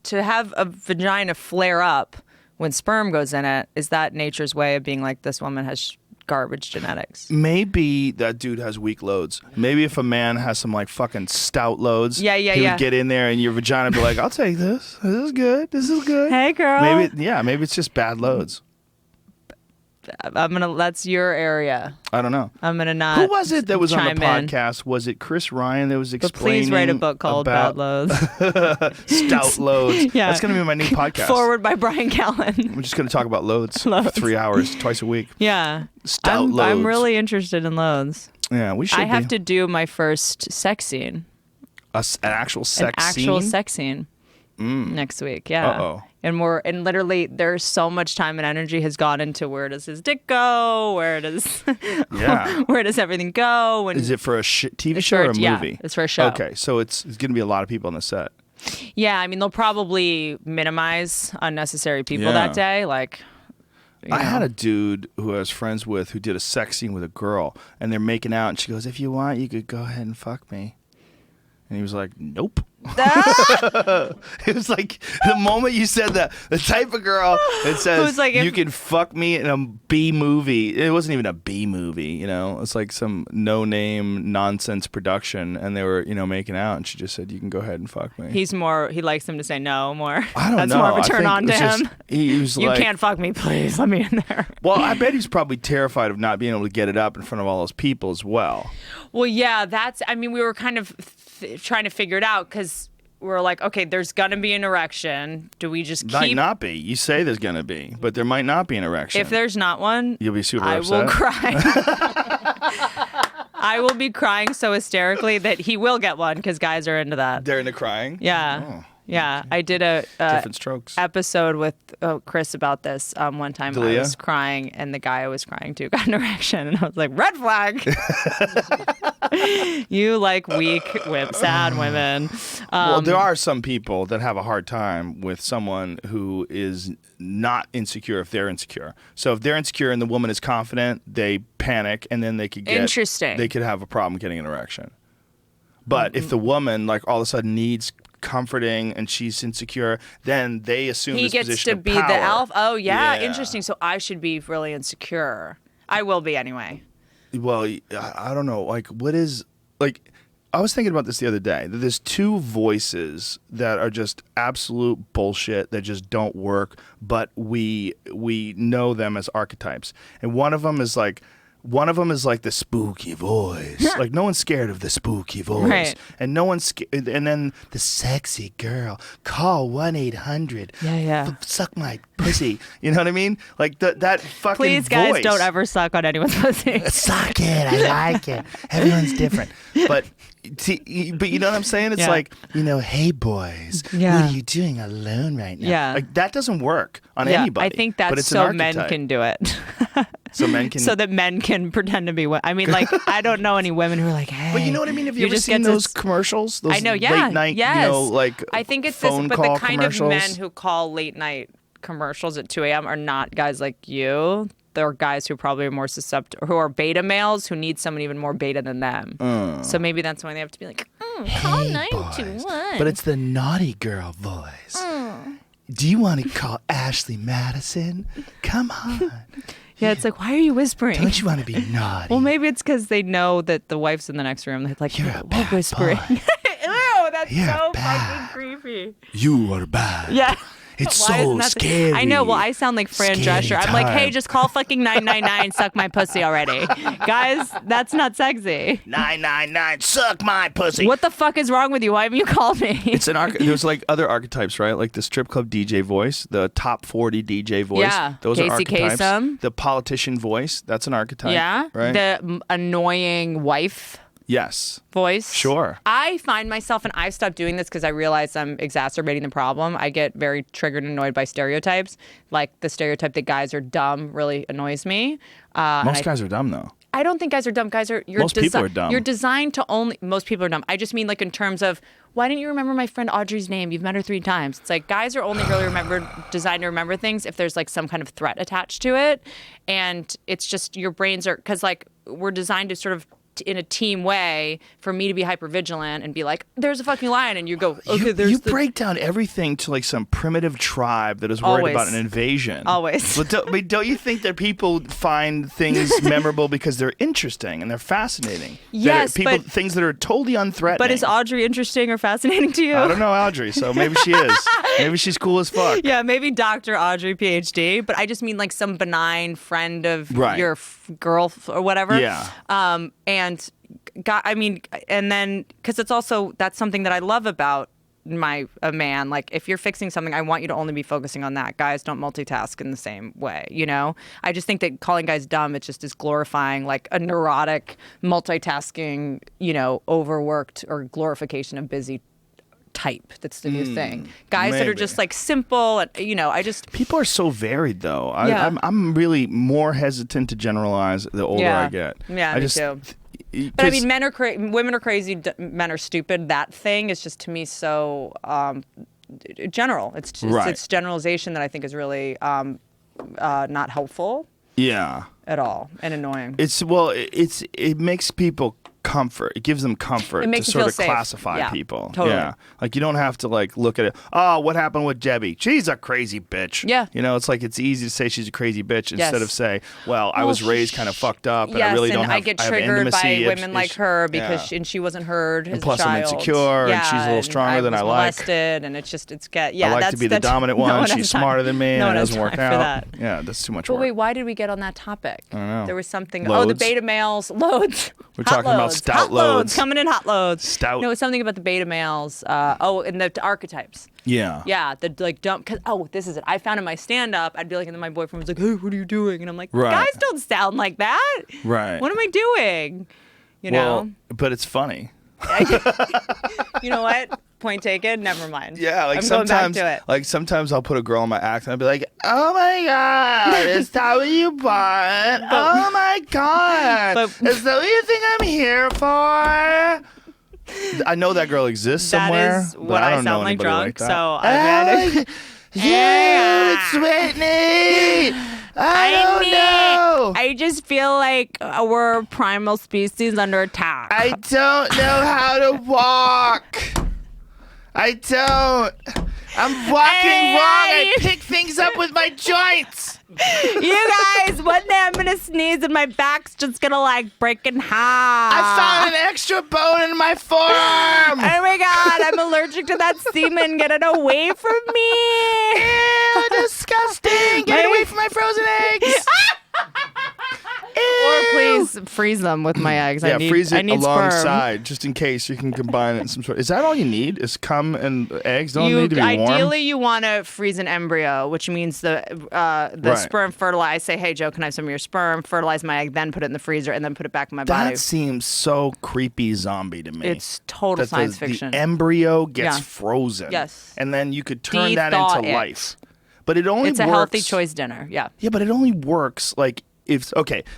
to have a vagina flare up when sperm goes in it, is that nature's way of being like, this woman has garbage genetics? Maybe that dude has weak loads. Maybe if a man has some like fucking stout loads, he yeah. would get in there and your vagina would be like, I'll take this. This is good. This is good. Hey, girl. Maybe it's just bad loads. That's your area. I don't know. I'm gonna not. Who was it that was on the chime in. podcast? Was it Chris Ryan that was But explaining? please write a book called about Bad Loads. stout loads. Yeah. That's gonna be my new podcast. Forward by Brian Callen. We're just gonna talk about loads for 3 hours twice a week. Yeah. Stout I'm loads. really interested in loads. Yeah, we should. I have to do my first sex scene. An actual sex scene. An actual sex scene next week. Yeah. Uh-oh. And literally there's so much time and energy has gone into where does his dick go? Where does where does everything go? And is it for a TV show or a movie? Yeah, it's for a show. Okay, so it's going to be a lot of people on the set. Yeah, I mean they'll probably minimize unnecessary people Yeah. that day. Like, I had a dude who I was friends with who did a sex scene with a girl, and they're making out, and she goes, "If you want, you could go ahead and fuck me." And he was like, "Nope." It was like the moment you said that, the type of girl that says like, you can fuck me in a B movie. It wasn't even a B movie, you know. It's like some no-name nonsense production, and they were, making out, and she just said, "You can go ahead and fuck me." he likes them to say no more. I don't That's know. more of a I turn think on it to was just- him. He was You like, can't fuck me, please. Let me in there. well, I bet he's probably terrified of not being able to get it up in front of all those people as well. Well, yeah, we were kind of trying to figure it out because we're like, okay, there's going to be an erection. Do we just Might keep... not be. You say there's going to be, but there might not be an erection. If there's not one, You'll be super I upset. will cry. I will be crying so hysterically that he will get one because guys are into that. They're into crying? Yeah. Oh. Yeah, I did a Different strokes. episode with Chris about this one time. Dalia? I was crying, and the guy I was crying to got an erection, and I was like, red flag. You like weak, sad women. Well, there are some people that have a hard time with someone who is not insecure if they're insecure. So if they're insecure and the woman is confident, they panic, and then they could get... Interesting. They could have a problem getting an erection. But if the woman, like, all of a sudden needs comforting and she's insecure, then they assume He this gets position to of be power. the alpha. Oh, yeah, Yeah. interesting. So I should be really insecure. I will be anyway. Well, I don't know. Like, what is... Like, I was thinking about this the other day. That there's two voices that are just absolute bullshit that just don't work, but we know them as archetypes. And one of them is like the spooky voice. Like, no one's scared of the spooky voice. Right. And no one's and then the sexy girl. Call 1-800. Yeah. Suck my pussy. You know what I mean? Like that fucking Please, guys, voice. don't ever suck on anyone's pussy. Suck it. I like it. Everyone's different. But you know what I'm saying? It's Yeah. like, hey, boys, Yeah. what are you doing alone right now? Yeah. Like, that doesn't work on Yeah, anybody. I think but that's it's an so men archetype. can do it. So men can... So that men can pretend to be I mean, like, I don't know any women who are like, hey. But you know what I mean? Have you ever just seen get to those commercials? Those I know, yeah. late night, yes. like I think it's this, phone but call the kind of commercials? men who call late night commercials at 2 a.m. are not guys like you. They're guys who probably are more susceptible, who are beta males who need someone even more beta than them. So maybe that's why they have to be like, call 921. But it's the naughty girl voice. Do you want to call Ashley Madison? Come on. Yeah, it's like, why are you whispering? Don't you want to be naughty? Well, maybe it's because they know that the wife's in the next room. They're like, You're a "What bad whispering?" boy. Ew, that's You're so bad. fucking creepy. You are bad. Yeah. It's Why so isn't that the- scary. I know. Well, I sound like Fran Scary Drescher. I'm like, hey, time. just call fucking 999, suck my pussy already. Guys, that's not sexy. 999, suck my pussy. What the fuck is wrong with you? Why haven't you called me? It's an there's like other archetypes, right? Like the strip club DJ voice, the top 40 DJ voice. Yeah. Those are Casey archetypes. Kasem. The politician voice, that's an archetype. Yeah. Right? The annoying wife. Yes. voice. Sure. I find myself, and I've stopped doing this because I realize I'm exacerbating the problem. I get very triggered and annoyed by stereotypes. Like the stereotype that guys are dumb really annoys me. Most guys are dumb, though. I don't think guys are dumb. Guys are Most people are dumb. You're designed to only. Most people are dumb. I just mean like in terms of why didn't you remember my friend Audrey's name? You've met her 3 times. It's like guys are only really designed to remember things if there's like some kind of threat attached to it, and it's just your brains are because like we're designed to sort of in a team way for me to be hypervigilant and be like, there's a fucking lion, and you go, okay, there's you break down everything to like some primitive tribe that is worried Always. about an invasion. Always. But don't you think that people find things memorable because they're interesting and they're fascinating? Yes, but things that are totally unthreatening. But is Audrey interesting or fascinating to you? I don't know Audrey, so maybe she is. Maybe she's cool as fuck. Yeah, maybe Dr. Audrey, PhD. But I just mean like some benign friend of your girl or whatever. Yeah. And then because it's also that's something that I love about a man. Like if you're fixing something, I want you to only be focusing on that. Guys don't multitask in the same way, you know? I just think that calling guys dumb, it just is glorifying like a neurotic, multitasking, you know, overworked or glorification of busy type. That's the new thing. Guys that are just like simple and you know, people are so varied though. I'm really more hesitant to generalize the older I get. Yeah, me too. But I mean, women are crazy, men are stupid. That thing is just to me so general. It's just, it's generalization that I think is really not helpful. Yeah. At all, and annoying. It makes people comfort. It gives them comfort to sort of classify people. Totally. Yeah. Like you don't have to like look at it. Oh, what happened with Debbie? She's a crazy bitch. Yeah. You know, it's like it's easy to say she's a crazy bitch instead of say, well, I was raised kind of fucked up and I really don't have I get triggered by women like her because she wasn't heard as a child. Plus I'm insecure and she's a little stronger than I like. Molested and I like to be the dominant one. She's smarter than me and it doesn't work out. Yeah, that's too much work. But wait, why did we get on that topic? I don't know. There was something. Loads. Oh, the beta males. Loads. We're talking about stout hot loads. Coming in hot loads. Stout. No, it's something about the beta males. And the archetypes. Yeah. Yeah, the like dumb. This is it. I found in my stand-up, I'd be like, and then my boyfriend was like, "Hey, what are you doing?" And I'm like, "Guys don't sound like that. Right. What am I doing?" You know. But it's funny. You know what? Point taken. Never mind. Yeah, like I'm sometimes, going back to it. like sometimes I'll put a girl in my act and I'll be like, "Oh my god, is that what you want? Oh my god, is that what you think I'm here for?" I know that girl exists somewhere. That is but what I don't sound know like anybody drunk. like that. So I yeah, it's Whitney. I don't know. I just feel like we're a primal species under attack. I don't know how to walk. I don't. I'm walking wrong. I pick things up with my joints. You guys, one day I'm gonna sneeze and my back's just gonna like break in half. I found an extra bone in my forearm. Oh my god, I'm allergic to that semen. Get it away from me. Ew, disgusting. Get away from my frozen eggs. Or please freeze them with my eggs. Yeah, freeze it alongside, sperm. just in case you can combine it in some sort. Is that all you need? Is cum and eggs? Don't need to be warm. Ideally, you want to freeze an embryo, which means the sperm fertilize. Say, hey Joe, can I have some of your sperm? Fertilize my egg, then put it in the freezer, and then put it back in my body. That seems so creepy zombie to me. It's total science fiction. The embryo gets frozen. Yes. And then you could turn that into life. But it only works. It's a healthy choice dinner. Yeah. Yeah, but it only works like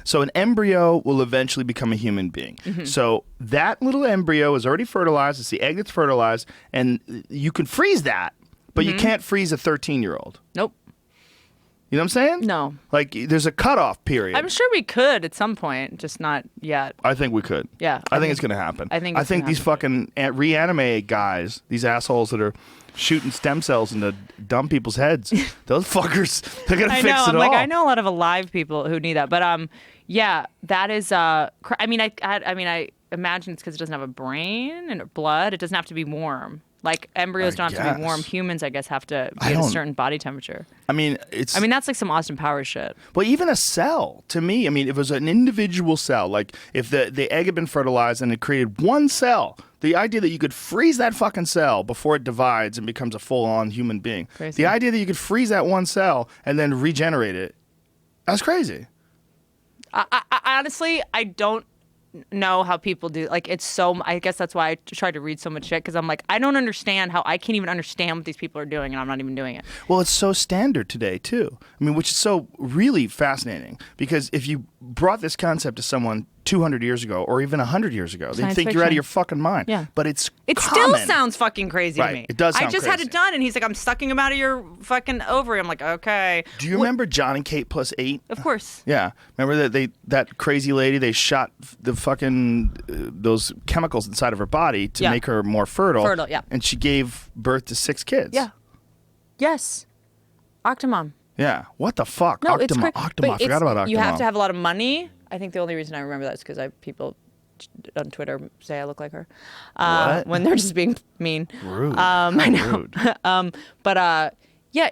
so an embryo will eventually become a human being. Mm-hmm. So that little embryo is already fertilized. It's the egg that's fertilized, and you can freeze that, but you can't freeze a 13-year-old. Nope. You know what I'm saying? No. Like there's a cutoff period. I'm sure we could at some point, just not yet. I think we could. Yeah. I think it's gonna happen. I think these fucking reanimate guys, these assholes that are shooting stem cells into dumb people's heads. Those fuckers, they're gonna fix it all. I know a lot of alive people who need that, but yeah, that is. I imagine it's because it doesn't have a brain and blood. It doesn't have to be warm. Like embryos don't have to be warm. Humans, I guess, have to be at a certain body temperature. I mean, that's like some Austin Powers shit. Well, even a cell, to me, if it was an individual cell, like if the egg had been fertilized and it created one cell, the idea that you could freeze that fucking cell before it divides and becomes a full-on human being. Crazy. The idea that you could freeze that one cell and then regenerate it, that's crazy. I honestly, I don't know how people do. Like, it's so. I guess that's why I try to read so much shit because I'm like, I don't understand how I can't even understand what these people are doing, and I'm not even doing it. Well, it's so standard today too. I mean, which is so really fascinating because if you brought this concept to someone 200 years ago or even 100 years ago, they'd think you're out of your fucking mind. Yeah. But it still sounds fucking crazy to me. It does sound I just crazy. had it done, and he's like, I'm sucking them out of your fucking ovary. I'm like, okay. Do you remember John and Kate plus 8? Of course. Yeah. Remember that crazy lady, they shot the fucking those chemicals inside of her body to make her more fertile. Fertile, yeah. And she gave birth to 6 kids. Yeah. Yes. Octomom. Yeah. What the fuck? No, it's Octomom. I forgot about Octomom. You have to have a lot of money. I think the only reason I remember that is because people on Twitter say I look like her when they're just being mean. Rude. I know. Rude. Yeah,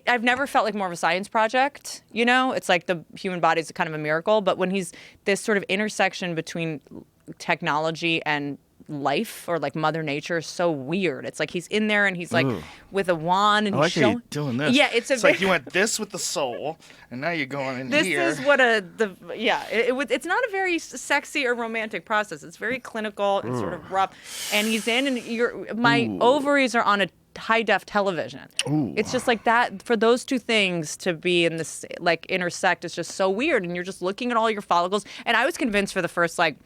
I've never felt like more of a science project. You know, it's like the human body is kind of a miracle. But when he's this sort of intersection between technology and life or like Mother Nature is so weird. It's like he's in there and he's like with a wand and he's showing. Doing this. Yeah, it's like you went this with the soul, and now you're going in this here. This is what it's not a very sexy or romantic process. It's very clinical and sort of rough. And he's in, and my ovaries are on a high def television. Ooh. It's just like that. For those two things to be in this like intersect is just so weird. And you're just looking at all your follicles. And I was convinced for the first like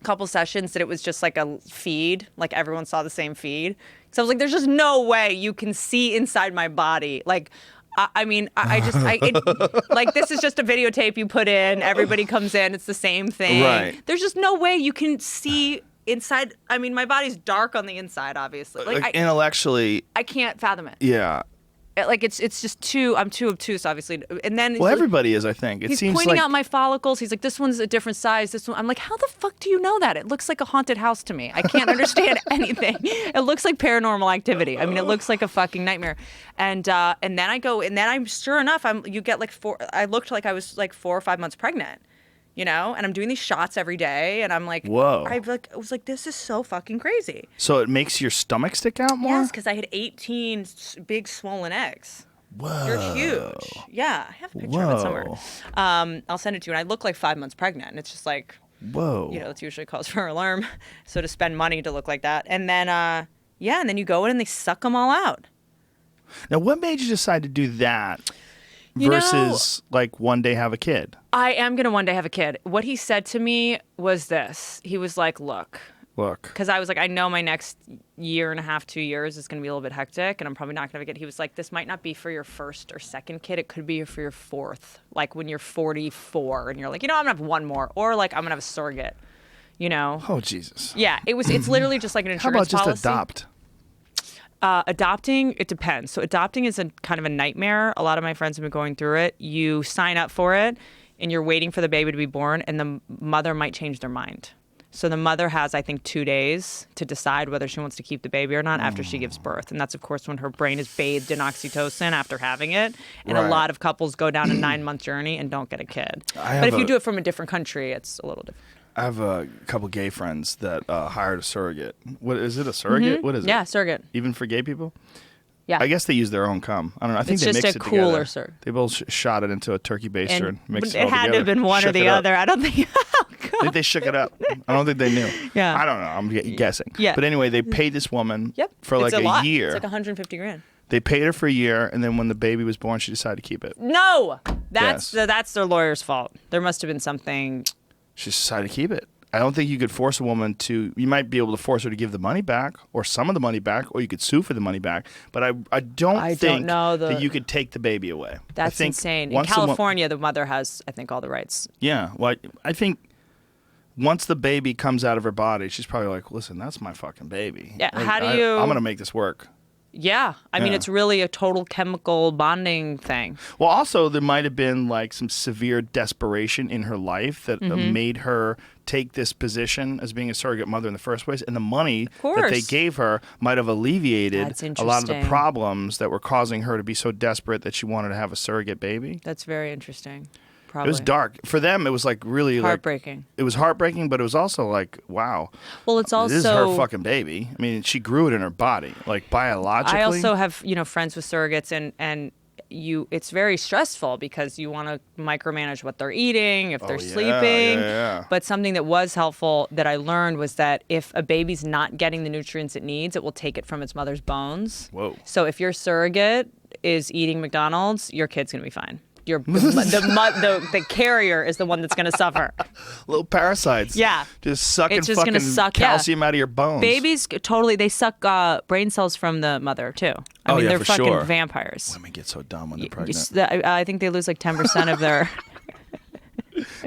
couple sessions that it was just like a feed, like everyone saw the same feed. So I was like, there's just no way you can see inside my body. Like, like this is just a videotape you put in, everybody comes in, it's the same thing. Right. There's just no way you can see inside. I mean, my body's dark on the inside, obviously. Like intellectually, I can't fathom it. Yeah. Like it's just I'm too obtuse, obviously. And then everybody is, I think. He's pointing out my follicles. He's like, this one's a different size. This one. I'm like, how the fuck do you know that? It looks like a haunted house to me. I can't understand anything. It looks like Paranormal Activity. I mean, it looks like a fucking nightmare. And then I go, and then I'm sure enough, you get like I looked like I was like 4 or 5 months pregnant. You know, and I'm doing these shots every day, and I'm like, whoa! I was like, this is so fucking crazy. So it makes your stomach stick out more? Yes, because I had 18 big swollen eggs. Whoa! They're huge. Yeah, I have a picture of it somewhere. I'll send it to you. And I look like 5 months pregnant, and it's just like, whoa! You know, it's usually cause for alarm. So to spend money to look like that, and then and then you go in and they suck them all out. Now, what made you decide to do that? Versus like one day have a kid. I am going to one day have a kid. What he said to me was this. He was like, look. Because I was like, I know my next year and a half, 2 years is going to be a little bit hectic and I'm probably not going to have a kid. He was like, this might not be for your first or second kid. It could be for your fourth. Like when you're 44 and you're like, you know, I'm going to have one more. Or like I'm going to have a surrogate, you know. Oh, Jesus. Yeah. It's literally just like an insurance policy. How about just adopt? Adopting, it depends. So adopting is a kind of a nightmare. A lot of my friends have been going through it. You sign up for it and you're waiting for the baby to be born and the mother might change their mind. So the mother has, I think, 2 days to decide whether she wants to keep the baby or not after she gives birth. And that's, of course, when her brain is bathed in oxytocin after having it. And a lot of couples go down a 9-month journey and don't get a kid. But if you do it from a different country, it's a little different. I have a couple gay friends that hired a surrogate. What is it? A surrogate? Mm-hmm. What is it? Yeah, surrogate. Even for gay people? Yeah. I guess they use their own cum. I don't know. I think it's they just mix a it cooler, together. sir. They both shot it into a turkey baster and mixed it all It had together. to have been one or the other. I don't think. Oh, God. I think they shook it up. I don't think they knew. Yeah. I don't know. I'm guessing. Yeah. But anyway, they paid this woman for it's like a year. It's like 150 grand. They paid her for a year, and then when the baby was born, she decided to keep it. No, that's their lawyer's fault. There must have been something. She decided to keep it. I don't think you could force a woman to. You might be able to force her to give the money back, or some of the money back, or you could sue for the money back. But I don't think that you could take the baby away. That's insane. In California, the mother has, I think, all the rights. Yeah, well, I think once the baby comes out of her body, she's probably like, "Listen, that's my fucking baby. Yeah, like, how do you? I'm gonna make this work." Yeah. I mean, it's really a total chemical bonding thing. Well, also, there might have been like some severe desperation in her life that made her take this position as being a surrogate mother in the first place. And the money that they gave her might have alleviated a lot of the problems that were causing her to be so desperate that she wanted to have a surrogate baby. That's very interesting. Probably. It was dark. For them, it was like really heartbreaking. It was heartbreaking, but it was also like, wow. Well, it's also this is her fucking baby. I mean, she grew it in her body, like biologically. I also have, friends with surrogates, and it's very stressful because you want to micromanage what they're eating, if they're sleeping. Yeah. But something that was helpful that I learned was that if a baby's not getting the nutrients it needs, it will take it from its mother's bones. Whoa. So if your surrogate is eating McDonald's, your kid's going to be fine. The carrier is the one that's going to suffer. Little parasites. Yeah. Just sucking It's just fucking gonna suck, calcium out of your bones. Babies, totally, they suck brain cells from the mother, too. I mean, they're for fucking sure. vampires. Women get so dumb when they're pregnant. I think they lose like 10% of their...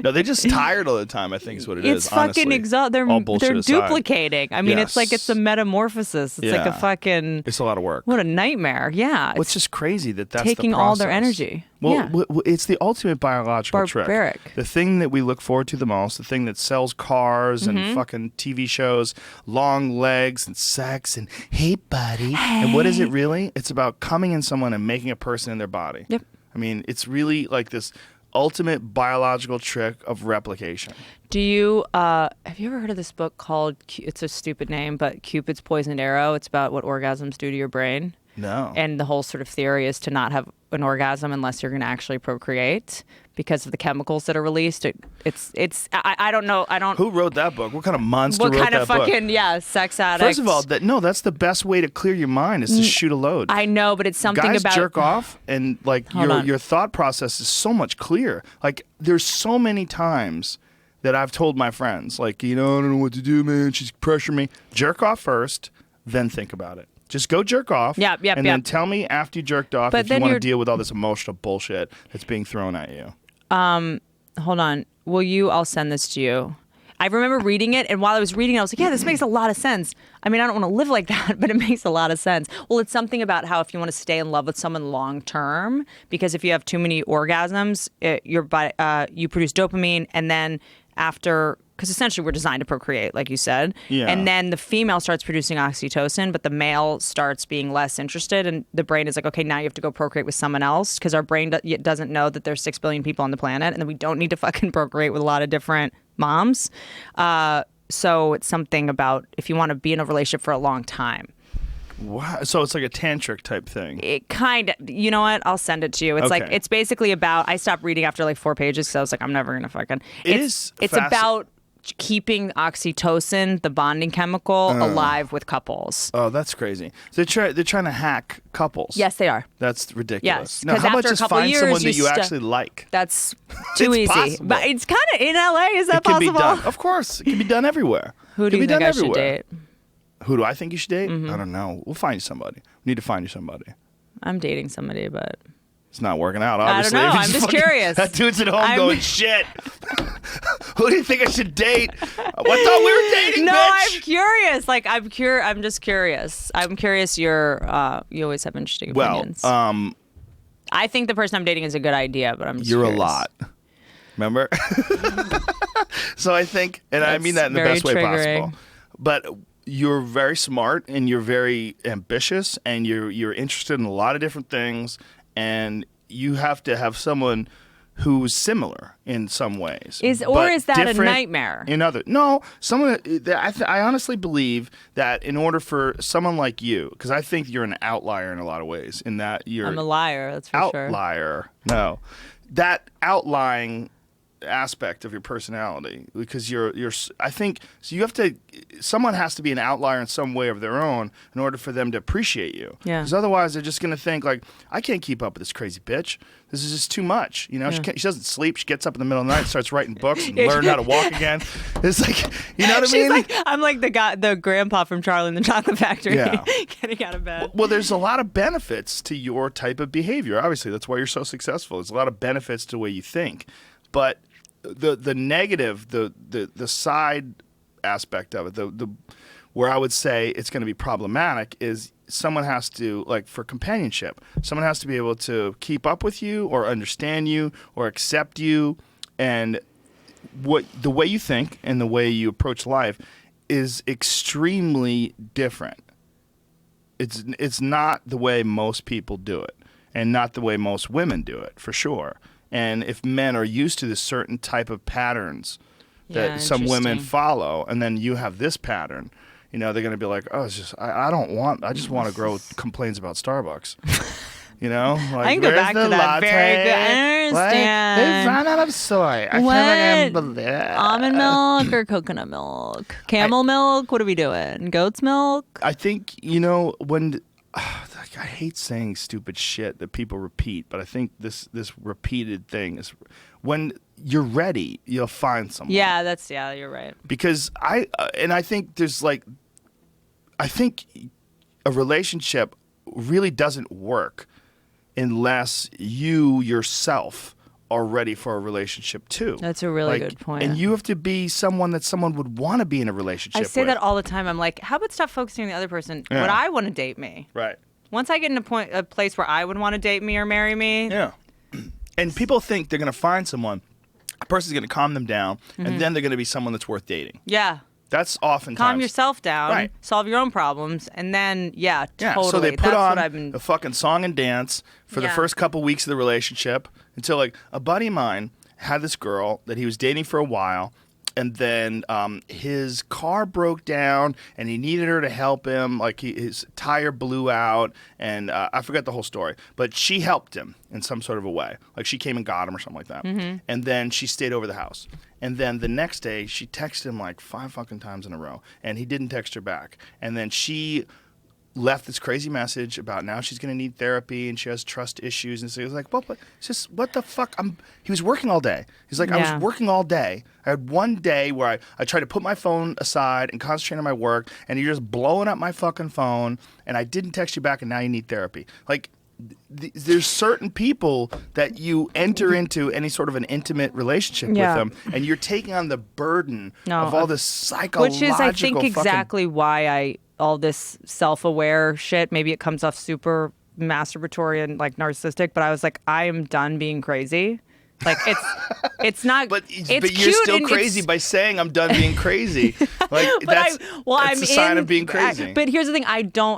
No, they're just tired all the time, I think is what it is, It's fucking exhausting. They're duplicating. I mean, it's like it's a metamorphosis. It's like a fucking... It's a lot of work. What a nightmare. Yeah. What's just crazy that's taking the all their process. energy. Well, it's the ultimate biological Barbaric. trick. The thing that we look forward to the most, the thing that sells cars and fucking TV shows, long legs and sex and hey, buddy. And what is it really? It's about coming in someone and making a person in their body. Yep. I mean, it's really like this ultimate biological trick of replication. Do you have you ever heard of this book called, it's a stupid name, but Cupid's Poisoned Arrow? It's about what orgasms do to your brain. No. And the whole sort of theory is to not have an orgasm unless you're going to actually procreate because of the chemicals that are released. I don't know. Who wrote that book? What kind of monster What wrote kind that of book? fucking, sex addict. First of all, that's the best way to clear your mind is to shoot a load. I know, but it's something Guys about... jerk off and like your thought process is so much clearer. Like there's so many times that I've told my friends, like, I don't know what to do, man. She's pressuring me. Jerk off first, then think about it. Just go jerk off. And then tell me after you jerked off if you want to deal with all this emotional bullshit that's being thrown at you. Hold on. I'll send this to you. I remember reading it, and while I was reading it, I was like, yeah, this makes a lot of sense. I mean, I don't want to live like that, but it makes a lot of sense. Well, it's something about how if you want to stay in love with someone long term, because if you have too many orgasms, you produce dopamine, and then after... Because essentially we're designed to procreate, like you said. Yeah. And then the female starts producing oxytocin, but the male starts being less interested. And the brain is like, okay, now you have to go procreate with someone else because our brain doesn't know that there's 6 billion people on the planet and that we don't need to fucking procreate with a lot of different moms. So it's something about if you want to be in a relationship for a long time. Wow. So it's like a tantric type thing. It kind of, you know what? I'll send it to you. It's like, it's basically about, I stopped reading after like 4 pages because I was like, I'm never going to fucking. It's about keeping oxytocin, the bonding chemical, alive with couples. Oh, that's crazy. They're trying to hack couples. Yes, they are. That's ridiculous. Yes, now, how about after a just couple find years, someone that you actually like? That's too easy. Possible. But it's kind of in LA. Is that it can possible? Be done. Of course, it can be done everywhere. Who do you think I should date? Who do I think you should date? Mm-hmm. I don't know. We'll find you somebody. We need to find you somebody. I'm dating somebody, but it's not working out, obviously. I don't know. I'm just curious. That dude's at home going, shit. Who do you think I should date? I thought we were dating, no, bitch. I'm curious. Like, I'm just curious. I'm curious. You always have interesting opinions. Well, I think the person I'm dating is a good idea, but I'm just You're curious. a lot. Remember? So I think, and I mean that in the best way possible. But you're very smart and you're very ambitious and you're interested in a lot of different things, and you have to have someone who's similar in some ways. Is that a nightmare? Someone. I honestly believe that in order for someone like you, because I think you're an outlier in a lot of ways, in that you're I'm a liar. That's for sure. Outlier. No, that outlying aspect of your personality, because you're I think so. You have to. Someone has to be an outlier in some way of their own in order for them to appreciate you. Yeah. Because otherwise, they're just going to think like, I can't keep up with this crazy bitch. This is just too much. You know, she doesn't sleep. She gets up in the middle of the night, starts writing books, and learn how to walk again. It's like, you know what I mean? Like, I'm like the grandpa from Charlie and the Chocolate Factory, getting out of bed. Well, there's a lot of benefits to your type of behavior. Obviously, that's why you're so successful. There's a lot of benefits to the way you think, but the negative, the side aspect of it, the where I would say it's going to be problematic is someone has to, like, for companionship, someone has to be able to keep up with you or understand you or accept you, and the way you think and the way you approach life is extremely different. It's not the way most people do it, and not the way most women do it, for sure. And if men are used to this certain type of patterns that some women follow, and then you have this pattern, you know, they're going to be like, oh, it's just, I just want to grow complaints about Starbucks. You know, like, I can go where's back the to that latte? very good. I understand. They run out of soy. I What? can't believe it. Almond milk or coconut milk? Camel milk? What are we doing? Goat's milk? I think, you know, when I hate saying stupid shit that people repeat, but I think this repeated thing is when you're ready, you'll find someone. Yeah, you're right. Because I think there's like, I think a relationship really doesn't work unless you yourself are ready for a relationship too. That's a really good point. And you have to be someone that someone would want to be in a relationship with. I say that all the time. I'm like, how about stop focusing on the other person? Yeah. Would I want to date me? Right. Once I get in a place where I would want to date me or marry me. Yeah. And people think they're going to find someone, a person's going to calm them down, and then they're going to be someone that's worth dating. Yeah. That's oftentimes. Calm yourself down, Right. solve your own problems, and then, totally. So they put That's on what I've been... a fucking song and dance for the first couple weeks of the relationship until, like, a buddy of mine had this girl that he was dating for a while, and then his car broke down, and he needed her to help him. Like, his tire blew out, and I forget the whole story. But she helped him in some sort of a way. Like, she came and got him or something like that. Mm-hmm. And then she stayed over the house. And then the next day, she texted him like 5 fucking times in a row, and he didn't text her back. And then she left this crazy message about now she's going to need therapy and she has trust issues. And so he was like, well, but it's just, what the fuck? He was working all day. He's like, I was working all day. I had one day where I tried to put my phone aside and concentrate on my work, and you're just blowing up my fucking phone, and I didn't text you back, and now you need therapy. Like, there's certain people that you enter into any sort of an intimate relationship with them, and you're taking on the burden of all this psychological. Which is, I think, exactly why all this self-aware shit. Maybe it comes off super masturbatory and like narcissistic, but I was like, I am done being crazy. Like, it's not. But it's you're cute still crazy by saying I'm done being crazy. Like, that's a sign of being crazy. But here's the thing: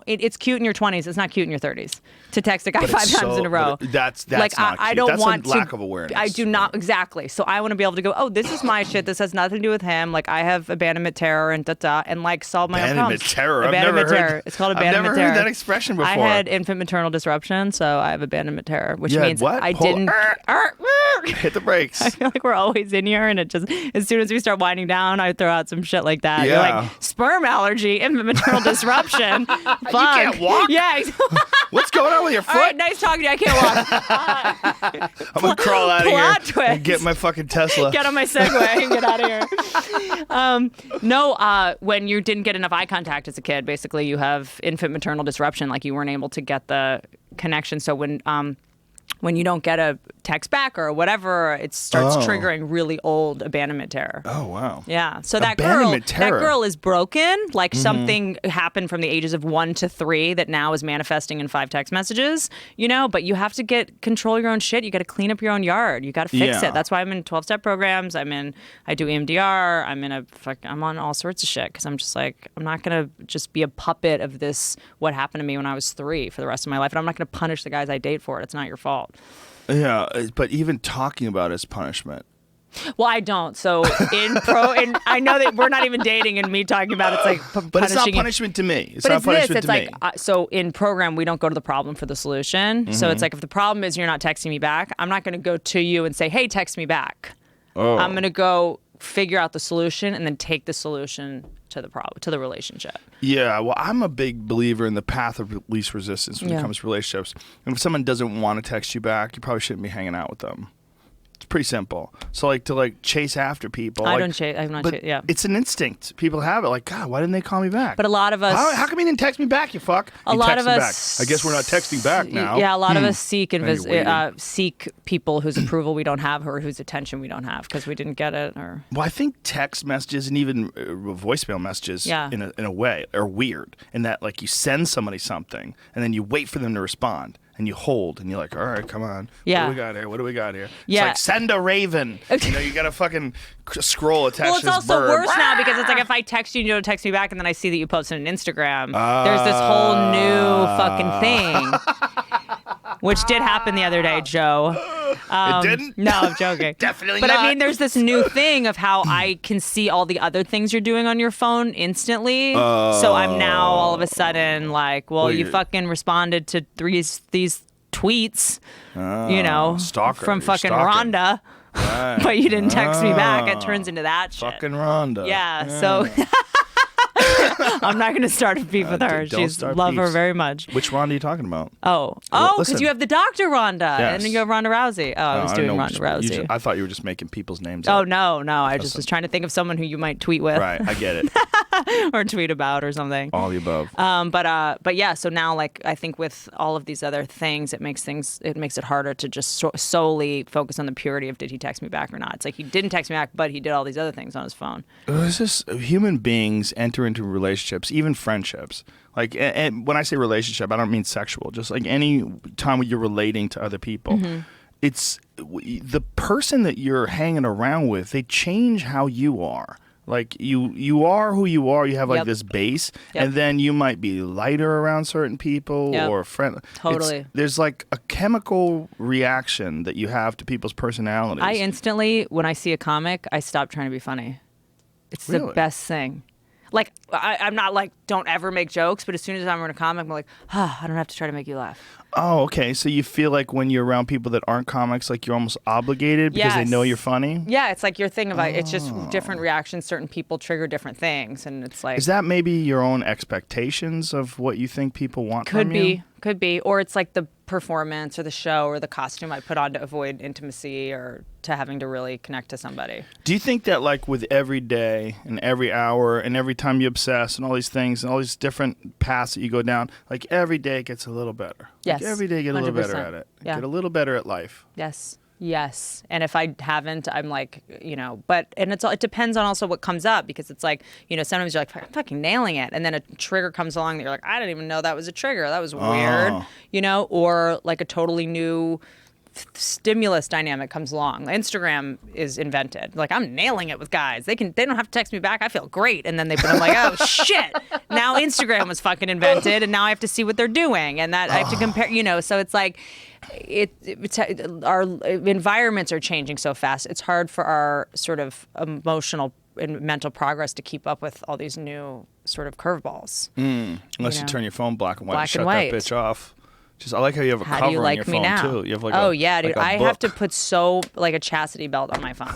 it's cute in your 20s. It's not cute in your 30s to text a guy 5 times in a row. That's like, not I cute. don't That's want a lack of awareness. I do not exactly. So I want to be able to go, oh, this is my shit. This has nothing to do with him. Like, I have abandonment terror and and like solve my own problems. Abandonment terror. It's called abandonment terror. I've never heard that expression before. I had infant maternal disruption, so I have abandonment terror, which means what? I didn't. Hit the brakes. I feel like we're always in here, and it just, as soon as we start winding down, I throw out some shit like that. Yeah. You're like, sperm allergy, infant maternal disruption. Fuck. You can't walk? Yeah. What's going on with your foot? All right, nice talking to you. I can't walk. I'm going to crawl out of Plot here twist. and get my fucking Tesla. Get on my Segway and get out of here. When you didn't get enough eye contact as a kid, basically you have infant maternal disruption, like you weren't able to get the connection. So when you don't get a text back or whatever, it starts triggering really old abandonment terror. Oh, wow. Yeah. So that girl is broken. Like something happened from the ages of 1 to 3 that now is manifesting in 5 text messages, but you have to control your own shit. You got to clean up your own yard. You got to fix it. That's why I'm in 12-step programs. I do EMDR. I'm on all sorts of shit because I'm just like, I'm not going to just be a puppet of this, what happened to me when I was 3 for the rest of my life. And I'm not going to punish the guys I date for it. It's not your fault. Yeah, but even talking about it is punishment. Well, I don't. So I know that we're not even dating, and me talking about it's like punishing. But it's not punishment to me. It's like, so in program, we don't go to the problem for the solution. So it's like, if the problem is you're not texting me back, I'm not going to go to you and say, hey, text me back. Oh. I'm going to go figure out the solution and then take the solution to the relationship. Yeah, well, I'm a big believer in the path of least resistance when it comes to relationships. And if someone doesn't want to text you back, you probably shouldn't be hanging out with them. It's pretty simple. So to chase after people. I don't chase. I'm not. Yeah. It's an instinct. People have it. Like, God, why didn't they call me back? But a lot of us. How come you didn't text me back? You fuck. A lot of us. Back. I guess we're not texting back now. Yeah, a lot of us seek seek people whose approval we don't have or whose attention we don't have because we didn't get it. Or well, I think text messages and even voicemail messages in a way are weird in that you send somebody something and then you wait for them to respond. And you hold, and you're like, all right, come on. Yeah. What do we got here? Yeah. It's like, send a raven. You got to fucking scroll attached well, to this it's also bird. worse now because it's like if I text you and you don't text me back, and then I see that you posted on Instagram, there's this whole new fucking thing. Which did happen the other day, Joe. It didn't? No, I'm joking. Definitely but not. I mean, there's this new thing of how I can see all the other things you're doing on your phone instantly. So I'm now all of a sudden like, well, you fucking responded to these tweets, stalker, from you're fucking stalking. Rhonda. Right. But you didn't text me back. It turns into that shit. Fucking Rhonda. Yeah. So I'm not going to start a beef with her. Don't She's start love her beefs. very much. Which Rhonda are you talking about? Oh, listen. because you have the Dr. Rhonda Yes. and you have Ronda Rousey. Oh, I was doing know Ronda Rousey. I thought you were just making people's names Oh, up. no. I just was trying to think of someone who you might tweet with. Right, I get it. Or tweet about or something. All the above. But yeah, so now like I think with all of these other things, it makes it harder to just solely focus on the purity of did he text me back or not. It's like he didn't text me back, but he did all these other things on his phone. It's just human beings enter into relationships, even friendships. Like, and when I say relationship, I don't mean sexual. Just like any time when you're relating to other people, it's the person that you're hanging around with. They change how you are. Like you are who you are. You have like this base, and then you might be lighter around certain people or friendly. Totally. There's like a chemical reaction that you have to people's personalities. I instantly, when I see a comic, I stop trying to be funny. It's the best thing. Like I'm not like don't ever make jokes, but as soon as I'm in a comic, I'm like, I don't have to try to make you laugh. Oh, okay. So you feel like when you're around people that aren't comics, like you're almost obligated because they know you're funny? Yeah, it's like your thing of it's just different reactions. Certain people trigger different things, and it's like is that maybe your own expectations of what you think people want from you? Could be, or it's like the performance or the show or the costume I put on to avoid intimacy or to having to really connect to somebody. Do you think that like with every day and every hour and every time you obsess and all these things and all these different paths that you go down, like every day gets a little better? Yes. Like every day get a little 100%. better at it. Yeah. Get a little better at life. Yes. And if I haven't, I'm like, and it depends on also what comes up because it's like, sometimes you're like, I'm fucking nailing it. And then a trigger comes along that you're like, I didn't even know that was a trigger. That was weird, or like a totally new stimulus dynamic comes along. Instagram is invented. Like I'm nailing it with guys. They don't have to text me back. I feel great. And then I'm like, oh shit. Now Instagram was fucking invented and now I have to see what they're doing. And that I have to compare, so it's like, our environments are changing so fast. It's hard for our sort of emotional and mental progress to keep up with all these new sort of curveballs. Unless you turn your phone black and white and Black shut and white. that bitch off. I like how you have a How cover do you on like your me phone now? too. You have like yeah, dude. like a I have to book. put like a chastity belt on my phone.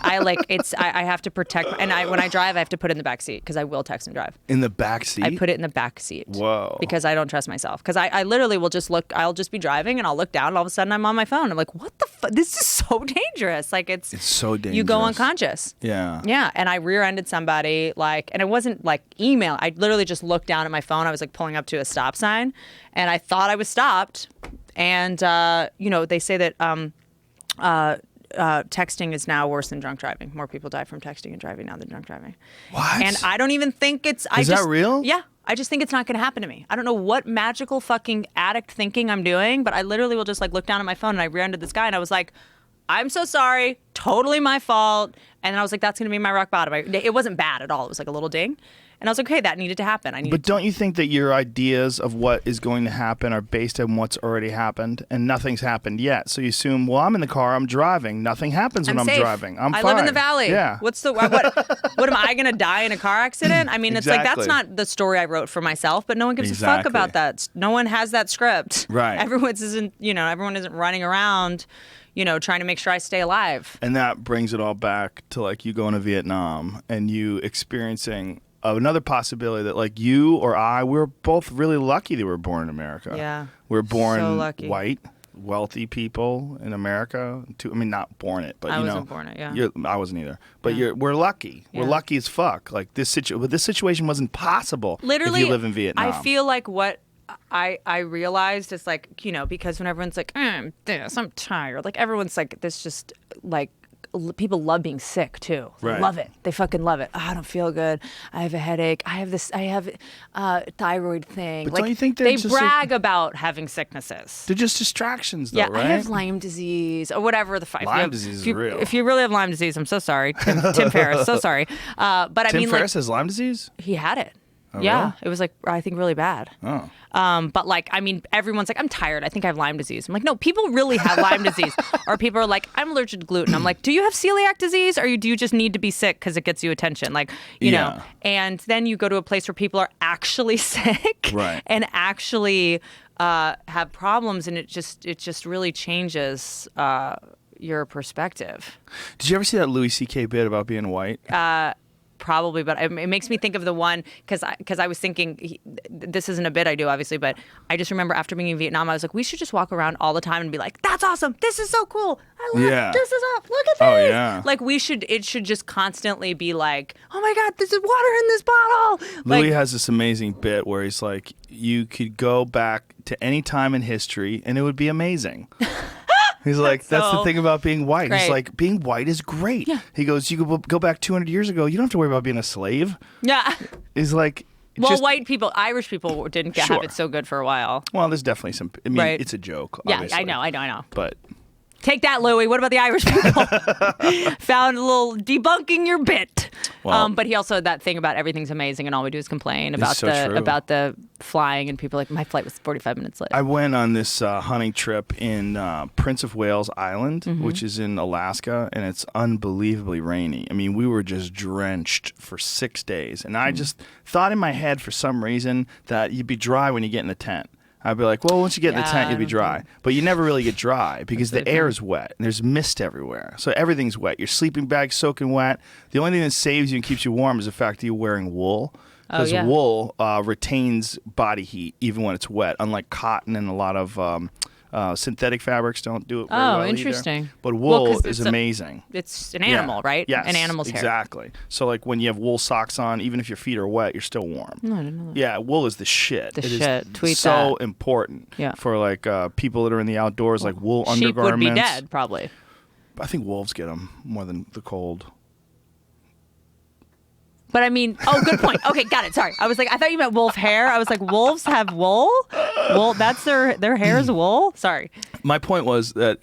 I have to protect, and when I drive, I have to put it in the back seat because I will text and drive. In the back seat? I put it in the back seat. Whoa. Because I don't trust myself. Because I literally will just look. I'll just be driving and I'll look down and all of a sudden I'm on my phone. I'm like, what the fuck? This is so dangerous. Like it's so dangerous. You go unconscious. Yeah. Yeah. And I rear-ended somebody and it wasn't like email. I literally just looked down at my phone. I was like pulling up to a stop sign and I thought I was stopped. And, they say that texting is now worse than drunk driving. More people die from texting and driving now than drunk driving. What? And I don't even think it's... Is that real? Yeah. I just think it's not going to happen to me. I don't know what magical fucking addict thinking I'm doing, but I literally will just like look down at my phone and I rear-ended this guy and I was like, I'm so sorry. Totally my fault. And I was like, that's going to be my rock bottom. It wasn't bad at all. It was like a little ding. And I was like, okay, that needed to happen. But don't you think that your ideas of what is going to happen are based on what's already happened and nothing's happened yet? So you assume, well, I'm in the car, I'm driving. Nothing happens when I'm safe. driving. I live in the valley. Yeah. What am I going to die in a car accident? I mean, it's like, that's not the story I wrote for myself, but no one gives a fuck about that. No one has that script. Right. Everyone isn't running around, trying to make sure I stay alive. And that brings it all back to like you going to Vietnam and you experiencing another possibility that like you or we're both really lucky that we were born in America. Yeah. We're born so lucky. white, wealthy people in America. Not born it, but I wasn't born it, yeah. I wasn't either. But we're lucky. Yeah. We're lucky as fuck. Like this situation wasn't possible Literally, if you live in Vietnam. I feel like what I realized is like, because when everyone's like, I'm tired. Like everyone's like, this just like, people love being sick too. They Right. love it. They fucking love it. Oh, I don't feel good. I have a headache. I have a thyroid thing. But like, don't you think they just brag about having sicknesses? They're just distractions, though, Yeah, right? I have Lyme disease or whatever the fuck. Lyme disease is real. If you really have Lyme disease, I'm so sorry, Tim Ferriss. So sorry. But I Tim mean, Ferriss has Lyme disease? he had it. Oh, Yeah, really? it was like I think really bad. Oh. But like, I mean, everyone's like, I'm tired. I think I have Lyme disease. I'm like, no, people really have Lyme disease. Or people are like, I'm allergic to gluten. I'm like, do you have celiac disease, or do you just need to be sick because it gets you attention? Like, you know. And then you go to a place where people are actually sick Right. and actually have problems, and it just really changes your perspective. Did you ever see that Louis C.K. bit about being white? Probably, but it makes me think of the one because I was thinking this isn't a bit I do obviously, but I just remember after being in Vietnam, I was like, we should just walk around all the time and be like, that's awesome, this is so cool, I love this is up, look at this. Oh yeah. Like it should just constantly be like, oh my God, there's water in this bottle. Louis has this amazing bit where he's like, you could go back to any time in history and it would be amazing. He's like, that's the thing about being white. Great. He's like, being white is great. Yeah. He goes, you could go back 200 years ago. You don't have to worry about being a slave. Yeah. He's like, well, white people, Irish people didn't have it so good for a while. Well, there's definitely some. I mean, Right. it's a joke. Yeah, Obviously. I know. But take that, Louis. What about the Irish people? Found a little debunking your bit. Well, But he also had that thing about everything's amazing and all we do is complain about so true. about the flying, and people are like, my flight was 45 minutes late. I went on this hunting trip in Prince of Wales Island, Mm-hmm. which is in Alaska, and it's unbelievably rainy. I mean, we were just drenched for 6 days, and I just thought in my head for some reason that you'd be dry when you get in the tent. I'd be like, well, once you get in the tent, you'll be dry. But you never really get dry because the air is wet and there's mist everywhere. So everything's wet. Your sleeping bag's soaking wet. The only thing that saves you and keeps you warm is the fact that you're wearing wool. Because wool retains body heat even when it's wet, unlike cotton and a lot of synthetic fabrics don't do it very well interesting. either. But wool is it's amazing. It's an animal, right? Yes, An animal's hair. exactly. So like when you have wool socks on, even if your feet are wet, you're still warm. No, I didn't know that. Yeah, wool is the shit. The It shit. is Tweet so that. important Yeah. for like people that are in the outdoors, like wool Sheep undergarments. would be dead, probably. I think wolves get them more than the cold. But I mean, good point. Okay, got it. Sorry. I was like, I thought you meant wolf hair. I was like, wolves have wool? Wool, that's their hair is wool? Sorry. My point was that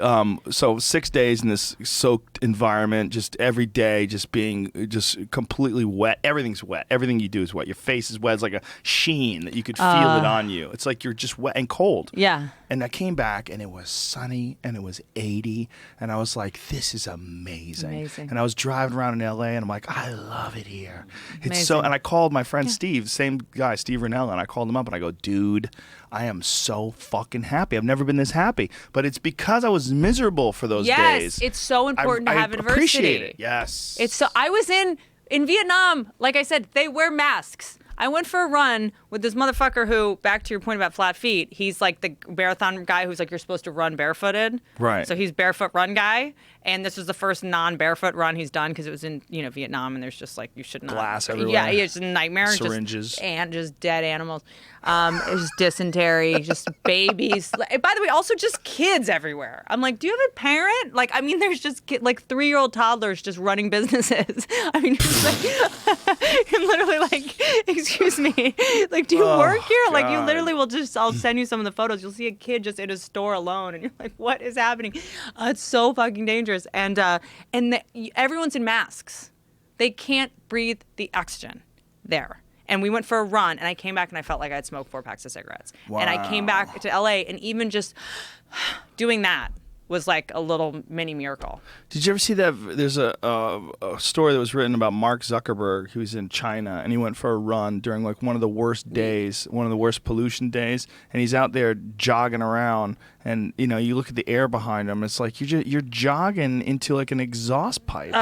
so 6 days in this soaked environment, just every day, just being just completely wet. Everything's wet. Everything you do is wet. Your face is wet. It's like a sheen that you could feel it on you. It's like you're just wet and cold. Yeah. And I came back and it was sunny and it was 80 and I was like, this is amazing. And I was driving around in LA and I'm like, I love it here. It's so, and I called my friend Steve, same guy, Steve Rennell, and I called him up and I go, dude, I am so fucking happy. I've never been this happy. But it's because I was miserable for those days. Yes, it's so important to have adversity. Appreciate it. Yes. It's so. I was in Vietnam. Like I said, they wear masks. I went for a run with this motherfucker who, back to your point about flat feet, he's like the marathon guy who's like, you're supposed to run barefooted. Right. So he's barefoot run guy. And this was the first non-barefoot run he's done because it was in, Vietnam, and there's just like, you should not. Glass everywhere. Yeah, it's a nightmare. Syringes. Just dead animals. It's just dysentery, just babies. By the way, also just kids everywhere. I'm like, do you have a parent? Like, I mean, there's just like 3-year-old toddlers just running businesses. I mean, it's like, I'm literally like, excuse me, like, do you work here? God. Like, you literally will just, I'll send you some of the photos. You'll see a kid just in a store alone, and you're like, what is happening? It's so fucking dangerous. And everyone's in masks. They can't breathe the oxygen there. And we went for a run, and I came back and I felt like I had smoked 4 packs of cigarettes. Wow. And I came back to LA, and even just doing that was like a little mini miracle. Did you ever see that? There's a story that was written about Mark Zuckerberg, who's in China, and he went for a run during like one of the worst days, one of the worst pollution days, and he's out there jogging around, and you look at the air behind him, it's like you're jogging into like an exhaust pipe.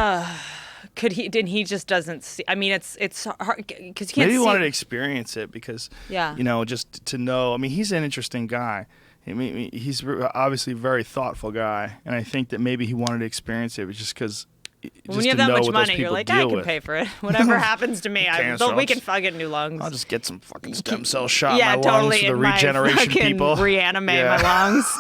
He just doesn't see. I mean, it's hard because he can't Maybe he see. wanted to experience it because, just to know. I mean, he's an interesting guy. I mean, he's obviously a very thoughtful guy, and I think that maybe he wanted to experience it just because. When you have that much money, you're like, I can pay for it. Whatever happens to me, we can fucking new lungs. I'll just get some fucking stem cell shot yeah, in my totally, lungs for the in my regeneration fucking people. Reanimate my lungs.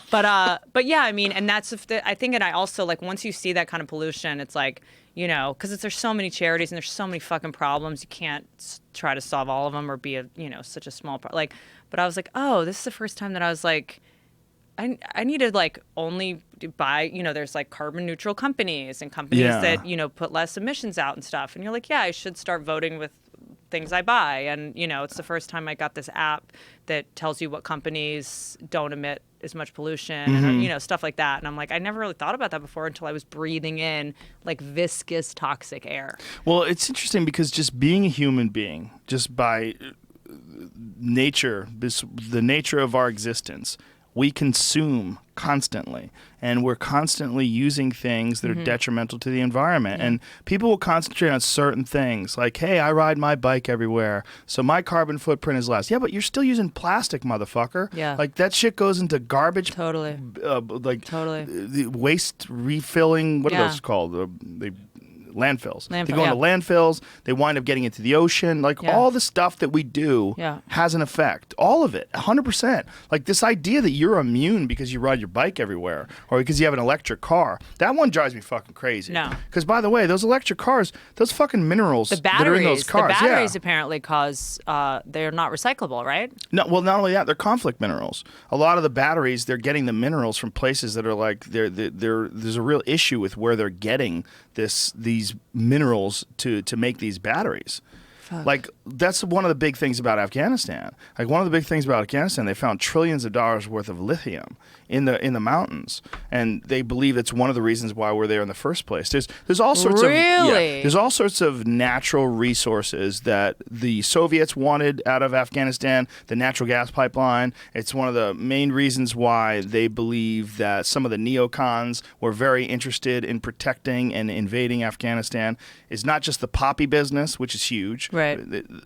But yeah, I mean, and that's I think, and I also like once you see that kind of pollution, it's like because there's so many charities and there's so many fucking problems, you can't try to solve all of them or be such a small part. Like, but I was like, oh, this is the first time that I was like, I need to like only buy, there's like carbon neutral companies and companies that, put less emissions out and stuff. And you're like, yeah, I should start voting with things I buy. And, it's the first time I got this app that tells you what companies don't emit as much pollution and, stuff like that. And I'm like, I never really thought about that before until I was breathing in like viscous toxic air. Well, it's interesting because just being a human being, just by the nature of our existence, we consume constantly, and we're constantly using things that are detrimental to the environment. And people will concentrate on certain things, like, hey, I ride my bike everywhere, so my carbon footprint is less. Yeah, but you're still using plastic, motherfucker. Yeah. Like, that shit goes into garbage. Totally. The waste refilling, what are those called? Landfills. They go into landfills. They wind up getting into the ocean. Like, all the stuff that we do has an effect. All of it, 100%. Like, this idea that you're immune because you ride your bike everywhere or because you have an electric car, that one drives me fucking crazy. No. Because, by the way, those electric cars, those fucking minerals that are in those cars. The batteries apparently cause, they're not recyclable, right? No, well, not only that, they're conflict minerals. A lot of the batteries, they're getting the minerals from places that are like, there's a real issue with where they're getting these minerals to make these batteries. Fuck. Like, that's one of the big things about Afghanistan. Like, one of the big things about Afghanistan, they found trillions of dollars worth of lithium in the mountains, and they believe it's one of the reasons why we're there in the first place. There's all sorts of there's all sorts of natural resources that the Soviets wanted out of Afghanistan. The natural gas pipeline. It's one of the main reasons why they believe that some of the neocons were very interested in protecting and invading Afghanistan. It's not just the poppy business, which is huge. Right.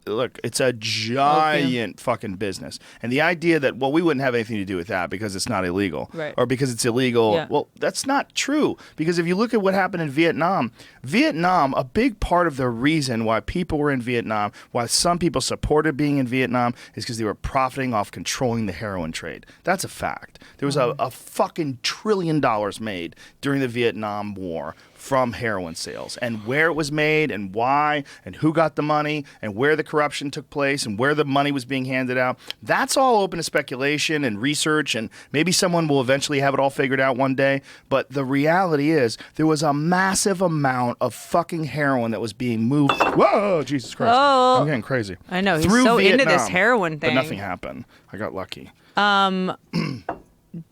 Look, it's a giant fucking business, and the idea that, well, we wouldn't have anything to do with that because it's not illegal. Right. Or because it's illegal. Yeah. Well, that's not true. Because if you look at what happened in Vietnam, a big part of the reason why people were in Vietnam, why some people supported being in Vietnam, is because they were profiting off controlling the heroin trade. That's a fact. There was a fucking $1 trillion made during the Vietnam War from heroin sales, and where it was made and why and who got the money and where the corruption took place and where the money was being handed out. That's all open to speculation and research, and maybe someone will eventually have it all figured out one day. But the reality is there was a massive amount of fucking heroin that was being moved. Whoa, Jesus Christ. Oh. I'm getting crazy. I know. He's Through so Vietnam, into this heroin thing. But nothing happened. I got lucky.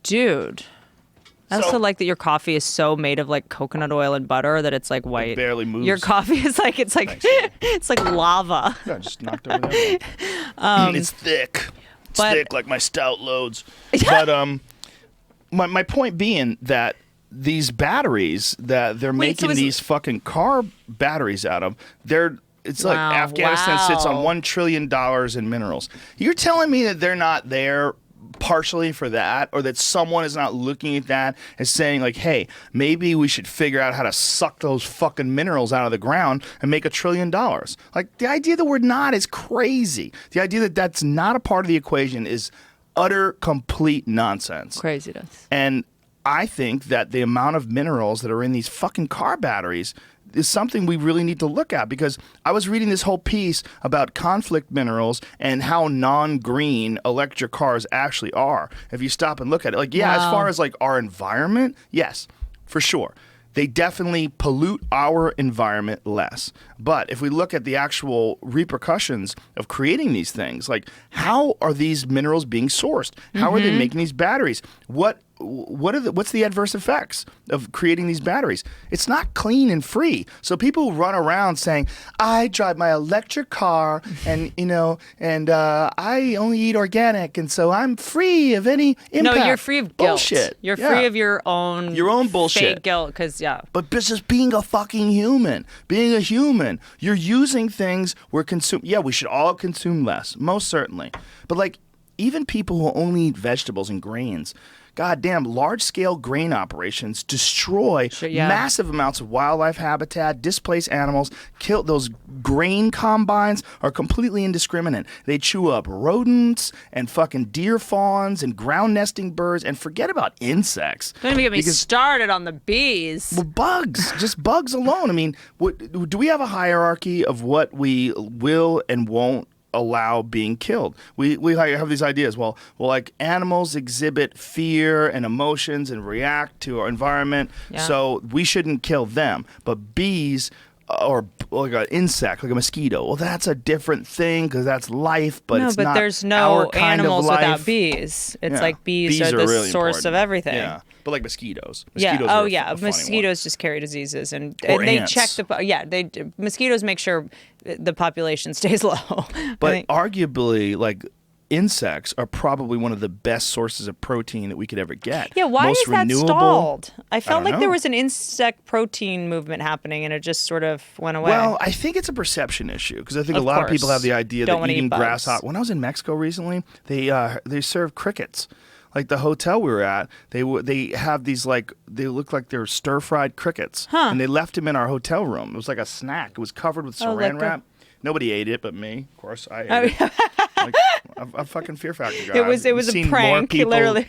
Dude. I also like that your coffee is so made of like coconut oil and butter that it's like white. It barely moves. Your coffee is like it's like lava. Yeah, I just knocked over there. It's thick. It's thick like my stout loads. But my point being that these batteries that they're making these fucking car batteries out of, it's like Afghanistan sits on $1 trillion in minerals. You're telling me that they're not there partially for that, or that someone is not looking at that and saying, like, hey, maybe we should figure out how to suck those fucking minerals out of the ground and make $1 trillion. Like, the idea that we're not is crazy. The idea that that's not a part of the equation is utter, complete nonsense. Craziness. And I think that the amount of minerals that are in these fucking car batteries is something we really need to look at, because I was reading this whole piece about conflict minerals and how non-green electric cars actually are. If you stop and look at it, like, as far as like our environment, yes, for sure. They definitely pollute our environment less. But if we look at the actual repercussions of creating these things, like, how are these minerals being sourced? How are they making these batteries? What's the adverse effects of creating these batteries? It's not clean and free. So people run around saying, I drive my electric car and I only eat organic, and so I'm free of any impact. No, you're free of guilt. Bullshit. You're free of your own bullshit. Fake guilt, because But just being a fucking human, you're using things we're consuming. Yeah, we should all consume less, most certainly. But like, even people who only eat vegetables and grains, goddamn, large-scale grain operations destroy massive amounts of wildlife habitat, displace animals, kill those grain combines are completely indiscriminate. They chew up rodents and fucking deer fawns and ground nesting birds, and forget about insects. Don't even get me started on the bees. Well, bugs, just bugs alone. I mean, do we have a hierarchy of what we will and won't allow being killed? We have these ideas. Well, like, animals exhibit fear and emotions and react to our environment, so we shouldn't kill them. But bees, or like an insect, like a mosquito, well, that's a different thing because that's life, but it's not there's no our kind animals of life. without bees. It's like bees are the really source important. of everything. Yeah, but like mosquitoes. Mosquitoes just carry diseases, and they check mosquitoes make sure the population stays low. But arguably, like, insects are probably one of the best sources of protein that we could ever get. Yeah, why Most is that renewable. stalled? I felt like know. there was an insect protein movement happening, and it just sort of went away. Well, I think it's a perception issue because I think Of a lot course. of people have the idea Don't that wanna eating eat bugs. grasshopper. When I was in Mexico recently, they serve crickets. Like the hotel we were at, they have these like they look like they're stir fried crickets, and they left them in our hotel room. It was like a snack. It was covered with saran wrap. Nobody ate it but me. Of course, I ate it. Like, I'm fucking Fear Factor guy. It was I've a seen prank, more people literally.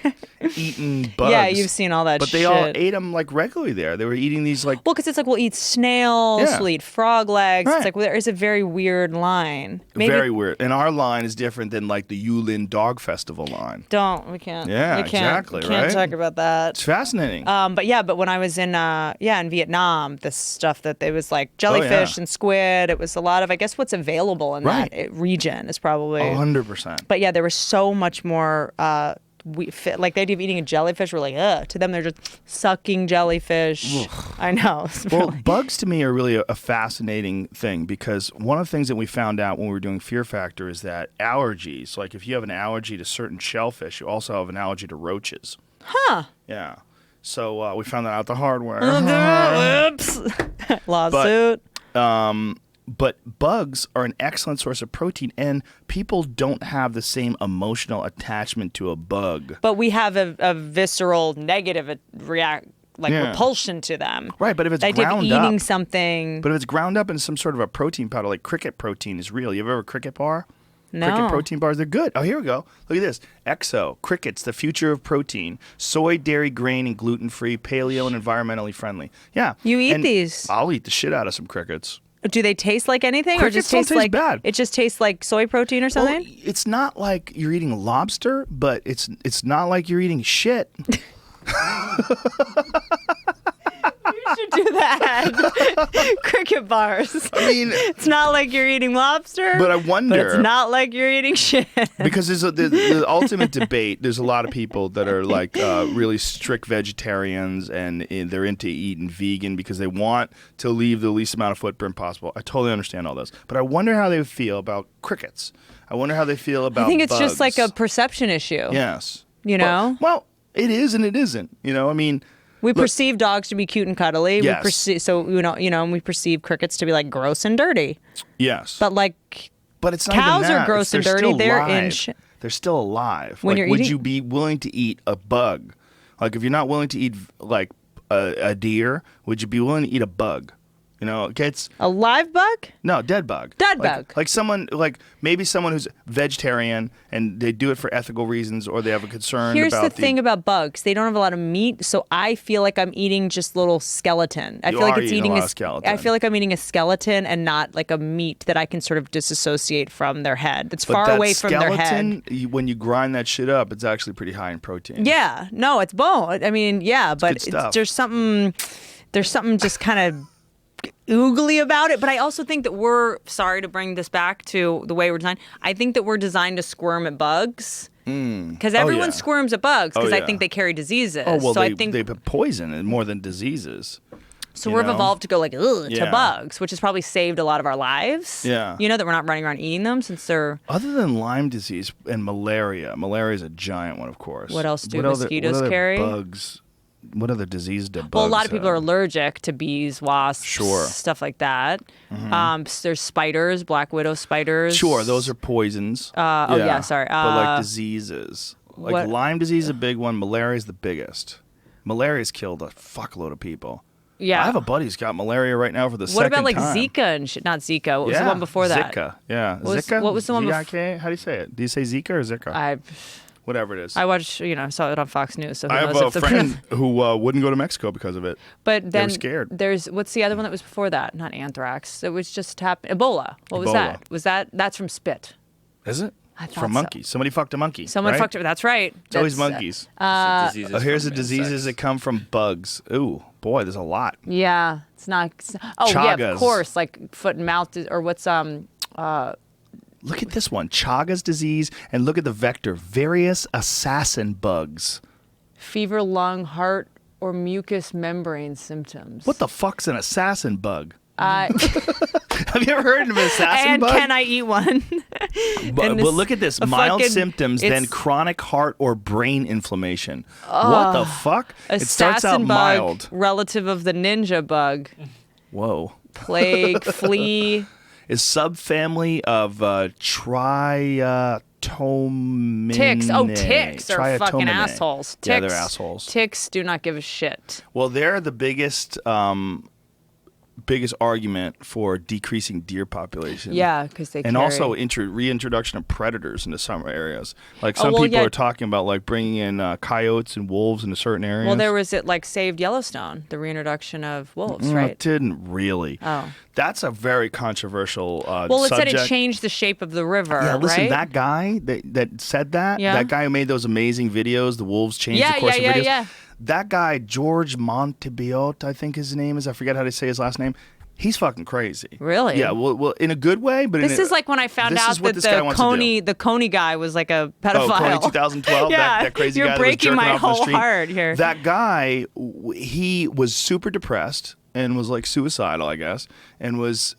eating bugs. Yeah, you've seen all that but shit. they all ate them like regularly there. They were eating these like. Well, because it's like we'll eat snails, Yeah. we'll eat frog legs. Right. It's like there is a very weird line. Maybe Very weird. And our line is different than like the Yulin Dog Festival line. we can't. Yeah, we can't, exactly, we can't right? talk about that. It's fascinating. But when I was in in Vietnam, this stuff that it was like jellyfish and squid. It was a lot of, I guess, what's available in Right. that region is probably 100%. But yeah, there was so much more. Like the idea of eating a jellyfish, we're like, ugh. To them, they're just sucking jellyfish. I know. It's Well, really- bugs to me are really a fascinating thing because one of the things that we found out when we were doing Fear Factor is that allergies, like if you have an allergy to certain shellfish, you also have an allergy to roaches. Huh. Yeah. So we found that out the hard way. Whoops. Lawsuit. But bugs are an excellent source of protein, and people don't have the same emotional attachment to a bug. But we have a visceral negative repulsion to them. Right, but if it's The idea of ground eating up, something. but if it's ground up in some sort of a protein powder, like cricket protein is real. You ever have a cricket bar? No. Cricket protein bars, they're good. Oh, here we go. Look at this. Exo, crickets, the future of protein. Soy, dairy, grain, and gluten-free, paleo, and environmentally friendly. Yeah. You eat and these. I'll eat the shit out of some crickets. Do they taste like anything, or Crickets just don't taste taste like bad. It just tastes like soy protein or something? Well, it's not like you're eating lobster, but it's not like you're eating shit. You should do that. Cricket bars. I mean, It's not like you're eating lobster. but I wonder. But it's not like you're eating shit. Because there's the ultimate debate. There's a lot of people that are like really strict vegetarians and they're into eating vegan because they want to leave the least amount of footprint possible. I totally understand all this. But I wonder how they feel about crickets. I wonder how they feel about I think it's just like a bugs. perception issue. Yes. You know? Well, it is and it isn't. You know, I mean. We Look- perceive dogs to be cute and cuddly. Yes. And we perceive crickets to be like gross and dirty. Yes. But like But it's not cows even that. are gross and They're dirty. still They're alive. They're still alive. When Like, you're would eating- you be willing to eat a bug? Like, if you're not willing to eat like a deer, would you be willing to eat a bug? You know, it gets a live bug? no dead bug. Dead Like- bug. Like someone, like maybe someone who's vegetarian and they do it for ethical reasons, or they have a concern. Here's about the thing about bugs. They don't have a lot of meat, so I feel like I'm eating just little skeleton. I You feel like are it's eating a eating lot of skeleton. I feel like I'm eating a skeleton and not like a meat that I can sort of disassociate from their head. That's But far that away from their head. skeleton, when you grind that shit up, it's actually pretty high in protein. Yeah, no, it's bone. I mean, yeah, but good stuff. there's something just kind of oogly about it. But I also think that we're sorry to bring this back to the way we're designed. I think that we're designed to squirm at bugs because everyone yeah. squirms at bugs because I yeah. think they carry diseases. Oh well, so they I think put poison and more than diseases. so you we've know? evolved to go like ugh to Yeah. bugs, which has probably saved a lot of our lives. Yeah. you know that we're not running around eating them since they're. Other than Lyme disease and malaria is a giant one, of course. What else do What other- mosquitoes what other carry? Bugs. What other disease do bugs Well, a lot of people are have? allergic to bees, wasps, Sure. stuff like that. There's spiders, black widow spiders. Sure, those are poisons. Sorry. But like diseases. Like what- Lyme disease is a big one. Malaria is the biggest. Malaria's killed a fuckload of people. Yeah. I have a buddy who's got malaria right now for the What second about like time. Zika and shit? Not Zika. What was Yeah, the one before that? Zika. Yeah. What was- Zika? what was the one bef- Z-I-K? How do you say it? Do you say Zika or Zika? Whatever it is. I watched, I saw it on Fox News. So who I have knows a if the friend who wouldn't go to Mexico because of it. But They then were scared. there's what's the other one that was before that? Not anthrax. It was just Ebola. What was Ebola. that? Was that's from spit? Is it? I It's thought from so. monkeys. Somebody fucked a monkey. Someone right? fucked it. That's right. It's always That's, monkeys. Diseases Here's the from diseases insects. that come from bugs. Ooh, boy, there's a lot. Yeah, it's not. Oh yeah, Chagas. of course. Like foot and mouth, or what's Look at this one, Chagas disease, and look at the vector, various assassin bugs. fever, lung, heart, or mucous membrane symptoms. What the fuck's an assassin bug? Have you ever heard of an assassin And bug? can I eat one? But And this- look at this. a Mild fucking- symptoms, then it's- chronic heart or brain inflammation. What the fuck? It starts out Assassin bug, mild. relative of the ninja bug. Whoa. Plague, flea. Is subfamily of triatomine. Ticks. Oh, ticks are fucking Triatomine. assholes. Ticks, Yeah, they're assholes. Ticks do not give a shit. Well, they're the biggest argument for decreasing deer population. Yeah, because they And carry... also reintroduction of predators into some areas. Like Oh, some well, people yeah. are talking about like bringing in coyotes and wolves into certain areas. Well, there was it like saved Yellowstone, the reintroduction of wolves, No, right? it didn't really. Oh. That's a very controversial Well, it subject. said it changed the shape of the river, Yeah, listen, right? that guy that said that, Yeah. that guy who made those amazing videos, the wolves changed the course of videos. Yeah. That guy, George Montebiot, I think his name is. I forget how to say his last name. He's fucking crazy. Really? Yeah. Well, in a good way, but This is like when I found this out is what that this guy wants to do. the Coney guy was like a Oh, pedophile. Coney 2012, Yeah, that crazy you're guy that was breaking jerking my off on the whole street. heart here. That guy, he was super depressed and was like suicidal, I guess, and was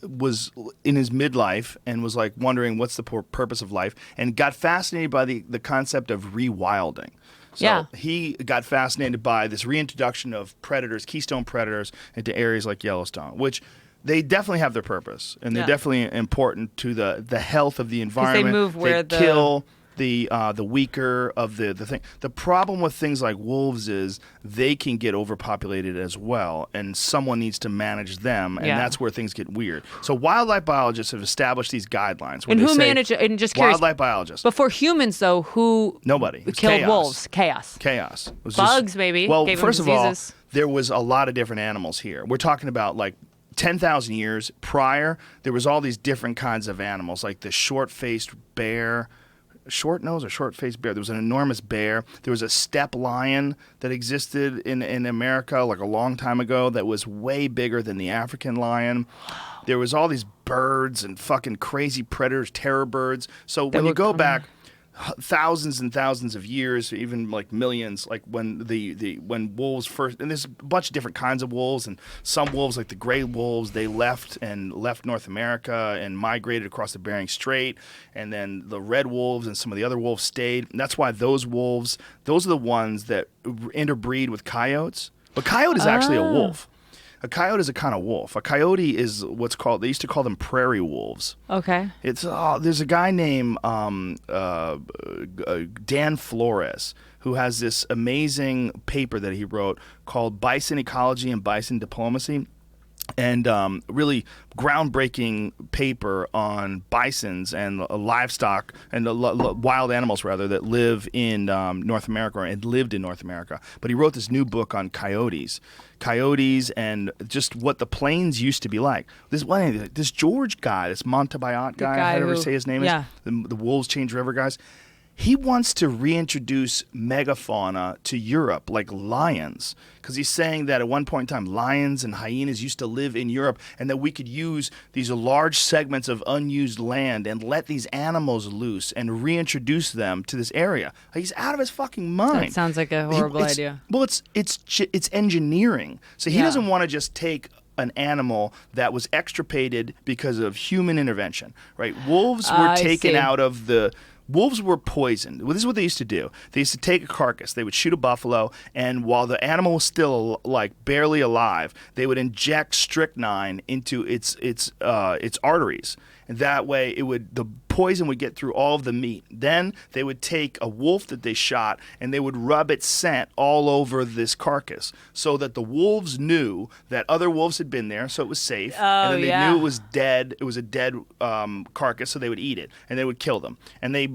in his midlife and was like wondering what's the purpose of life, and got fascinated by the concept of rewilding. So Yeah. he got fascinated by this reintroduction of predators, keystone predators, into areas like Yellowstone, which they definitely have their purpose, and they're Yeah. definitely important to the health of the environment. move where they the- kill the weaker of the thing. The problem with things like wolves is they can get overpopulated as well, and someone needs to manage them, and Yeah. that's where things get weird. So wildlife biologists have established these guidelines. Where And they who say, managed it? And just curious, wildlife biologists. before humans though, who Nobody. It was killed chaos. wolves? Chaos. Chaos. It was Bugs, maybe, Well, gave them first of all, diseases. there was a lot of different animals here. We're talking about like 10,000 years prior. There was all these different kinds of animals, like the short-faced bear. Short-nosed or short-faced bear. There was an enormous bear. There was a steppe lion that existed in America like a long time ago that was way bigger than the African lion. There was all these birds and fucking crazy predators, terror birds. So when you were go coming. back thousands and thousands of years, even like millions, like when when wolves first, and there's a bunch of different kinds of wolves, and some wolves like the gray wolves, they left North America and migrated across the Bering Strait, and then the red wolves and some of the other wolves stayed. And that's why those wolves, those are the ones that interbreed with coyotes. But coyote is actually a wolf. A coyote is a kind of wolf. A coyote is what's called, they used to call them prairie wolves. Okay. It's there's a guy named Dan Flores who has this amazing paper that he wrote called Bison Ecology and Bison Diplomacy, and really groundbreaking paper on bisons and livestock and wild animals rather that live in North America and lived in North America. But he wrote this new book on coyotes and just what the plains used to be like. This George guy, this Montebiot guy, guy however who- say his name yeah. is, the Wolves Change River guys. He wants to reintroduce megafauna to Europe, like lions, because he's saying that at one point in time, lions and hyenas used to live in Europe, and that we could use these large segments of unused land and let these animals loose and reintroduce them to this area. He's out of his fucking mind. That sounds like a horrible It's- idea. Well, it's engineering. So he Yeah. doesn't want to just take an animal that was extirpated because of human intervention, right? Wolves were I taken see. out of the. Wolves were poisoned. Well, this is what they used to do. They used to take a carcass. They would shoot a buffalo, and while the animal was still like barely alive, they would inject strychnine into its arteries, and that way the poison would get through all of the meat. Then they would take a wolf that they shot, and they would rub its scent all over this carcass, so that the wolves knew that other wolves had been there, so it was safe. And then they yeah. knew it was dead. It was a dead carcass, so they would eat it, and they would kill them. And they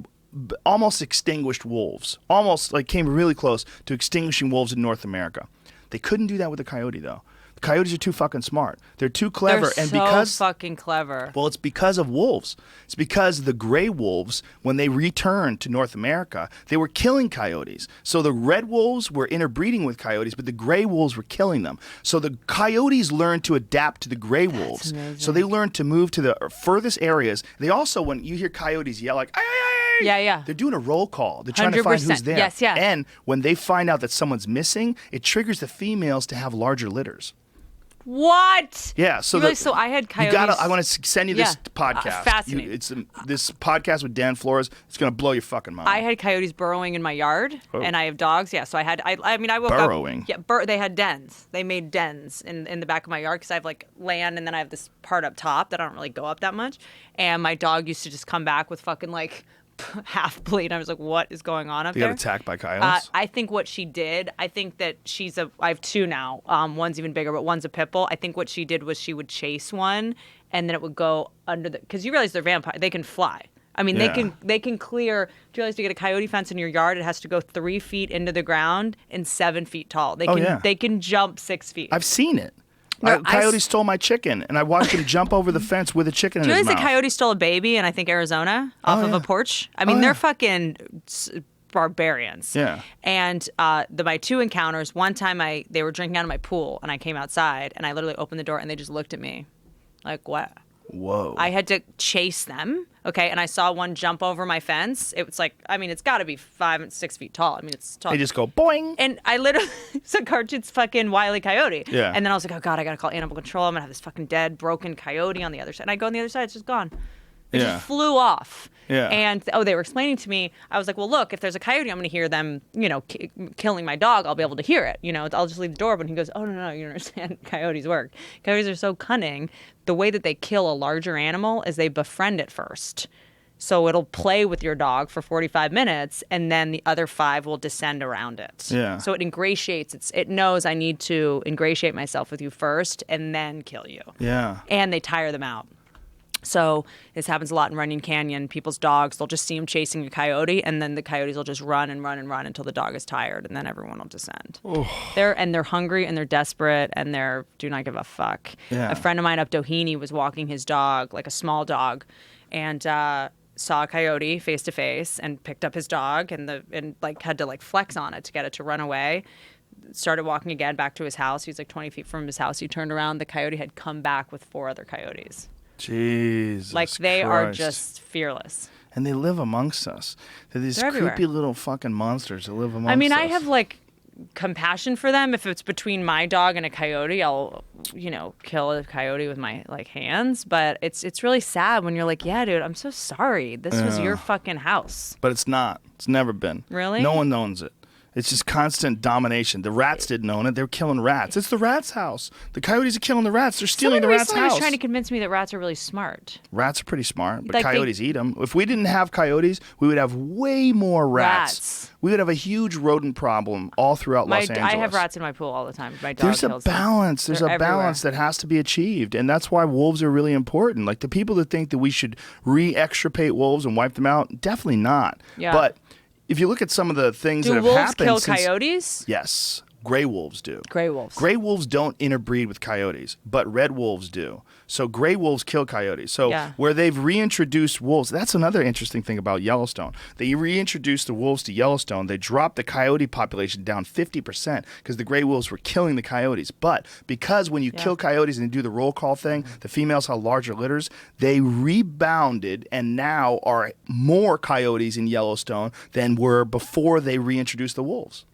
almost extinguished wolves, almost like came really close to extinguishing wolves in North America. They couldn't do that with the coyote, though. The coyotes are too fucking smart. They're too clever. They're And so because fucking clever. well, it's because of wolves. It's because the gray wolves, when they returned to North America, they were killing coyotes. So the red wolves were interbreeding with coyotes, but the gray wolves were killing them. So the coyotes learned to adapt to the gray wolves. amazing. So they learned to move to the furthest areas. They also, when you hear coyotes yell like, "Ay, ay, ay," Yeah, yeah. they're doing a roll call. They're trying to find who's 100%. there. Yes, yeah. And when they find out that someone's missing, it triggers the females to have larger litters. What? Yeah. So so I had coyotes. I want to send you this podcast. Fascinating. It's this podcast with Dan Flores. It's gonna blow your fucking mind. I had coyotes burrowing in my yard, and I have dogs. Yeah. So I had. I mean, I woke burrowing. up. Yeah. They had dens. They made dens in the back of my yard because I have like land, and then I have this part up top that I don't really go up that much. And my dog used to just come back with fucking like half bleed. I was like, what is going on up there? You got attacked by coyotes? I think what she did, I think that I have two now. One's even bigger, but one's a pit bull. I think what she did was she would chase one, and then it would go under because you realize they're vampire. They can fly. I mean, they can clear. Do you realize to get a coyote fence in your yard, it has to go 3 feet into the ground and 7 feet tall. They can jump 6 feet. I've seen it. Coyote stole my chicken, and I watched him jump over the fence with a chicken in his mouth. Do you realize the coyote stole a baby in, I think, Arizona off of a porch? I mean, they're fucking barbarians. Yeah. And my two encounters, one time they were drinking out of my pool, and I came outside, and I literally opened the door, and they just looked at me like, what? Whoa. I had to chase them, okay? And I saw one jump over my fence. It was like, I mean, it's got to be 5 and 6 feet tall. I mean, it's tall. They just go boing. And I literally, it's a cartoon's fucking Wile E. Coyote. Yeah. And then I was like, oh God, I got to call animal control. I'm going to have this fucking dead, broken coyote on the other side. And I go on the other side, it's just gone. It just flew off. Yeah. And, they were explaining to me, I was like, well, look, if there's a coyote, I'm going to hear them, killing my dog. I'll be able to hear it. I'll just leave the door open. He goes, oh, no, you don't understand. Coyotes work. Coyotes are so cunning. The way that they kill a larger animal is they befriend it first. So it'll play with your dog for 45 minutes, and then the other 5 will descend around it. Yeah. So it ingratiates. It knows I need to ingratiate myself with you first and then kill you. Yeah. And they tire them out. So this happens a lot in Runyon Canyon. People's dogs, they'll just see them chasing a coyote, and then the coyotes will just run and run and run until the dog is tired, and then everyone will descend. They're hungry, and they're desperate, and they're do not give a fuck. Yeah. A friend of mine up Doheny was walking his dog, like a small dog, and saw a coyote face to face, and picked up his dog, and had to flex on it to get it to run away. Started walking again back to his house. He was like 20 feet from his house. He turned around. The coyote had come back with 4 other coyotes. Jesus they Christ. are just fearless. And they live amongst us. They're these creepy little fucking monsters that live amongst us. I mean, I have compassion for them. If it's between my dog and a coyote, I'll, kill a coyote with my hands. But it's really sad when you're like, yeah, dude, I'm so sorry. This was your fucking house. But it's not. It's never been. Really? No one owns it. It's just constant domination. The rats didn't own it. They were killing rats. It's the rats' house. The coyotes are killing the rats. They're stealing the rats' house. Someone was trying to convince me that rats are really smart. Rats are pretty smart, but coyotes eat them. If we didn't have coyotes, we would have way more rats. We would have a huge rodent problem all throughout Los Angeles. I have rats in my pool all the time. My dog There's a balance. There's a balance that has to be achieved, and that's why wolves are really important. Like the people that think that we should re-extirpate wolves and wipe them out, definitely not. Yeah. But if you look at some of the things that have happened, do wolves kill coyotes? Yes, gray wolves do. Gray wolves. Gray wolves don't interbreed with coyotes, but red wolves do. So gray wolves kill coyotes. So where they've reintroduced wolves, that's another interesting thing about Yellowstone. They reintroduced the wolves to Yellowstone. They dropped the coyote population down 50% because the gray wolves were killing the coyotes. But because when you kill coyotes and do the roll call thing, the females have larger litters, they rebounded and now are more coyotes in Yellowstone than were before they reintroduced the wolves.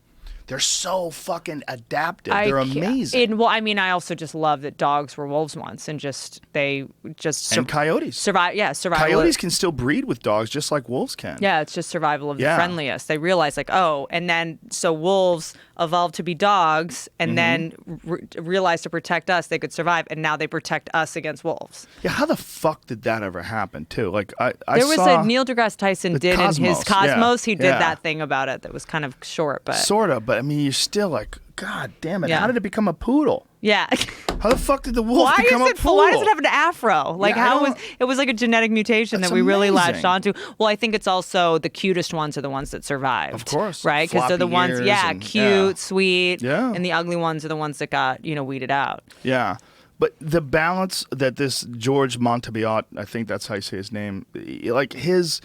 They're so fucking adaptive. They're amazing. I also just love that dogs were wolves once, and and coyotes survive. Yeah, survival. Coyotes can still breed with dogs just like wolves can. Yeah, it's just survival of the friendliest. They realize and then so wolves evolved to be dogs, and then realized to protect us they could survive, and now they protect us against wolves. Yeah, how the fuck did that ever happen too? There was a Neil deGrasse Tyson did Cosmos. In his Cosmos. He did that thing about it that was kind of short, but sort of. But I mean, you're still like, God damn it! How did it become a poodle? Yeah. How the fuck did the wolf become a poodle? Why does it have an afro? It was like a genetic mutation that we really latched onto. Well, I think it's also the cutest ones are the ones that survived. Of course. Right? Because they're the ones, cute, sweet. Yeah. And the ugly ones are the ones that got, weeded out. Yeah. But the balance that this George Montebiot, I think that's how you say his name, his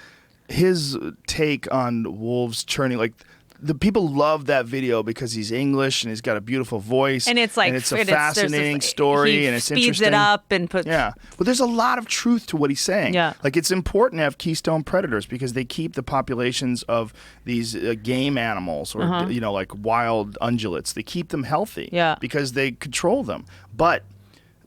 take on wolves churning, the people love that video because he's English and he's got a beautiful voice. And it's a fascinating story and it's interesting. He speeds it up and puts... Yeah. But there's a lot of truth to what he's saying. Yeah. It's important to have keystone predators because they keep the populations of these game animals or, wild ungulates. They keep them healthy because they control them. But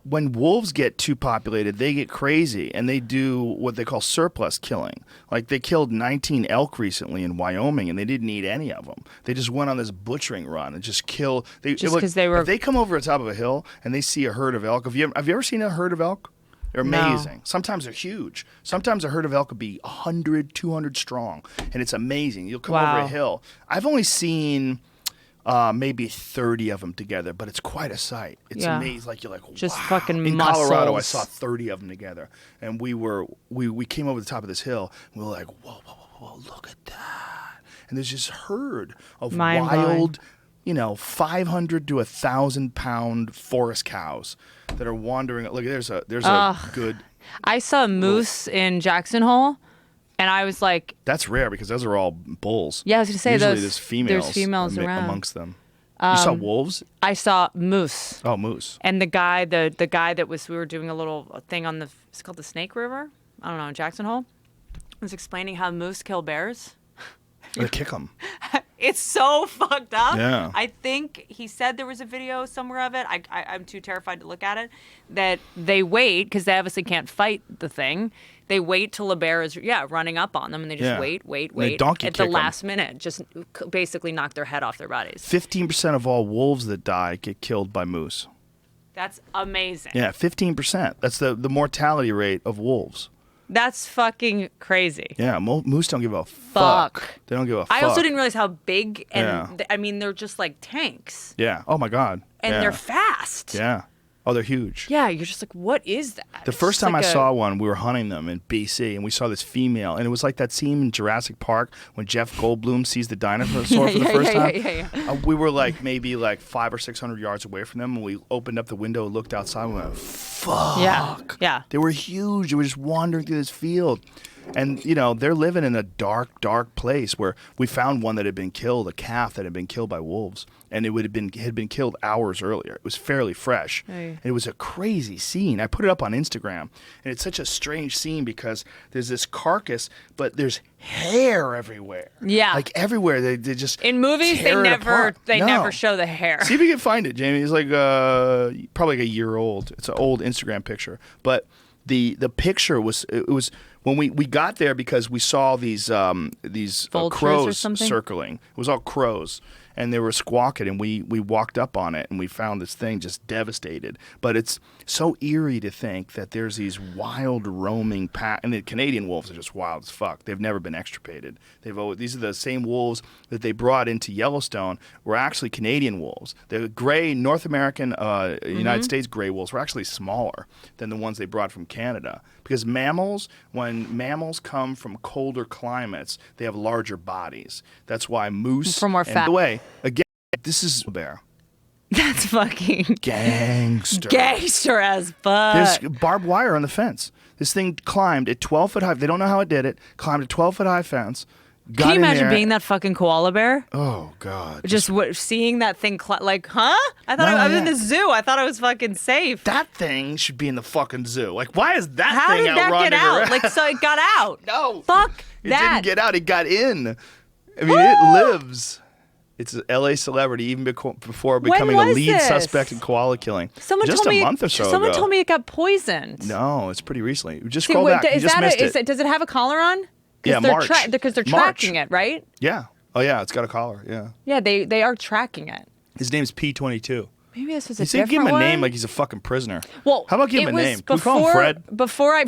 when wolves get too populated, they get crazy and they do what they call surplus killing. Like they killed 19 elk recently in Wyoming and they didn't eat any of them. They just went on this butchering run and just killed. Just because they were. If they come over the top of a hill and they see a herd of elk, have you ever seen a herd of elk? They're amazing. No. Sometimes they're huge. Sometimes a herd of elk could be 100, 200 strong, and it's amazing. You'll come over a hill. I've only seen maybe 30 of them together, but it's quite a sight. It's amazing. Like you're like, wow. Just fucking in muscles. Colorado, I saw 30 of them together, and we came over the top of this hill, and we were like, whoa, whoa, whoa, whoa, look at that! And there's this herd of wild, 500 to 1,000 pound forest cows that are wandering. Look, there's a good. I saw a moose in Jackson Hole, and I was like, that's rare because those are all bulls. Yeah, I was gonna say usually there's females around amongst them. You saw wolves? I saw moose. Oh, moose. And the guy that we were doing a little thing on it's called the Snake River. I don't know, in Jackson Hole, was explaining how moose kill bears. They kick them. It's so fucked up. Yeah. I think he said there was a video somewhere of it. I'm too terrified to look at it. That they wait, because they obviously can't fight the thing. They wait till a bear is running up on them, and they just wait donkey at the kick 'em. last minute, just basically knock their head off their bodies. 15% of all wolves that die get killed by moose. That's amazing. Yeah, 15%. That's the mortality rate of wolves. That's fucking crazy. Yeah, moose don't give a fuck. They don't give a fuck. I also didn't realize how big, and I mean, they're just like tanks. Yeah. Oh my God. And they're fast. Yeah. Oh, they're huge. Yeah, you're just like, what is that? The first time I saw one, we were hunting them in BC, and we saw this female, and it was like that scene in Jurassic Park when Jeff Goldblum sees the dinosaur for the first time. We were like maybe like 500 or 600 yards away from them, and we opened up the window, and looked outside, and went, fuck. Yeah. They were huge. They were just wandering through this field. And, they're living in a dark, dark place where we found one that had been killed, a calf that had been killed by wolves. And it had been killed hours earlier. It was fairly fresh. Hey. And it was a crazy scene. I put it up on Instagram. And it's such a strange scene because there's this carcass, but there's hair everywhere. Yeah. Like everywhere. They just in movies, tear they it apart. never show the hair. See if you can find it, Jamie. It's like probably like a year old. It's an old Instagram picture. But the picture was when we got there because we saw these crows circling. It was all crows, and they were squawking, and we walked up on it, and we found this thing just devastated. But it's so eerie to think that there's these wild roaming and the Canadian wolves are just wild as fuck. They've never been extirpated. These are the same wolves that they brought into Yellowstone were actually Canadian wolves. The gray North American United States gray wolves were actually smaller than the ones they brought from Canada. Because when mammals come from colder climates, they have larger bodies. That's why moose. For more fat. And by the way, again, this is a bear. That's fucking Gangster. Gangster as fuck. There's barbed wire on the fence. This thing climbed at 12 foot high. They don't know how it did it. Climbed a 12 foot high fence. Can you imagine being that fucking koala bear? Oh, God. Just seeing that thing, I thought I was in the zoo. I thought I was fucking safe. That thing should be in the fucking zoo. Like, why is that How thing did that get out? around? So it got out. No. Fuck it that. It didn't get out. It got in. I mean, it lives. It's an LA celebrity even before becoming a lead suspect in koala killing. Just a month or so ago. Someone told me it got poisoned. No, it's pretty recently. Just scroll back. You just missed it. Does it have a collar on? Yeah, March. Because they're tracking it, right? Yeah. Oh, yeah. It's got a collar. Yeah. Yeah, they are tracking it. His name's P22. Maybe this was a different one. You say give him a name like he's a fucking prisoner. Well, how about give him a name? Can we call him Fred? Before I...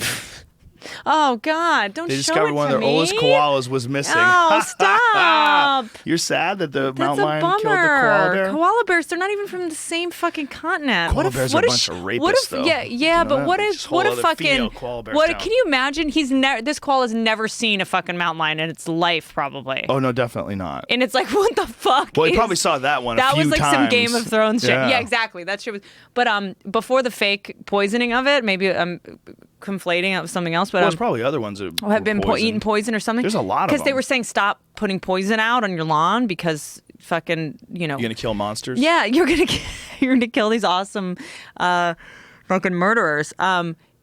Oh, God, don't show it to me. They discovered one of their oldest koalas was missing. Oh, stop. You're sad that the mountain lion killed the koala bear? Koala bears, they're not even from the same fucking continent. Koala bears are a bunch of rapists, though. Yeah, but what if fucking... Can you imagine? This koala's never seen a fucking mountain lion in its life, probably. Oh, no, definitely not. And it's like, what the fuck? Well, he probably saw that one a few times. That was like some Game of Thrones shit. Yeah, exactly. That shit was... But before the fake poisoning of it, maybe I'm conflating it with something else, but there's probably other ones that have been eaten poison or something. There's a lot of them. Because they were saying stop putting poison out on your lawn because fucking, You're gonna kill monsters? Yeah, you're gonna kill these awesome fucking murderers.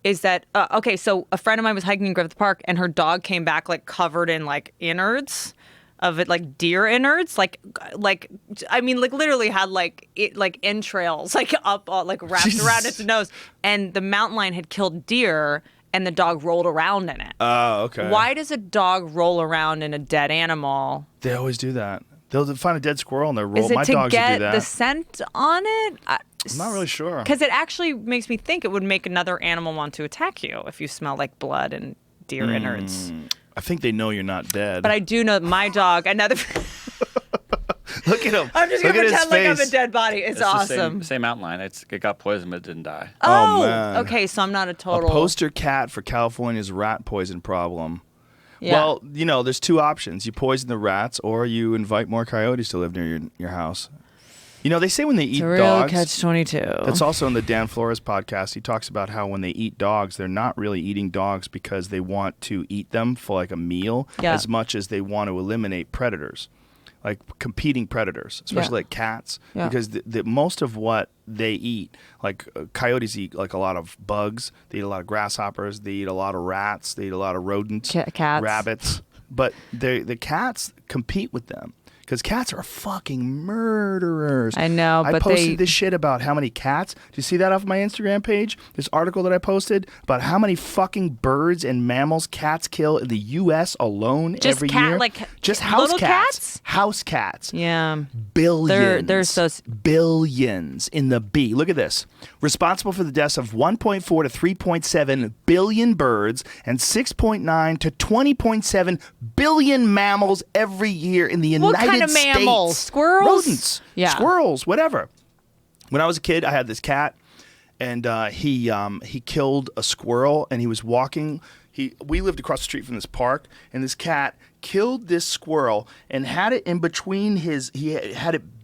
Is that okay, so a friend of mine was hiking in Griffith Park and her dog came back like covered in like innards of it, like deer innards, like I mean, like literally had like entrails like up all, like wrapped around its nose, and the mountain lion had killed deer. And the dog rolled around in it. Oh, okay. Why does a dog roll around in a dead animal? They always do that. They'll find a dead squirrel and they'll roll. Is it My to dogs would do get that. the scent on it? I'm not really sure. Because it actually makes me think it would make another animal want to attack you if you smell like blood and deer innards. I think they know you're not dead. But I do know that my dog, another... Look at him. I'm just going to pretend like I'm a dead body. It's awesome. Same outline. It got poisoned but it didn't die. Oh, man. Okay, so I'm not a total... A poster cat for California's rat poison problem. Yeah. Well, there's two options. You poison the rats or you invite more coyotes to live near your house. They say when they eat dogs... catch-22. That's also in the Dan Flores podcast. He talks about how when they eat dogs, they're not really eating dogs because they want to eat them for like a meal as much as they want to eliminate predators. Like competing predators, especially like cats, because the most of what they eat, like coyotes eat like a lot of bugs, they eat a lot of grasshoppers, they eat a lot of rats, they eat a lot of rodents, cats, rabbits, but the cats compete with them. Because cats are fucking murderers. I know, I but posted this shit about how many cats. Do you see that off my Instagram page? This article that I posted about how many fucking birds and mammals cats kill in the U.S. alone every year. Just house little cats? House cats. Yeah. Billions. They're so... Billions in the B. Look at this. Responsible for the deaths of 1.4 to 3.7 billion birds and 6.9 to 20.7 billion mammals every year in the United States. What kind of mammals? Squirrels? Rodents. Yeah. Squirrels, whatever. When I was a kid, I had this cat, and he killed a squirrel, and he was walking. We lived across the street from this park, and this cat killed this squirrel and had it in between he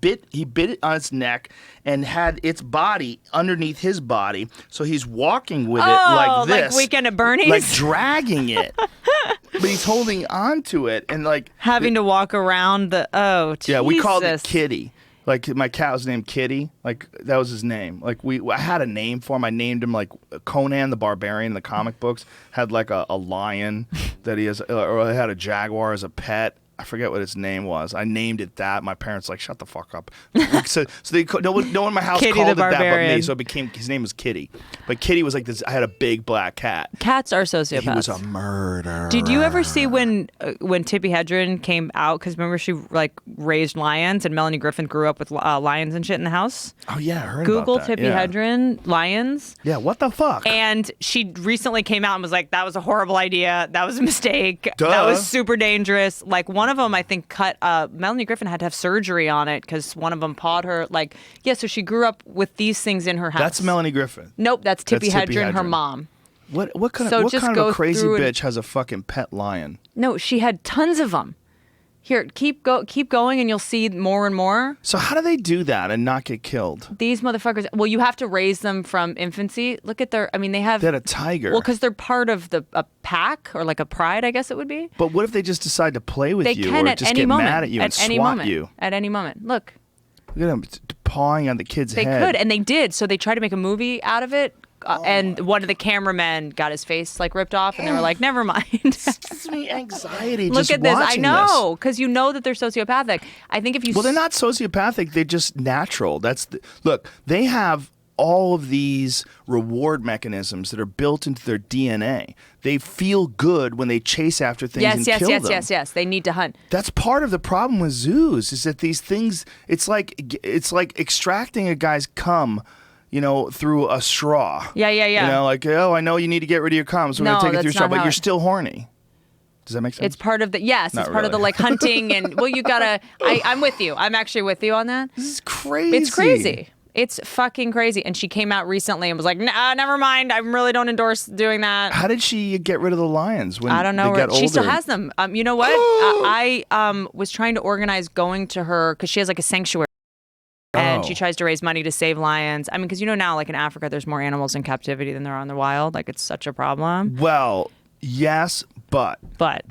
bit it on its neck and had its body underneath his body. So he's walking with it like this. Like Weekend at Bernie's? Like dragging it. But he's holding on to it and like... Having to walk around Jesus. Yeah, we called it Kitty. Like my cat was named Kitty. Like that was his name. Like I had a name for him. I named him like Conan the Barbarian in the comic books. Had like a lion that he has, or I had a jaguar as a pet. I forget what its name was. I named it that. My parents like, shut the fuck up. so no one in my house Kitty called the it that Barbarian. but me. So it became, his name was Kitty. But Kitty was like this. I had a big black cat. Cats are sociopaths. He was a murderer. Did you ever see when Tippi Hedren came out? Because remember she like raised lions, and Melanie Griffin grew up with lions and shit in the house. Oh yeah, I heard Google about that. Tippi Hedren lions. Yeah, what the fuck? And she recently came out and was like, "That was a horrible idea. That was a mistake. Duh. That was super dangerous." Like one of them, I think, cut. Melanie Griffin had to have surgery on it because one of them pawed her. Like, yeah, so she grew up with these things in her house. That's Melanie Griffin. Nope, that's Tippi Tippi Hedren, her Hedren. mom. What kind So of just a go crazy through bitch has a fucking pet lion? No, she had tons of them. Here, keep going, and you'll see more and more. So how do they do that and not get killed? These motherfuckers. Well, you have to raise them from infancy. Look at their. I mean, they have. They had a tiger. Well, because they're part of a pack or like a pride, I guess it would be. But what if they just decide to play with They you can or at just any get moment. mad at you and At any swat moment. you? At any moment. Look. Look at them pawing on the kid's They head. could, and they did. So they tried to make a movie out of it. And one of the cameramen got his face like ripped off, and they were like, "Never mind." This gives me anxiety. Look just at this. I watching know, because you know that they're sociopathic. I think if you Well, they're not sociopathic. They're just natural. Look. They have all of these reward mechanisms that are built into their DNA. They feel good when they chase after things and kill them. Yes. They need to hunt. That's part of the problem with zoos is that these things. It's like extracting a guy's cum. Through a straw. Yeah. Like, oh, I know you need to get rid of your cum, so we're going to take it through a straw, but you're still horny. Does that make sense? It's part of the, yes, Not it's part of the really. like hunting and, well, you gotta, I'm with you. I'm actually with you on that. This is crazy. It's crazy. It's fucking crazy. And she came out recently and was like, nah, never mind. I really don't endorse doing that. How did she get rid of the lions when I don't know. they got older? She still has them. You know what? I was trying to organize going to her because she has like a sanctuary. And she tries to raise money to save lions. I mean, because now, like in Africa, there's more animals in captivity than there are in the wild. Like, it's such a problem. Well, yes, But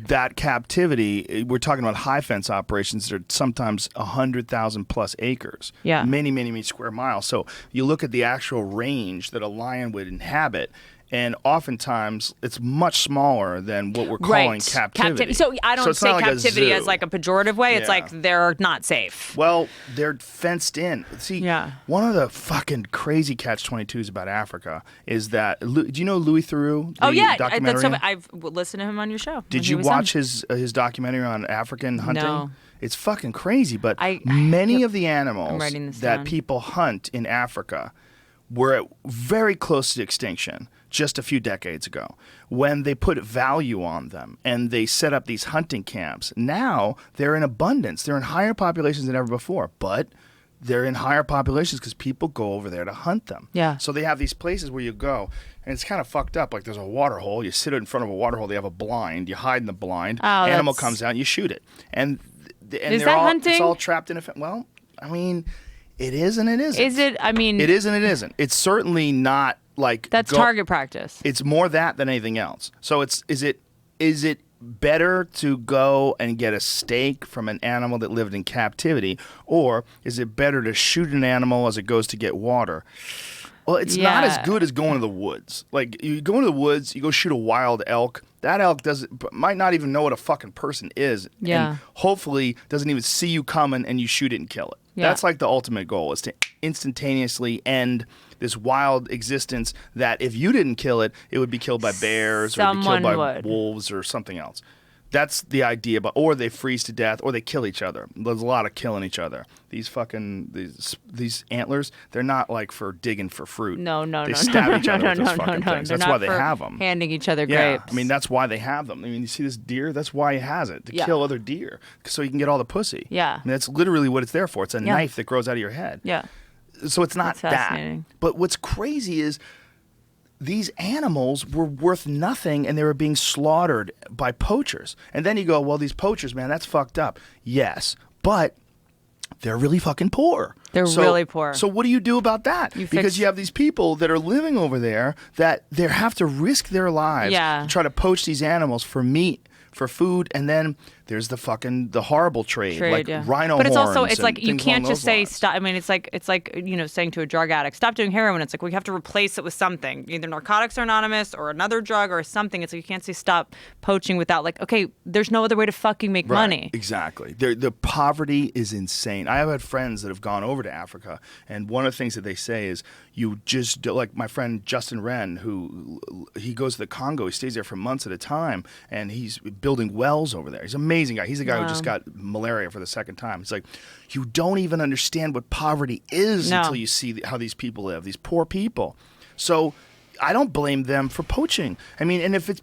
that captivity, we're talking about high fence operations that are sometimes 100,000 plus acres. Yeah. Many, many, many square miles. So you look at the actual range that a lion would inhabit, and oftentimes it's much smaller than what we're calling captivity. So I don't say like captivity as like a pejorative way. It's like they're not safe. Well, they're fenced in. See, one of the fucking crazy catch-22s about Africa is that, do you know Louis Theroux? Documentary? I've listened to him on your show. Did you watch his documentary on African hunting? No. It's fucking crazy, but many of the animals that people hunt in Africa were very close to extinction just a few decades ago when they put value on them and they set up these hunting camps. Now they're in abundance. They're in higher populations than ever before, but they're in higher populations because people go over there to hunt them. Yeah. So they have these places where you go, and it's kind of fucked up. Like there's a water hole. You sit in front of a water hole. They have a blind. You hide in the blind. Animal comes out, and you shoot it. And is that hunting? It's all trapped in a fence. Well, I mean, it is and it isn't. Is it? I mean, it is and it isn't. It's certainly not like that's target practice. It's more that than anything else. So is it better to go and get a steak from an animal that lived in captivity, or is it better to shoot an animal as it goes to get water? Well, it's not as good as going to the woods. Like, you go into the woods, you go shoot a wild elk. That elk might not even know what a fucking person is. Yeah. And hopefully doesn't even see you coming and you shoot it and kill it. Yeah. That's like the ultimate goal, is to instantaneously end this wild existence that if you didn't kill it, it would be killed by bears or be killed by wolves or something else. That's the idea, or they freeze to death, or they kill each other. There's a lot of killing each other. These antlers, they're not like for digging for fruit. No. They stab each other with those fucking things. That's why they have them. Handing each other grapes. Yeah, I mean, that's why they have them. I mean, you see this deer? That's why he has it, to kill other deer, so he can get all the pussy. Yeah. I mean, that's literally what it's there for. It's a knife that grows out of your head. Yeah. So it's not that. But what's crazy is these animals were worth nothing and they were being slaughtered by poachers. And then you go, well, these poachers, man, that's fucked up. Yes, but they're really fucking poor. They're really poor. So what do you do about that? Because you have these people that are living over there that they have to risk their lives to try to poach these animals for meat, for food, and then there's the horrible trade like rhino horns. But it's also, it's like you can't just say stop. I mean, it's like saying to a drug addict, stop doing heroin. It's like we have to replace it with something, either Narcotics Anonymous or another drug or something. It's like you can't say stop poaching without there's no other way to fucking make money. Exactly. The poverty is insane. I have had friends that have gone over to Africa, and one of the things that they say is you just like my friend Justin Wren, who he goes to the Congo. He stays there for months at a time, and he's building wells over there. He's an amazing guy. He's the guy who just got malaria for the second time. It's like, you don't even understand what poverty is until you see how these people live, these poor people. So I don't blame them for poaching. I mean, and if it's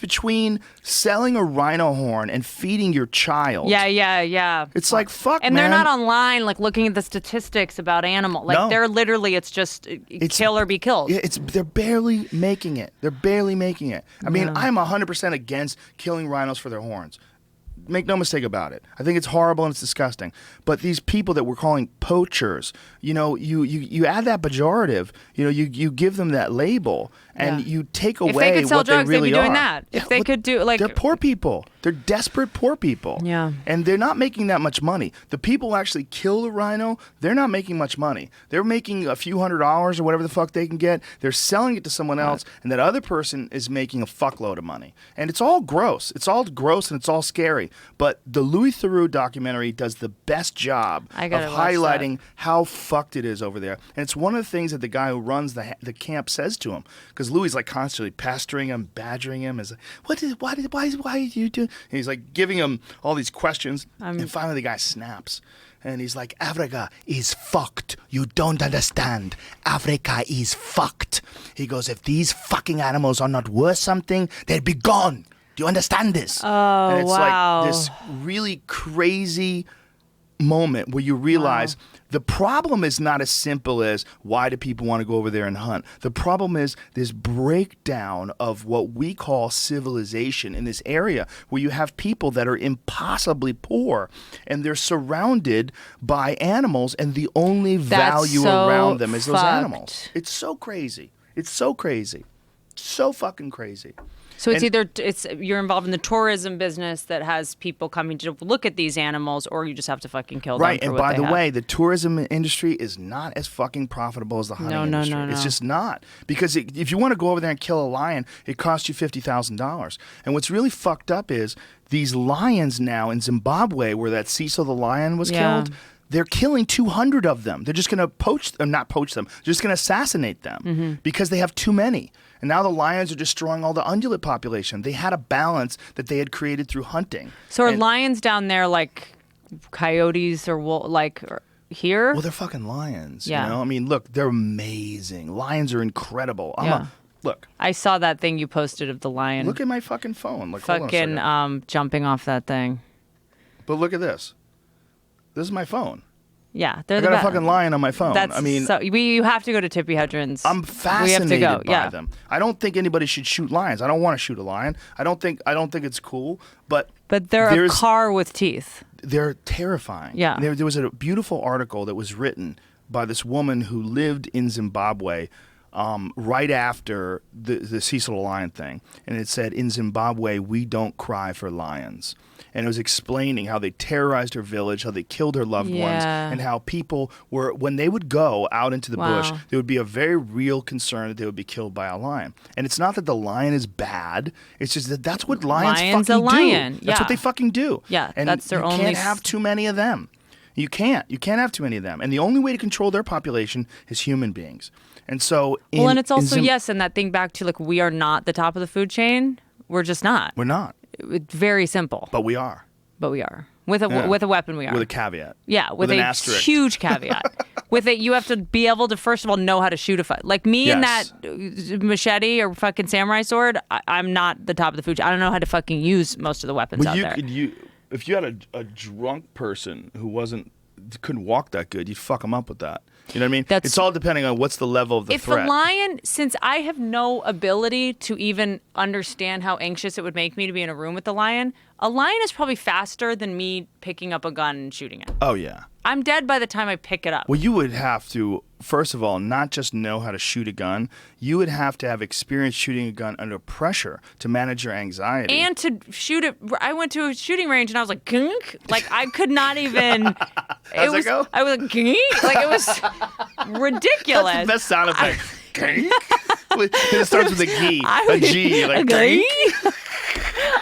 between selling a rhino horn and feeding your child. Yeah. It's like, fuck, and man. they're not online, looking at the statistics about animal. They're literally, it's just kill or be killed. Yeah, they're barely making it. I mean, I'm 100% against killing rhinos for their horns. Make no mistake about it. I think it's horrible and it's disgusting. But these people that we're calling poachers, you add that pejorative, you give them that label, and you take away what they really are. If they could sell drugs, they'd be doing that. If they could do, they're poor people. They're desperate poor people. Yeah. And they're not making that much money. The people who actually kill the rhino, they're not making much money. They're making a few $100s or whatever the fuck they can get. They're selling it to someone else, and that other person is making a fuckload of money. And it's all gross. It's all gross and it's all scary. But the Louis Theroux documentary does the best job of highlighting how fucked it is over there. And it's one of the things that the guy who runs the camp says to him, because Louis is constantly pestering him, badgering him, is why did you do? And he's giving him all these questions, and finally the guy snaps. And he's like, Africa is fucked. You don't understand. Africa is fucked. He goes, if these fucking animals are not worth something, they'd be gone. Do you understand this? Oh, and it's wow. this really crazy moment where you realize the problem is not as simple as why do people want to go over there and hunt. The problem is this breakdown of what we call civilization in this area, where you have people that are impossibly poor and they're surrounded by animals, and the only value around them is those animals. It's so crazy. So fucking crazy. So it's either you're involved in the tourism business that has people coming to look at these animals, or you just have to fucking kill them. Right, and by the way, the tourism industry is not as fucking profitable as the hunting industry. No. It's just not. Because if you want to go over there and kill a lion, it costs you $50,000. And what's really fucked up is these lions now in Zimbabwe, where that Cecil the lion was killed, they're killing 200 of them. They're just going to not poach them, they're just going to assassinate them because they have too many. And now the lions are destroying all the ungulate population. They had a balance that they had created through hunting. So are lions down there like coyotes or here? Well, they're fucking lions. Yeah. You know? I mean, look, they're amazing. Lions are incredible. Look. I saw that thing you posted of the lion. Look at my fucking phone. Like, hold on a second. Jumping off that thing. But look at this. This is my phone. Yeah, they're I got a fucking lion on my phone. You have to go to Tippy Hedren's. I'm fascinated by them. I don't think anybody should shoot lions. I don't want to shoot a lion. I don't think it's cool. But they're a car with teeth. They're terrifying. Yeah. There was a beautiful article that was written by this woman who lived in Zimbabwe right after the Cecil the lion thing, and it said, "In Zimbabwe, we don't cry for lions." And it was explaining how they terrorized her village, how they killed her loved ones, and how people were, when they would go out into the bush, there would be a very real concern that they would be killed by a lion. And it's not that the lion is bad; it's just that that's what lions fucking do. That's what they fucking do. Yeah, and that's their only. You can't have too many of them. You can't have too many of them. And the only way to control their population is human beings. And so, and it's also and that thing back to like, we are not the top of the food chain. We're just not. We're not. It's very simple. But we are. With a weapon, we are. With a caveat. Yeah, with an a asterisk. Huge caveat. With it, you have to be able to, first of all, know how to shoot a fight. Like me and that machete or fucking samurai sword, I'm not the top of the food chain. I don't know how to fucking use most of the weapons out there. If you had a drunk person who couldn't walk that good, you'd fuck them up with that. You know what I mean? It's all depending on what's the level of the threat. If a lion, since I have no ability to even understand how anxious it would make me to be in a room with a lion is probably faster than me picking up a gun and shooting it. Oh, yeah. I'm dead by the time I pick it up. Well, you would have to, first of all, not just know how to shoot a gun, you would have to have experience shooting a gun under pressure to manage your anxiety. And to shoot it, I went to a shooting range and I was like, gunk. Like, I could not even. How's that go? I was like, gunk. Like, it was ridiculous. That's the best sound effect. It starts with a G. A G. Like, gunk.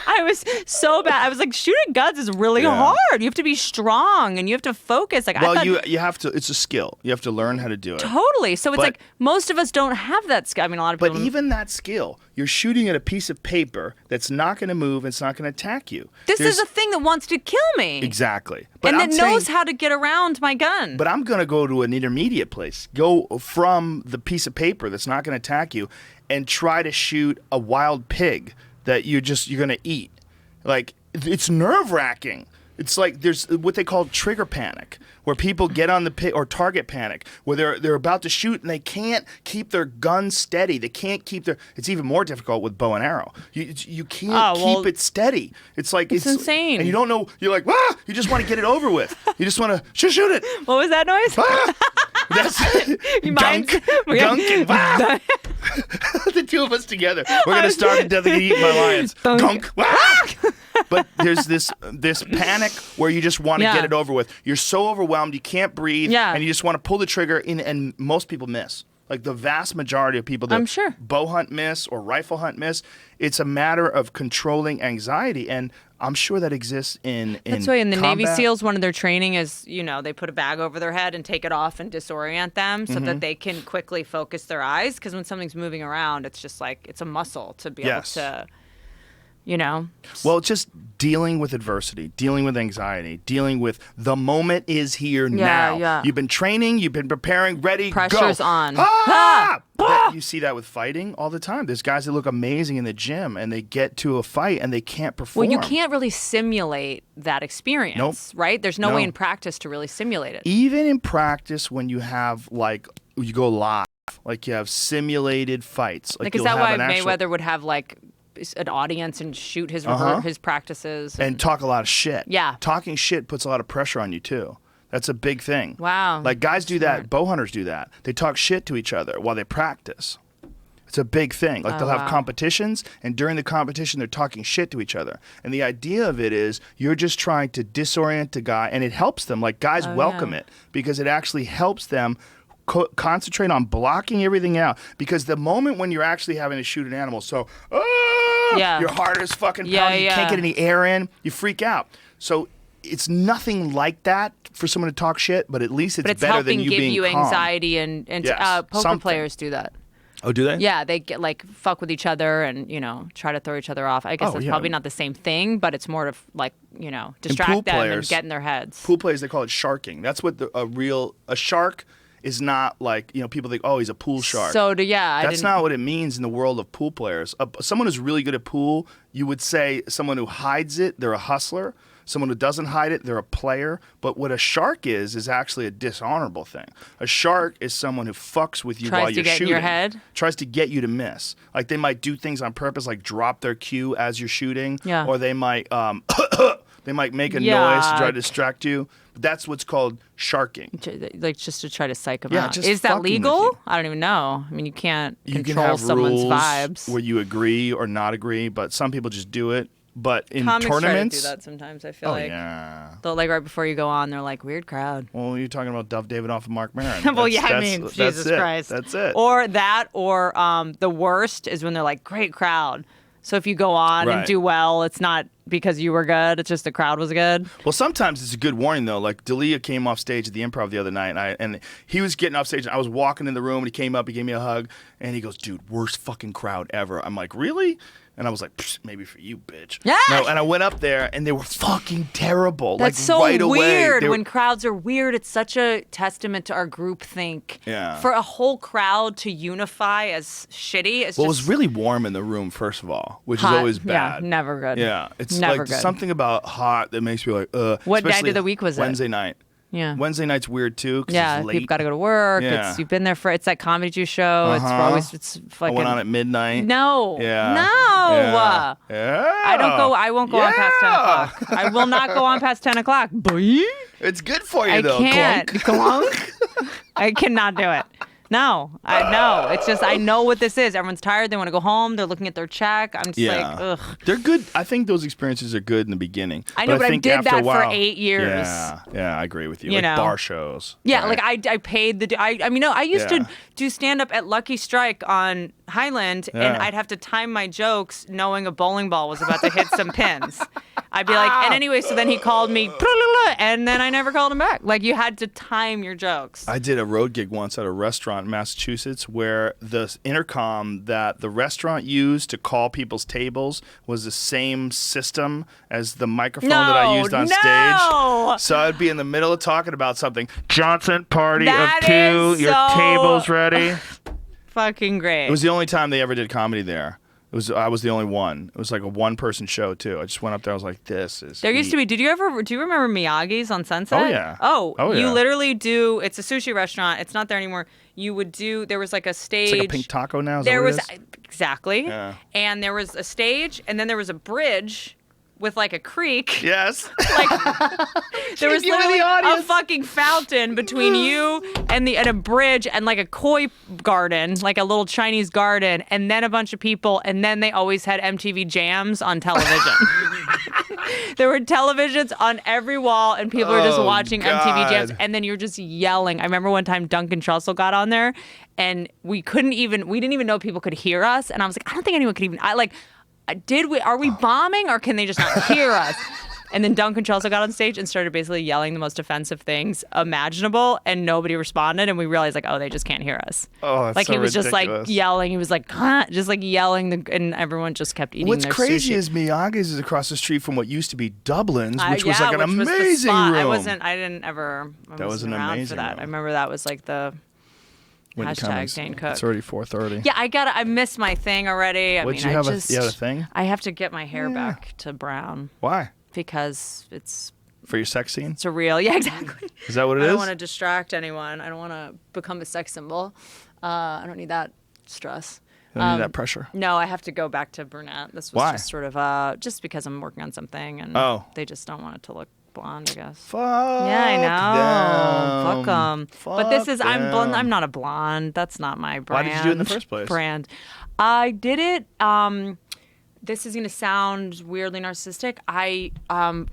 I was so bad. I was like, shooting guns is really hard. You have to be strong and you have to focus. Like, you have to. It's a skill. You have to learn how to do it. Totally. So it's like most of us don't have that skill. I mean, a lot of people. But even that skill, you're shooting at a piece of paper that's not going to move. It's not going to attack you. This is a thing that wants to kill me. Exactly. But and that knows how to get around my gun. But I'm going to go to an intermediate place. Go from the piece of paper that's not going to attack you, and try to shoot a wild pig that you're going to eat. Like, it's nerve-wracking. It's like there's what they call trigger panic, where people get on the pig, or target panic, where they're about to shoot and they can't keep their gun steady. They can't keep their. It's even more difficult with bow and arrow. You can't keep it steady. It's like it's insane, and you don't know. You're like, ah! You just want to get it over with. You just want to shoot it. What was that noise? Ah! That's gunk and wow. The two of us together. We're gonna starve to death and eat my lions. Gunk. Wow. But there's this panic where you just want to get it over with. You're so overwhelmed, you can't breathe, and you just want to pull the trigger in, and most people miss. Like the vast majority of people that bow hunt miss or rifle hunt miss. It's a matter of controlling anxiety, and I'm sure that exists in That's why in the Navy SEALs, one of their training is, they put a bag over their head and take it off and disorient them so that they can quickly focus their eyes. Because when something's moving around, it's just like, it's a muscle to be able to, Well, it's just dealing with adversity, dealing with anxiety, dealing with the moment is here now. Yeah. You've been training, you've been preparing, ready, Pressure's go. on. Ah! You see that with fighting all the time. There's guys that look amazing in the gym and they get to a fight and they can't perform. Well, you can't really simulate that experience, right? There's no way in practice to really simulate it. Even in practice, when you have, you go live, like you have simulated fights. Like is that why Mayweather would have, an audience and shoot his practices? And talk a lot of shit. Yeah. Talking shit puts a lot of pressure on you, too. That's a big thing. Wow. Like guys do that, bow hunters do that. They talk shit to each other while they practice. It's a big thing. Like they'll have wow. competitions, and during the competition, they're talking shit to each other. And the idea of it is you're just trying to disorient the guy, and it helps them. Like guys welcome it because it actually helps them concentrate on blocking everything out. Because the moment when you're actually having to shoot an animal, your heart is fucking pounding, you can't get any air in, you freak out. So it's nothing like that for someone to talk shit, but at least it's better than you being give you calm. anxiety and poker players do that. Oh, do they? Yeah, they get like fuck with each other and try to throw each other off. I guess that's probably not the same thing, but it's more to like distract them and get in their heads. Pool players, they call it sharking. That's what a shark is not like. People think, oh, he's a pool shark. That's not what it means in the world of pool players. Someone who's really good at pool, you would say someone who hides it, they're a hustler. Someone who doesn't hide it, they're a player. But what a shark is actually a dishonorable thing. A shark is someone who fucks with you while you're shooting. Tries to get in your head? Tries to get you to miss. Like they might do things on purpose, like drop their cue as you're shooting. Yeah. Or they might make a noise to try to distract you. That's what's called sharking. Like just to try to psych them out. Just is that fucking with legal? you. I don't even know. I mean, you can't You control can have someone's rules vibes. where you agree or not agree, but some people just do it. But in Comics tournaments, try to do that sometimes. I feel like. Yeah. They'll like right before you go on, they're like weird crowd. Well, you're talking about Duff Davidoff and Mark Maron. Well, Jesus Christ. That's it. Or the worst is when they're like great crowd. So if you go on and do well, it's not because you were good. It's just the crowd was good. Well, sometimes it's a good warning, though. Like, D'Elia came off stage at the Improv the other night, and he was getting off stage, and I was walking in the room, and he came up, he gave me a hug, and he goes, dude, worst fucking crowd ever. I'm like, really? And I was like, maybe for you, bitch. Yeah. No, and I went up there, and they were fucking terrible. That's like, so right away, weird. When crowds are weird, it's such a testament to our groupthink. Yeah. For a whole crowd to unify as shitty, it was really warm in the room, first of all, which is always bad. Yeah, never good. Yeah, it's never like good. something about hot that makes me like, What night especially of the week was it? Wednesday night. Yeah. Wednesday night's weird too. 'Cause Yeah, it's late. people got to go to work. Yeah. You've been there for. It's that comedy juice show. It's fucking. I went on at midnight. No. Yeah. No. Yeah. I won't go on past 10 o'clock. I will not go on past 10 o'clock. Boing. It's good for you I though. can't. Clunk. Clunk. I cannot do it. No, it's just I know what this is. Everyone's tired. They want to go home. They're looking at their check. I'm just like, ugh. They're good. I think those experiences are good in the beginning. I know, but I think did after that a while, for 8 years. Yeah, I agree with you. You Like know. bar shows. Yeah, right? like I paid I used to do stand up at Lucky Strike on Highland, and I'd have to time my jokes knowing a bowling ball was about to hit some pins. I'd be like, and anyway, so then he called me, and then I never called him back. Like you had to time your jokes. I did a road gig once at a restaurant in Massachusetts where the intercom that the restaurant used to call people's tables was the same system as the microphone that I used on stage. So I'd be in the middle of talking about something. Johnson, party That of two, is your so- table's ready. Fucking great. It was the only time they ever did comedy there. I was the only one. It was like a one-person show too. I just went up there. I was like, "This is." There used to be. Do you remember Miyagi's on Sunset? Oh yeah. Oh yeah. You literally do. It's a sushi restaurant. It's not there anymore. You would do. There was like a stage. It's like a pink taco now. Is There that what was it is? exactly. Yeah. And there was a stage, and then there was a bridge with like a creek. Yes. Like there was you and the literally a audience. fucking fountain between you and a bridge and like a koi garden, like a little Chinese garden, and then a bunch of people, and then they always had MTV Jams on television. There were televisions on every wall, and people were just watching MTV Jams, and then you're just yelling. I remember one time Duncan Trussell got on there, and we didn't even know people could hear us, and I was like, I don't think anyone could even. Are we bombing, or can they just not hear us? And then Duncan Trussell got on stage and started basically yelling the most offensive things imaginable, and nobody responded. And we realized, like, oh, they just can't hear us. Oh, that's like so he was ridiculous. just like yelling. He was like, huh? Just like yelling, and everyone just kept eating. What's their crazy sushi. is Miyagi's is across the street from what used to be Dublin's, which was Yeah, like an which was the amazing spot. room. I didn't ever. That was an around amazing for that. room. I remember that was like the Whitney hashtag Cummings. Dane Cook. It's already 4:30. Yeah, I missed my thing already. You had a thing? I have to get my hair back to brown Why? because it's For your sex scene? surreal. Yeah, exactly. Is that what it I is? don't want to distract anyone. I don't want to become a sex symbol. I don't need that stress. You don't need that pressure. No, I have to go back to brunette. This was Why? just sort of just because I'm working on something, and Oh. they just don't want it to look blonde, I guess. Fuck Yeah, I know. them. welcome. But this is I'm them. I'm not a blonde. That's not my brand. Why did you do it in the first place? Brand. I did it. This is gonna sound weirdly narcissistic. I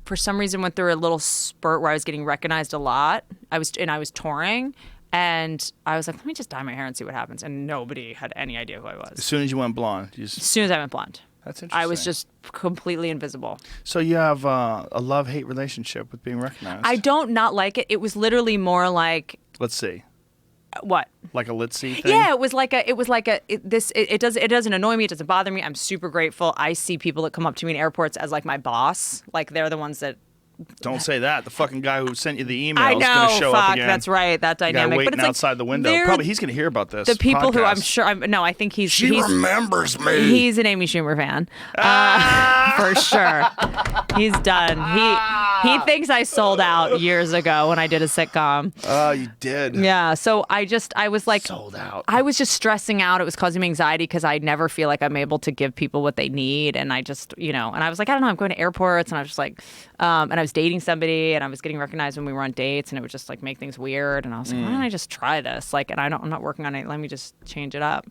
for some reason went through a little spurt where I was getting recognized a lot. I was touring. And I was like, let me just dye my hair and see what happens. And nobody had any idea who I was. As soon as you went blonde. As soon as I went blonde. That's interesting. I was just completely invisible. So you have a love-hate relationship with being recognized. I don't not like it. It was literally more like... Let's see. What? Like a let's see thing? Yeah, it doesn't annoy me. It doesn't bother me. I'm super grateful. I see people that come up to me in airports as like my boss. Like they're the ones that... Don't say that. The fucking guy who sent you the email I is know, going to show up again. That's right. That dynamic. Guy waiting but it's outside like, the window. Probably he's going to hear about this. The people who podcast. I'm sure. I think he's. She remembers me. He's an Amy Schumer fan, for sure. He's done. He thinks I sold out years ago when I did a sitcom. Oh, you did. Yeah. So I was like sold out. I was just stressing out. It was causing me anxiety because I never feel like I'm able to give people what they need, and I just and I was like I don't know. I'm going to airports, and I was just like, and I was dating somebody, and I was getting recognized when we were on dates, and it would just like make things weird. And I was like, why don't I just try this? Like, and I'm not working on it. Let me just change it up.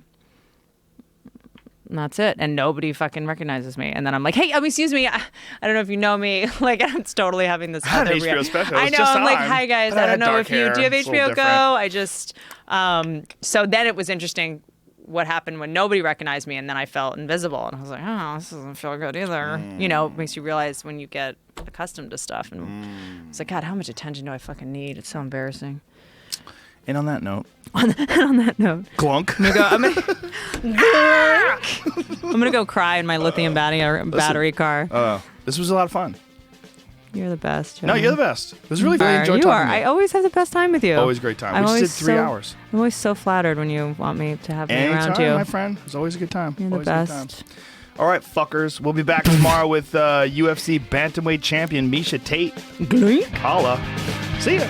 And that's it. And nobody fucking recognizes me. And then I'm like, hey, excuse me. I don't know if you know me. Like, I'm totally having this. I had an HBO special. I know. I'm like, hi guys. But I don't know dark if you hair. do you have It's a little HBO Go. different. I just. So then it was interesting what happened when nobody recognized me, and then I felt invisible, and I was like, oh, this doesn't feel good either. It makes you realize when you get accustomed to stuff, and it's like, God, how much attention do I fucking need? It's so embarrassing. And on that note. On that note. Glunk. I'm gonna go cry in my lithium battery car. This was a lot of fun. You're the best, Joe. No, you're the best. It was really fun. I enjoyed you talking are. to you. I always have the best time with you. Always a great time. We just did 3 hours. I'm always so flattered when you want me to have me around Anytime, you. my friend. It was always a good time. You're the always a good best. time. All right, fuckers. We'll be back tomorrow with UFC bantamweight champion Misha Tate. Holla. See ya.